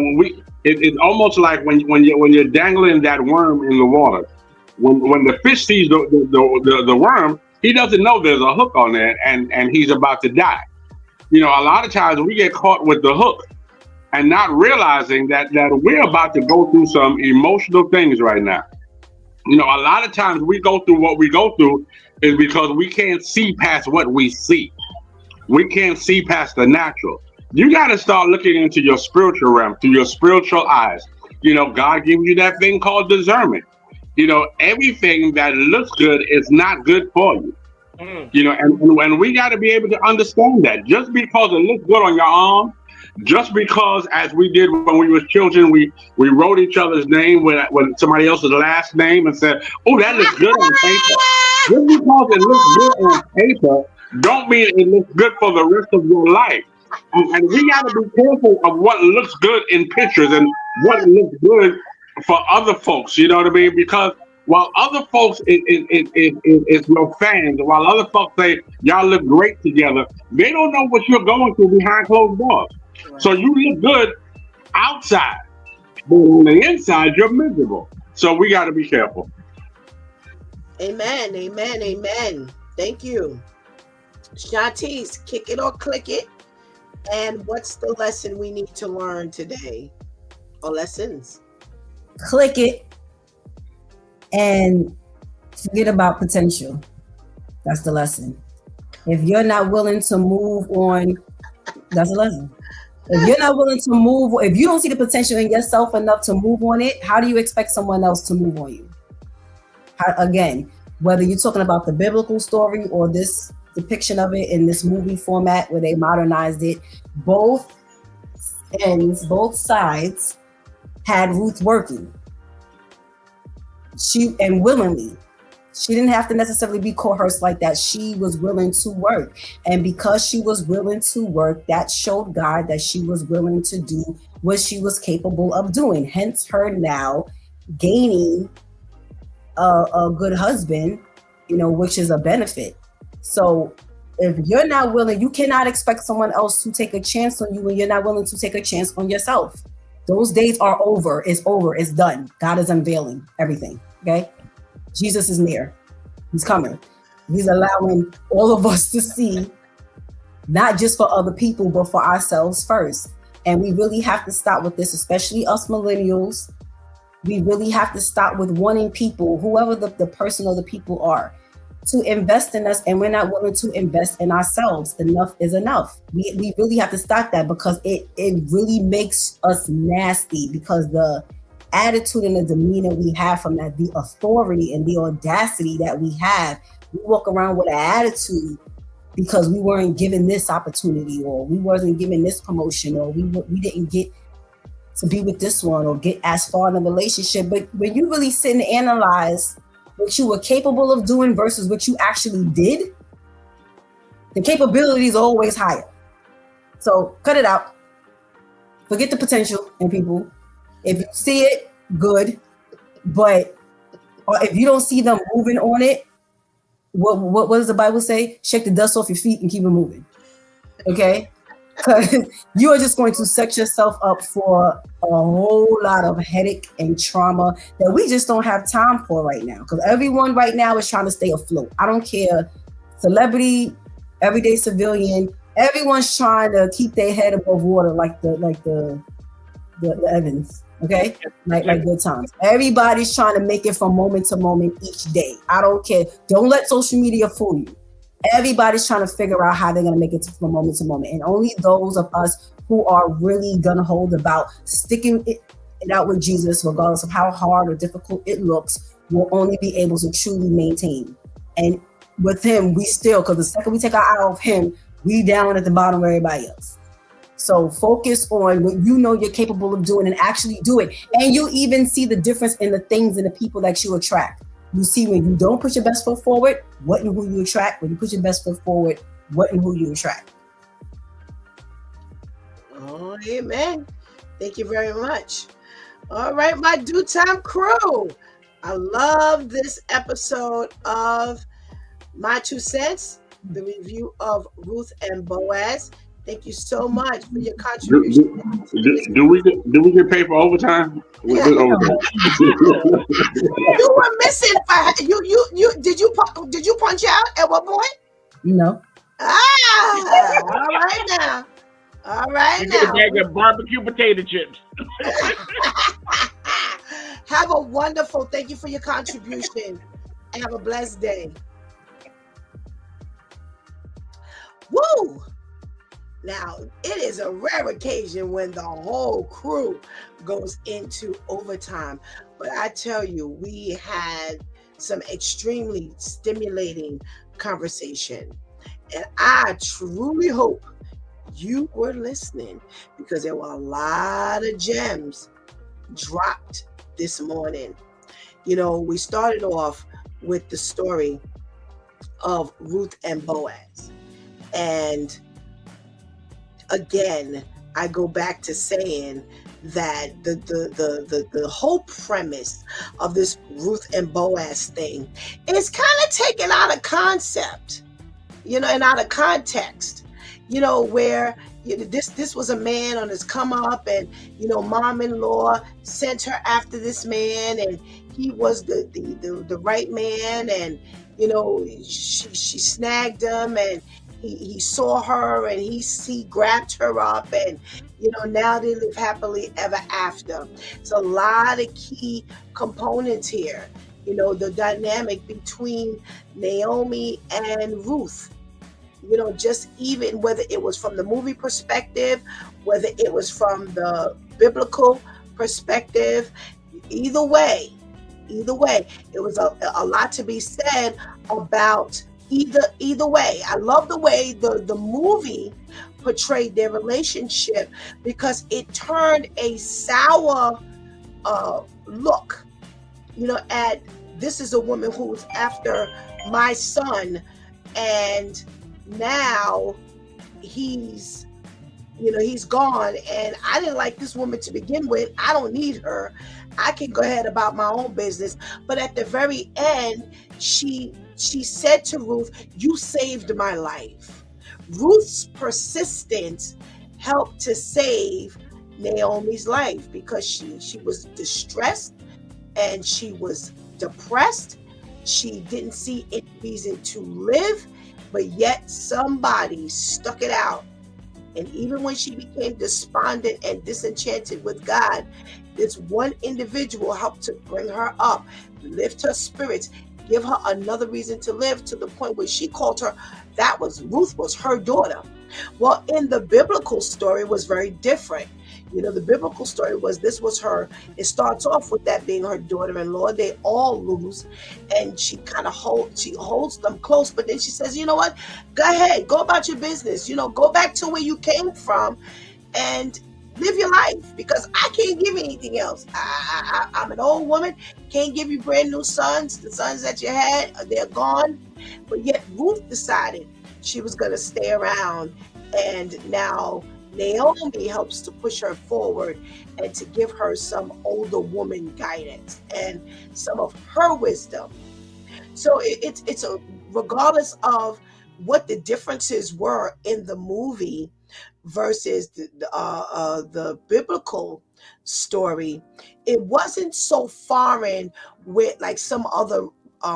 [SPEAKER 7] it's almost like when you're dangling that worm in the water. When the fish sees the worm, he doesn't know there's a hook on there, and he's about to die. You know, a lot of times we get caught with the hook and not realizing that we're about to go through some emotional things right now. You know, a lot of times we go through what we go through is because we can't see past what we see. We can't see past the natural. You got to start looking into your spiritual realm through your spiritual eyes. You know, God gives you that thing called discernment. You know, everything that looks good is not good for you. You know, and we got to be able to understand that just because it looks good on your arm, just because as we did when we were children, we wrote each other's name with somebody else's last name and said, "Oh, that looks good on paper." Just because it looks good on paper, don't mean it looks good for the rest of your life. And we got to be careful of what looks good in pictures and what looks good for other folks. You know what I mean? Because while other folks is your fans, while other folks say y'all look great together, they don't know what you're going through behind closed doors. So you look good outside, but on the inside you're miserable. So we got to be careful.
[SPEAKER 2] amen. Amen. Amen. Thank you. Shantice, kick it or click it. And what's the lesson we need to learn today? Or lessons?
[SPEAKER 5] Click it and forget about potential. That's the lesson. If you're not willing to move on, that's a lesson. If you're not willing to move, if you don't see the potential in yourself enough to move on it, how do you expect someone else to move on you? Again, whether you're talking about the biblical story or this depiction of it in this movie format where they modernized it, both ends, both sides had Ruth working. And willingly. She didn't have to necessarily be coerced like that. She was willing to work. And because she was willing to work, that showed God that she was willing to do what she was capable of doing. Hence her now gaining a good husband, you know, which is a benefit. So if you're not willing, you cannot expect someone else to take a chance on you when you're not willing to take a chance on yourself. Those days are over. It's over. It's done. God is unveiling everything. Okay? Jesus is near. He's coming. He's allowing all of us to see, not just for other people, but for ourselves first. And we really have to stop with this, especially us millennials. We really have to stop with wanting people, whoever the person or the people are, to invest in us, and we're not willing to invest in ourselves. Enough is enough. We really have to stop that, because it really makes us nasty, because the attitude and the demeanor we have from that, the authority and the audacity that we have, we walk around with an attitude because we weren't given this opportunity, or we wasn't given this promotion, or we didn't get to be with this one or get as far in a relationship. But when you really sit and analyze what you were capable of doing versus what you actually did, the capabilities are always higher. So cut it out. Forget the potential in people. If you see it, good. But if you don't see them moving on it, what does the Bible say? Shake the dust off your feet and keep it moving. Okay? You are just going to set yourself up for a whole lot of headache and trauma that we just don't have time for right now. Because everyone right now is trying to stay afloat. I don't care, celebrity, everyday civilian, everyone's trying to keep their head above water like the Evans. Okay, like good times. Everybody's trying to make it from moment to moment each day. I don't care. Don't let social media fool you. Everybody's trying to figure out how they're going to make it from moment to moment. And only those of us who are really gun hold about sticking it out with Jesus, regardless of how hard or difficult it looks, will only be able to truly maintain. And with him, we still, because the second we take our eye off him, we down at the bottom of everybody else. So focus on what you know you're capable of doing and actually do it. And you even see the difference in the things and the people that you attract. You see when you don't put your best foot forward, what and who you attract. When you put your best foot forward, what and who you attract.
[SPEAKER 2] Oh, amen. Thank you very much. All right, my Due Time crew. I love this episode of My Two Cents, the review of Ruth and Boaz. Thank you so much for your contribution.
[SPEAKER 7] Do we get paid for overtime?
[SPEAKER 2] You were missing. You did you punch out at what point?
[SPEAKER 5] No.
[SPEAKER 2] All right now. All right
[SPEAKER 4] You
[SPEAKER 2] now.
[SPEAKER 4] get a bag of barbecue potato chips.
[SPEAKER 2] Have a wonderful. Thank you for your contribution. And have a blessed day. Woo! Now, it is a rare occasion when the whole crew goes into overtime. But I tell you, we had some extremely stimulating conversation. And I truly hope you were listening, because there were a lot of gems dropped this morning. You know, we started off with the story of Ruth and Boaz. And again, I go back to saying that the whole premise of this Ruth and Boaz thing is kind of taken out of concept, you know, and out of context, you know, where this was a man on his come up, and you know, mom-in-law sent her after this man, and he was the right man, and you know, she snagged him, and he saw her, and he grabbed her up, and you know, now they live happily ever after. It's a lot of key components here. You know, the dynamic between Naomi and Ruth. You know, just even whether it was from the movie perspective, whether it was from the biblical perspective, either way, it was a lot to be said about either way. I love the way the movie portrayed their relationship, because it turned a sour look, you know, at this is a woman who's after my son, and now he's gone, and I didn't like this woman to begin with. I don't need her. I can go ahead about my own business. But at the very end, she said to Ruth, "You saved my life." Ruth's persistence helped to save Naomi's life, because she was distressed and she was depressed. She didn't see any reason to live, but yet somebody stuck it out. And even when she became despondent and disenchanted with God, this one individual helped to bring her up, lift her spirits, give her another reason to live, to the point where she called her, Ruth was her daughter. Well, in the biblical story, it was very different. You know, the biblical story was, this was her. It starts off with that being her daughter-in-law. They all lose, and she kind of holds them close. But then she says, you know what? Go ahead, go about your business. You know, go back to where you came from and live your life, because I can't give you anything else. I'm an old woman, can't give you brand new sons. The sons that you had, they're gone. But yet Ruth decided she was going to stay around, and now Naomi helps to push her forward and to give her some older woman guidance and some of her wisdom. So it's regardless of what the differences were in the movie versus the biblical story, it wasn't so foreign with like some other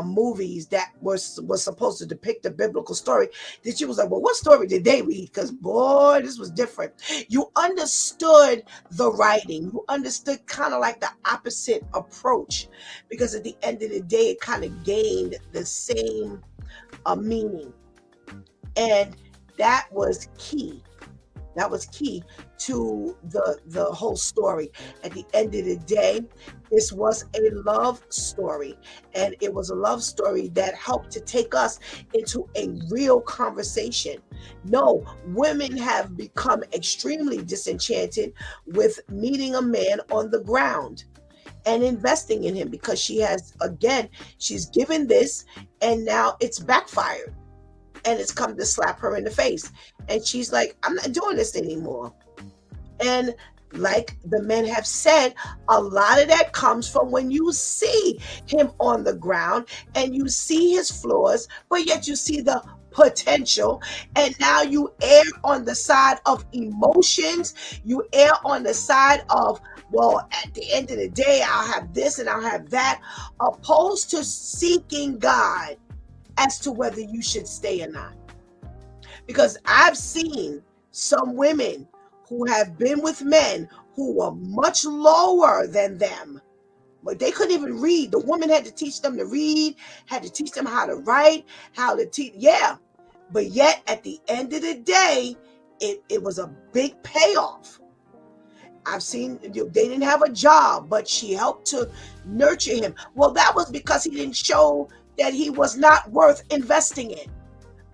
[SPEAKER 2] movies that was supposed to depict the biblical story, that you was like, well, what story did they read? Because boy, this was different. You understood the writing. You understood kind of like the opposite approach, because at the end of the day, it kind of gained the same meaning. And that was key. That was key to the whole story. At the end of the day, this was a love story, and it was a love story that helped to take us into a real conversation. No, women have become extremely disenchanted with meeting a man on the ground and investing in him, because she's given this, and now it's backfired. And it's come to slap her in the face. And she's like, I'm not doing this anymore. And like the men have said, a lot of that comes from when you see him on the ground and you see his flaws, but yet you see the potential. And now you err on the side of emotions. You err on the side of, well, at the end of the day, I'll have this and I'll have that, opposed to seeking God as to whether you should stay or not. Because I've seen some women who have been with men who were much lower than them, but they couldn't even read. The woman had to teach them to read, had to teach them how to write, how to teach. Yeah. But yet at the end of the day, it was a big payoff. I've seen they didn't have a job, but she helped to nurture him. Well, that was because he didn't show that he was not worth investing in.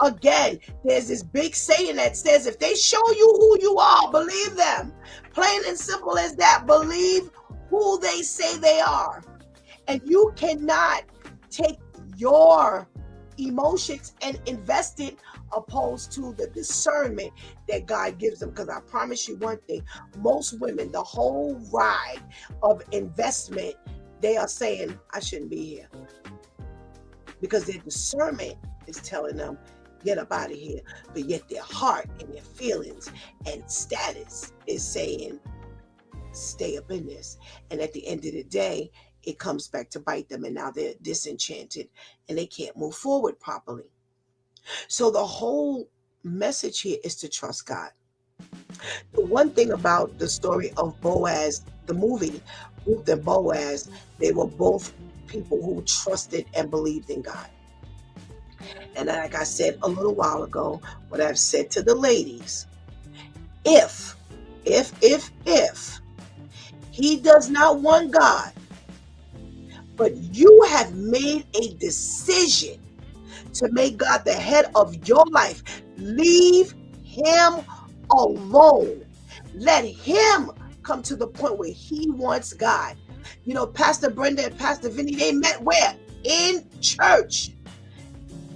[SPEAKER 2] Again, there's this big saying that says, if they show you who you are, believe them. Plain and simple as that. Believe who they say they are. And you cannot take your emotions and invest it opposed to the discernment that God gives them. Because I promise you one thing, most women, the whole ride of investment, they are saying, I shouldn't be here. Because their discernment is telling them, get up out of here. But yet their heart and their feelings and status is saying, stay up in this. And at the end of the day, it comes back to bite them. And now they're disenchanted and they can't move forward properly. So the whole message here is to trust God. The one thing about the story of Boaz, the movie, Ruth and Boaz, they were both people who trusted and believed in God. And like I said a little while ago, what I've said to the ladies, if he does not want God, but you have made a decision to make God the head of your life, leave him alone. Let him come to the point where he wants God. You know, Pastor Brenda and Pastor Vinny, they met where? In church.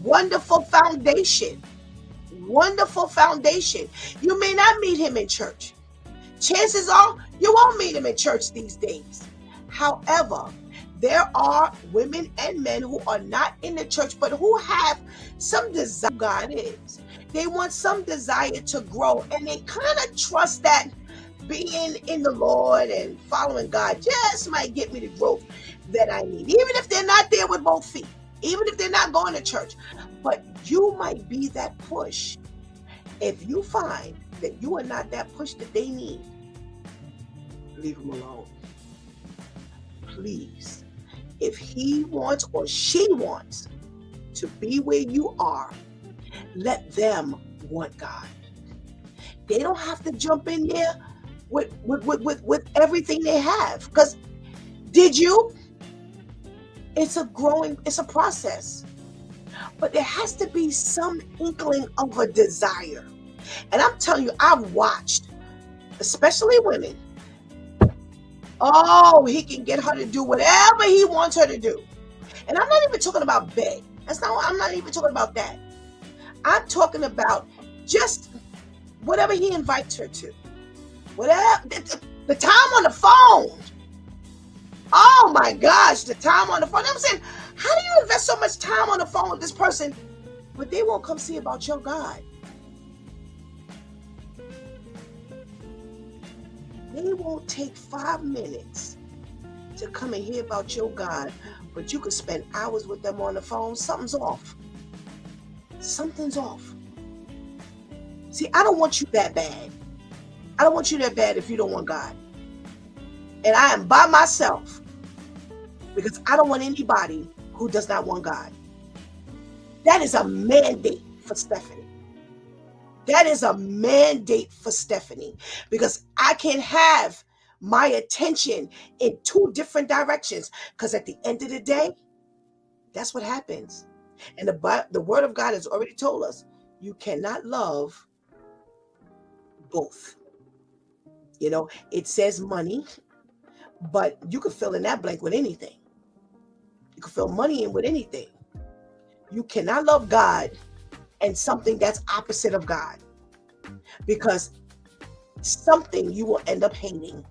[SPEAKER 2] Wonderful foundation. Wonderful foundation. You may not meet him in church. Chances are you won't meet him in church these days. However, there are women and men who are not in the church, but who have some desire who God is. They want some desire to grow, and they kind of trust that being in the Lord and following God just might get me the growth that I need. Even if they're not there with both feet, even if they're not going to church, but you might be that push. If you find that you are not that push that they need, leave them alone. Please. If he wants or she wants to be where you are, let them want God. They don't have to jump in there with everything they have. Because did you? It's a process. But there has to be some inkling of a desire. And I'm telling you, I've watched, especially women, oh, he can get her to do whatever he wants her to do. And I'm not even talking about beg. I'm not even talking about that. I'm talking about just whatever he invites her to. Whatever, the time on the phone. Oh my gosh, the time on the phone. I'm saying, how do you invest so much time on the phone with this person, but they won't come see about your God? They won't take 5 minutes to come and hear about your God, but you could spend hours with them on the phone. Something's off. Something's off. See, I don't want you that bad. I don't want you that bad if you don't want God. And I am by myself because I don't want anybody who does not want God. That is a mandate for Stephanie. That is a mandate for Stephanie because I can't have my attention in 2 different directions, because at the end of the day, that's what happens. And the word of God has already told us you cannot love both. You know, it says money, but you can fill in that blank with anything. You can fill money in with anything. You cannot love God and something that's opposite of God, because something you will end up hating.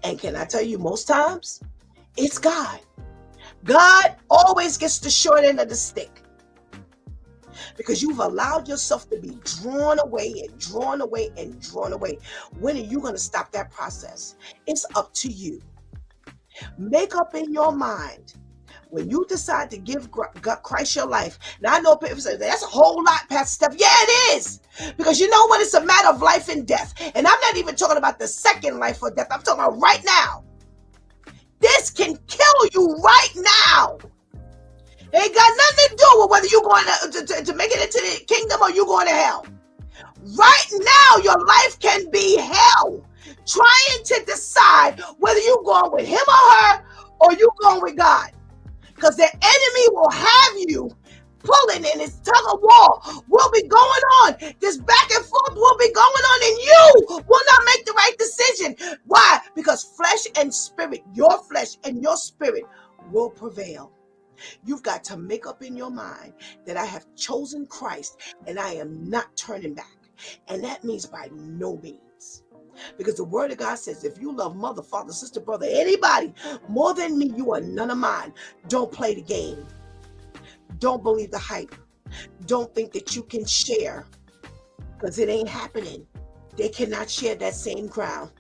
[SPEAKER 2] And can I tell you, most times it's God. God always gets the short end of the stick, because you've allowed yourself to be drawn away and drawn away and drawn away. When are you going to stop that process? It's up to you. Make up in your mind when you decide to give Christ your life. Now, I know people say that's a whole lot, Pastor Steph. Yeah, it is. Because you know what? It's a matter of life and death. And I'm not even talking about the second life or death. I'm talking about right now. This can kill you right now. It ain't got nothing to do with whether you're going to make it into the kingdom or you're going to hell. Right now, your life can be hell. Trying to decide whether you're going with him or her or you're going with God. Because the enemy will have you pulling in his tug of war. Will be going on. This back and forth will be going on, and you will not make the right decision. Why? Because flesh and spirit, your flesh and your spirit will prevail. You've got to make up in your mind that I have chosen Christ and I am not turning back. And that means by no means. Because the word of God says, if you love mother, father, sister, brother, anybody more than me, you are none of mine. Don't play the game. Don't believe the hype. Don't think that you can share, because it ain't happening. They cannot share that same crown,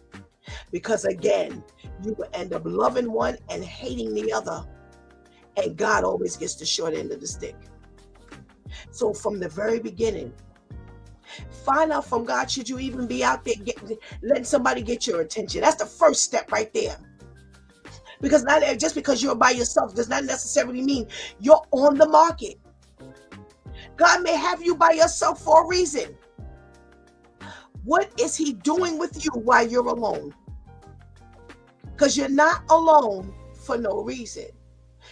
[SPEAKER 2] because again, you will end up loving one and hating the other. And God always gets the short end of the stick. So from the very beginning, find out from God, should you even be out there letting somebody get your attention. That's the first step right there. Because not just because you're by yourself does not necessarily mean you're on the market. God may have you by yourself for a reason. What is he doing with you while you're alone? Because you're not alone for no reason.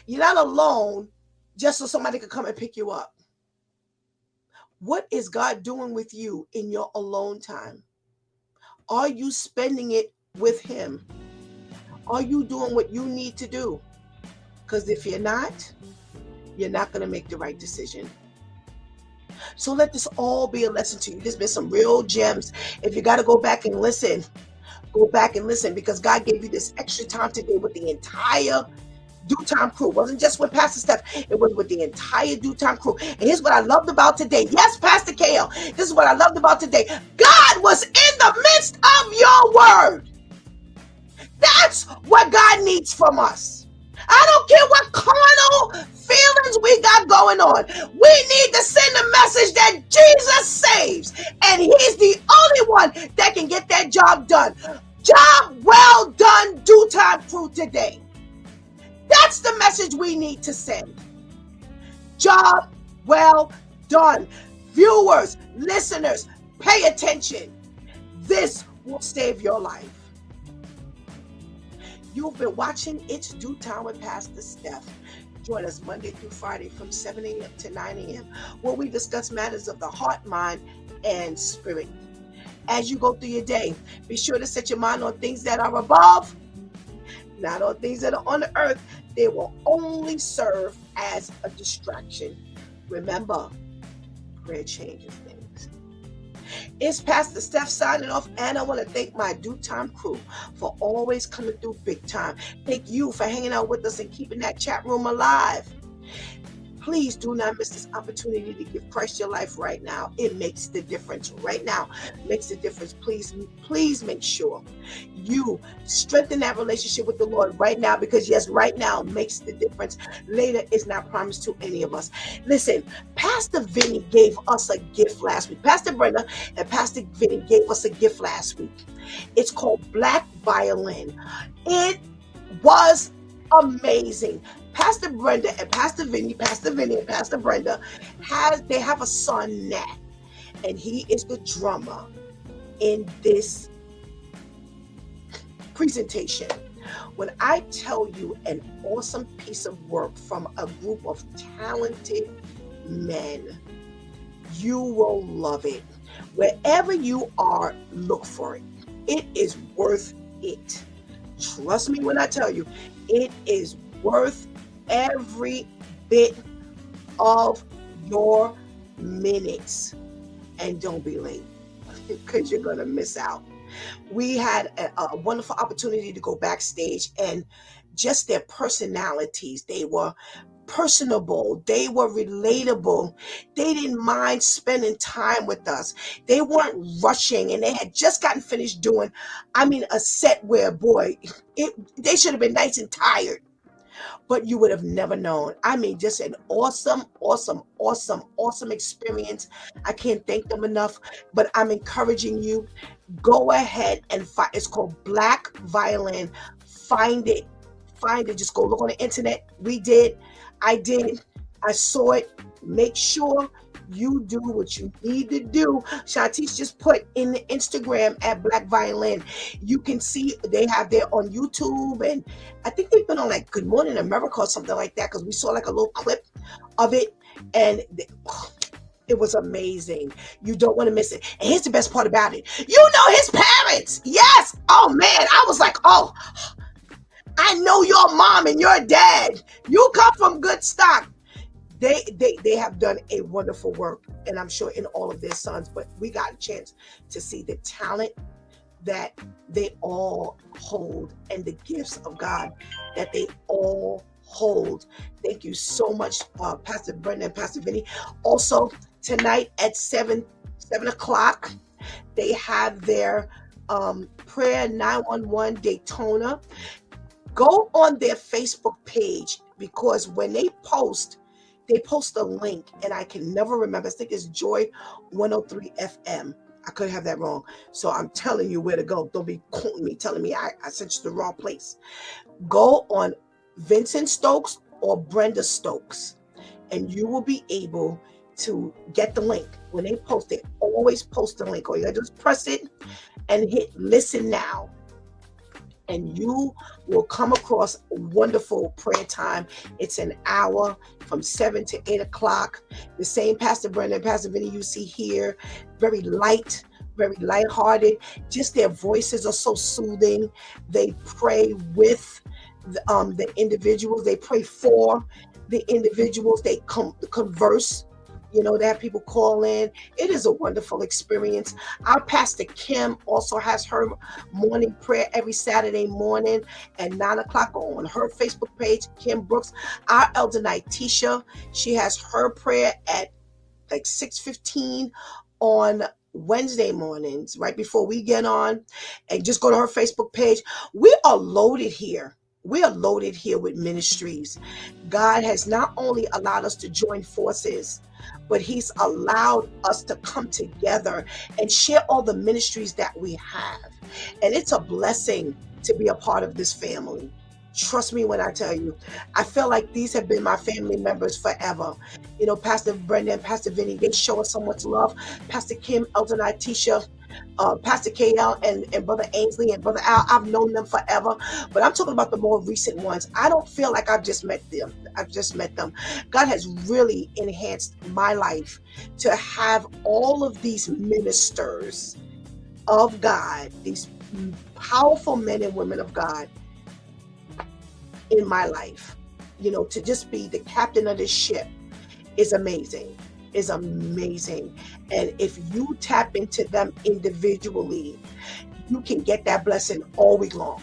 [SPEAKER 2] You're not alone just so somebody could come and pick you up. What is God doing with you in your alone time? Are you spending it with him? Are you doing what you need to do? Because if you're not going to make the right decision. So let this all be a lesson to you. There's been some real gems. If you got to go back and listen, go back and listen, because God gave you this extra time today with the entire Do Time crew. It wasn't just with Pastor Steph. It was with the entire Do Time crew. And here's what I loved about today. Yes, Pastor KL. This is what I loved about today. God was in the midst of your word. That's what God needs from us. I don't care what carnal feelings we got going on. We need to send a message that Jesus saves. And he's the only one that can get that job done. Job well done, Do Time crew today. That's the message we need to send. Job well done. Viewers, listeners, pay attention. This will save your life. You've been watching It's Do Time with Pastor Steph. Join us Monday through Friday from 7 a.m. to 9 a.m. where we discuss matters of the heart, mind, and spirit. As you go through your day, be sure to set your mind on things that are above, not on things that are on the earth. They will only serve as a distraction. Remember, prayer changes things. It's Pastor Steph signing off, and I want to thank my Do Time crew for always coming through big time. Thank you for hanging out with us and keeping that chat room alive. Please do not miss this opportunity to give Christ your life right now. It makes the difference right now. Makes the difference. Please make sure you strengthen that relationship with the Lord right now, because yes, right now makes the difference. Later is not promised to any of us. Listen, Pastor Vinny gave us a gift last week. Pastor Brenda and Pastor Vinny gave us a gift last week. It's called Black Violin. It was amazing. Pastor Brenda and Pastor Vinny and Pastor Brenda they have a son, Nat, and he is the drummer in this presentation. When I tell you an awesome piece of work from a group of talented men, you will love it. Wherever you are, look for it. It is worth it. Trust me when I tell you, it is worth every bit of your minutes. And don't be late, because you're going to miss out. We had a wonderful opportunity to go backstage, and just their personalities, they were personable, they were relatable, they didn't mind spending time with us, they weren't rushing, and they had just gotten finished doing, a set where, boy, they should have been nice and tired, but you would have never known. Just an awesome experience. I can't thank them enough, but I'm encouraging you, go ahead and find. It's called Black Violin. Find it. Just go look on the internet. I did. I saw it. Make sure you do what you need to do. Shantice just put in the Instagram at Black Violin. You can see they have their on YouTube, and I think they've been on like Good Morning America or something like that, because we saw like a little clip of it, and it was amazing. You don't want to miss it. And here's the best part about it. You know his parents. Yes. Oh man, I was like, oh, I know your mom and your dad. You come from good stock. They have done a wonderful work, and I'm sure in all of their sons, but we got a chance to see the talent that they all hold and the gifts of God that they all hold. Thank you so much, Pastor Brenda and Pastor Vinny. Also, tonight at 7 o'clock, they have their prayer 911 Daytona. Go on their Facebook page, because when they post a link, and I can never remember. I think it's Joy 103 FM. I could have that wrong. So I'm telling you where to go. Don't be quoting me, telling me I sent you to the wrong place. Go on Vincent Stokes or Brenda Stokes, and you will be able to get the link. When they post it, always post the link. All you gotta do is press it and hit listen now, and you will come across a wonderful prayer time. It's an hour from 7 to 8 o'clock. The same Pastor Brenda and Pastor Vinny you see here, very lighthearted. Just their voices are so soothing. They pray with the individuals. They pray for the individuals. They converse. They have people call in. It is a wonderful experience. Our Pastor Kim also has her morning prayer every Saturday morning at 9 o'clock on her Facebook page, Kim Brooks. Our elder Nitisha, she has her prayer at like 6:15 on Wednesday mornings, right before we get on. And just go to her Facebook page. We are loaded here. We are loaded here with ministries. God has not only allowed us to join forces, but he's allowed us to come together and share all the ministries that we have. And it's a blessing to be a part of this family. Trust me when I tell you, I feel like these have been my family members forever. Pastor Brenda and Pastor Vinny, they show us so much love. Pastor Kim, Elder Nitisha, Pastor KL and Brother Ainsley and Brother Al, I've known them forever, but I'm talking about the more recent ones. I don't feel like I've just met them. God has really enhanced my life to have all of these ministers of God, these powerful men and women of God in my life. To just be the captain of this ship is amazing. And if you tap into them individually, you can get that blessing all week long.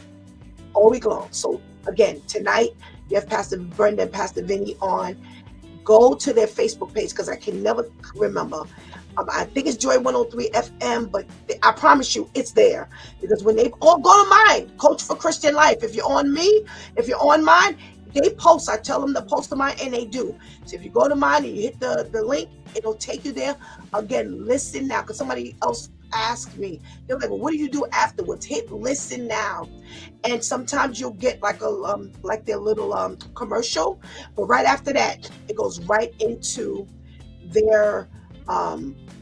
[SPEAKER 2] So again, tonight you have Pastor Brenda and Pastor Vinny on. go to their Facebook page because I can never remember. I think it's Joy 103 FM, but I promise you it's there. Because when they all go to mine, Coach for Christian Life. If you're on mine, they post. I tell them to post to mine, and they do. So if you go to mine and you hit the link, it'll take you there. Again, listen now, because somebody else asked me. They're like, well, what do you do afterwards? Hit listen now. And sometimes you'll get like their little commercial, but right after that, it goes right into their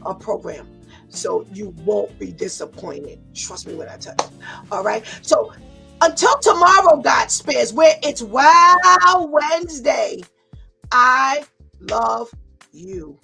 [SPEAKER 2] a program, so you won't be disappointed. Trust me when I tell you. All right, so until tomorrow, God spares, where it's Wow Wednesday, I love you.